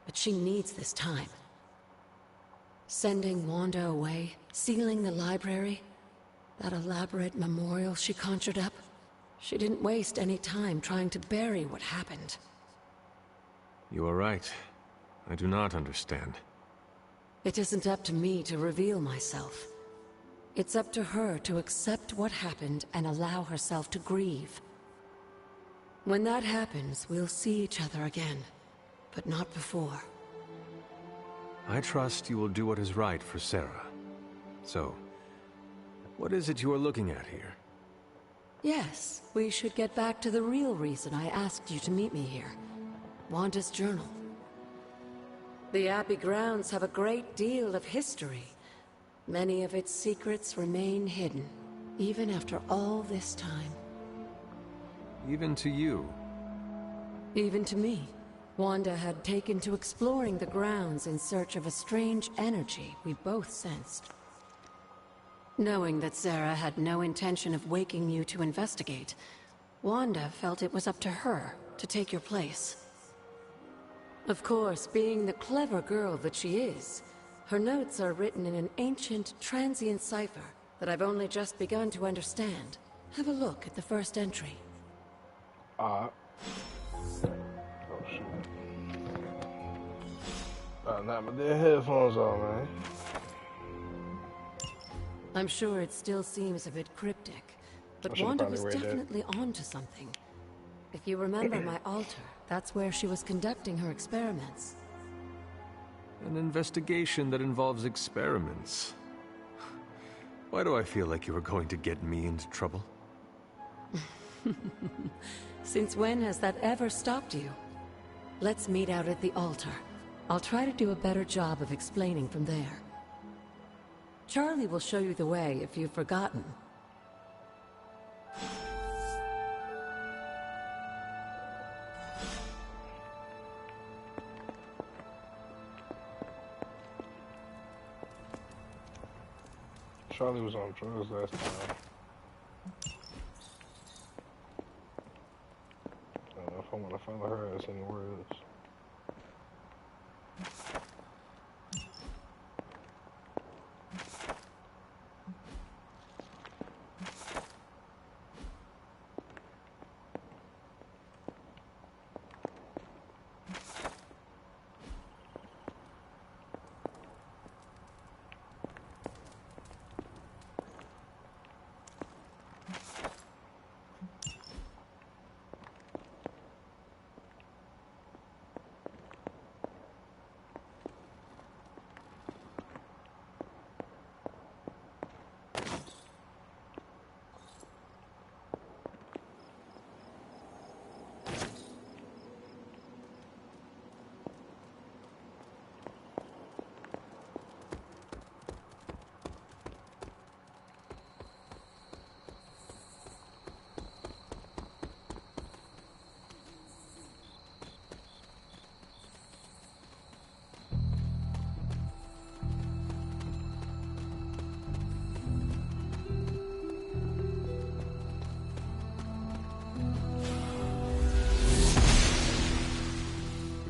but she needs this time. Sending Wanda away, sealing the library, that elaborate memorial she conjured up. She didn't waste any time trying to bury what happened. You are right. I do not understand. It isn't up to me to reveal myself. It's up to her to accept what happened and allow herself to grieve. When that happens, we'll see each other again, but not before. I trust you will do what is right for Sarah. So, what is it you are looking at here? Yes, we should get back to the real reason I asked you to meet me here. Wanda's journal. The Abbey grounds have a great deal of history. Many of its secrets remain hidden, even after all this time. Even to you? Even to me. Wanda had taken to exploring the grounds in search of a strange energy we both sensed. Knowing that Sarah had no intention of waking you to investigate, Wanda felt it was up to her to take your place. Of course, being the clever girl that she is, her notes are written in an ancient, transient cipher that I've only just begun to understand. Have a look at the first entry. Oh, shit. Not my dead headphones on, man. I'm sure it still seems a bit cryptic, but should've Wanda probably was read that. definitely onto something. If you remember my altar, that's where she was conducting her experiments. An investigation that involves experiments. Why do I feel like you were going to get me into trouble? Since when has that ever stopped you? Let's meet out at the altar. I'll try to do a better job of explaining from there. Charlie will show you the way if you've forgotten. Charlie was on drugs last time. I don't know if I want to follow her ass anywhere else.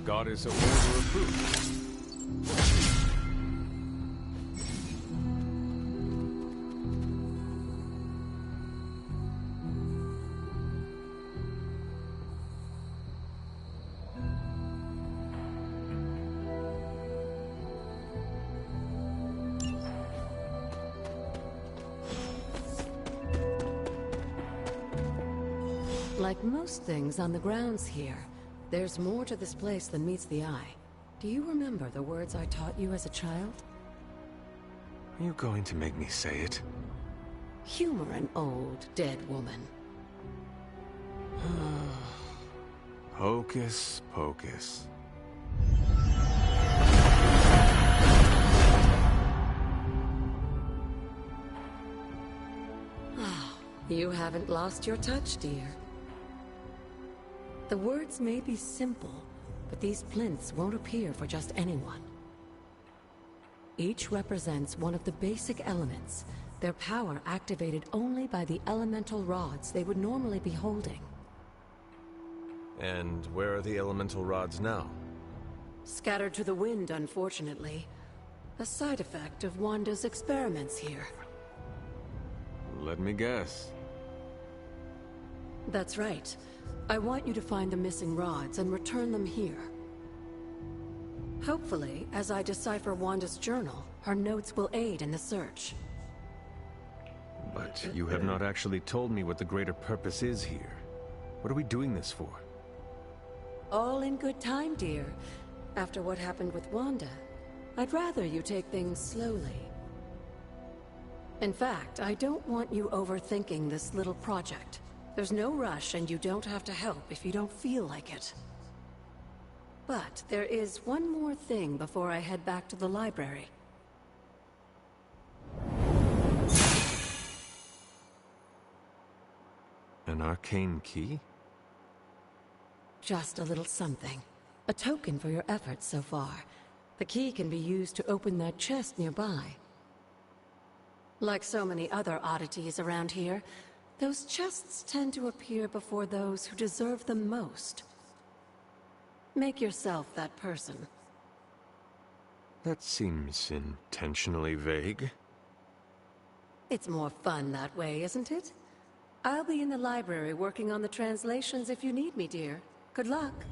Goddess of order approved. Like most things on the grounds here, there's more to this place than meets the eye. Do you remember the words I taught you as a child? Are you going to make me say it? Humor an old, dead woman. Hocus pocus. You haven't lost your touch, dear. The words may be simple, but these plinths won't appear for just anyone. Each represents one of the basic elements, their power activated only by the elemental rods they would normally be holding. And where are the elemental rods now? Scattered to the wind, unfortunately. A side effect of Wanda's experiments here. Let me guess. That's right. I want you to find the missing rods and return them here. Hopefully, as I decipher Wanda's journal, her notes will aid in the search. But you have not actually told me what the greater purpose is here. What are we doing this for? All in good time, dear. After what happened with Wanda, I'd rather you take things slowly. In fact, I don't want you overthinking this little project. There's no rush, and you don't have to help if you don't feel like it. But there is one more thing before I head back to the library. An arcane key? Just a little something. A token for your efforts so far. The key can be used to open that chest nearby. Like so many other oddities around here, those chests tend to appear before those who deserve them most. Make yourself that person. That seems intentionally vague. It's more fun that way, isn't it? I'll be in the library working on the translations if you need me, dear. Good luck.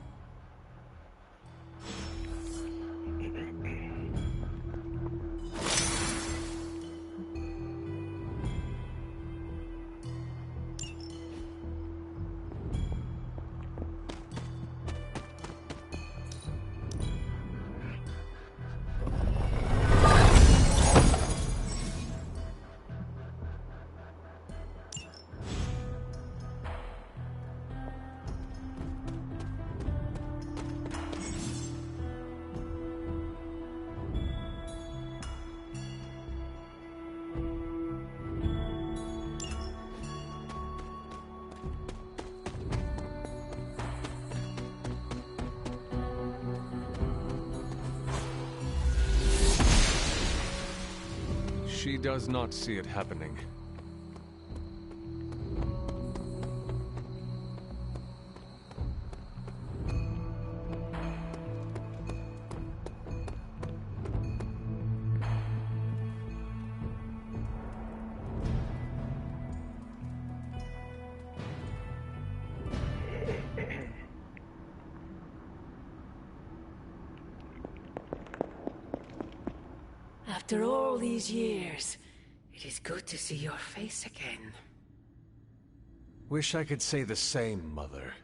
She does not see it happening. After all these years, it is good to see your face again. Wish I could say the same, Mother.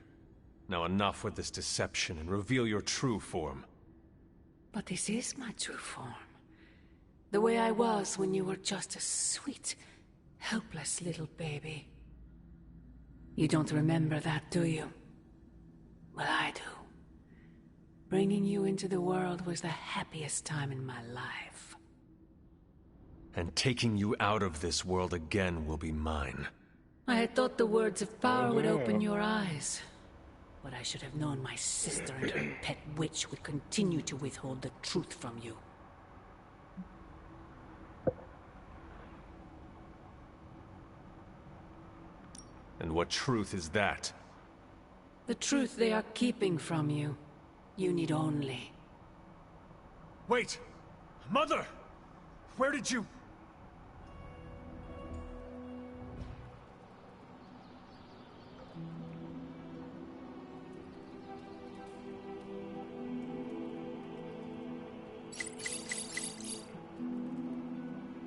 Now enough with this deception and reveal your true form. But this is my true form. The way I was when you were just a sweet, helpless little baby. You don't remember that, do you? Well, I do. Bringing you into the world was the happiest time in my life. And taking you out of this world again will be mine. I had thought the words of power would open your eyes. But I should have known my sister and her pet witch would continue to withhold the truth from you. And what truth is that? The truth they are keeping from you. You need only... Wait! Mother! Where did you...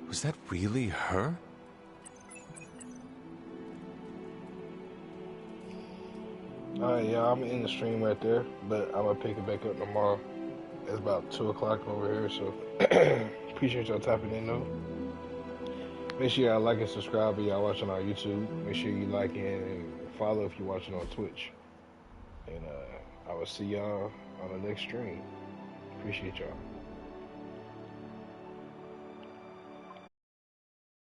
Was that really her? Yeah, I'm in the stream right there, but I'm gonna pick it back up tomorrow. It's about 2 o'clock over here, so appreciate y'all tapping in though. Make sure y'all like and subscribe if y'all watching on YouTube. Make sure you like and follow if you're watching on Twitch. And I will see y'all on the next stream. Appreciate y'all.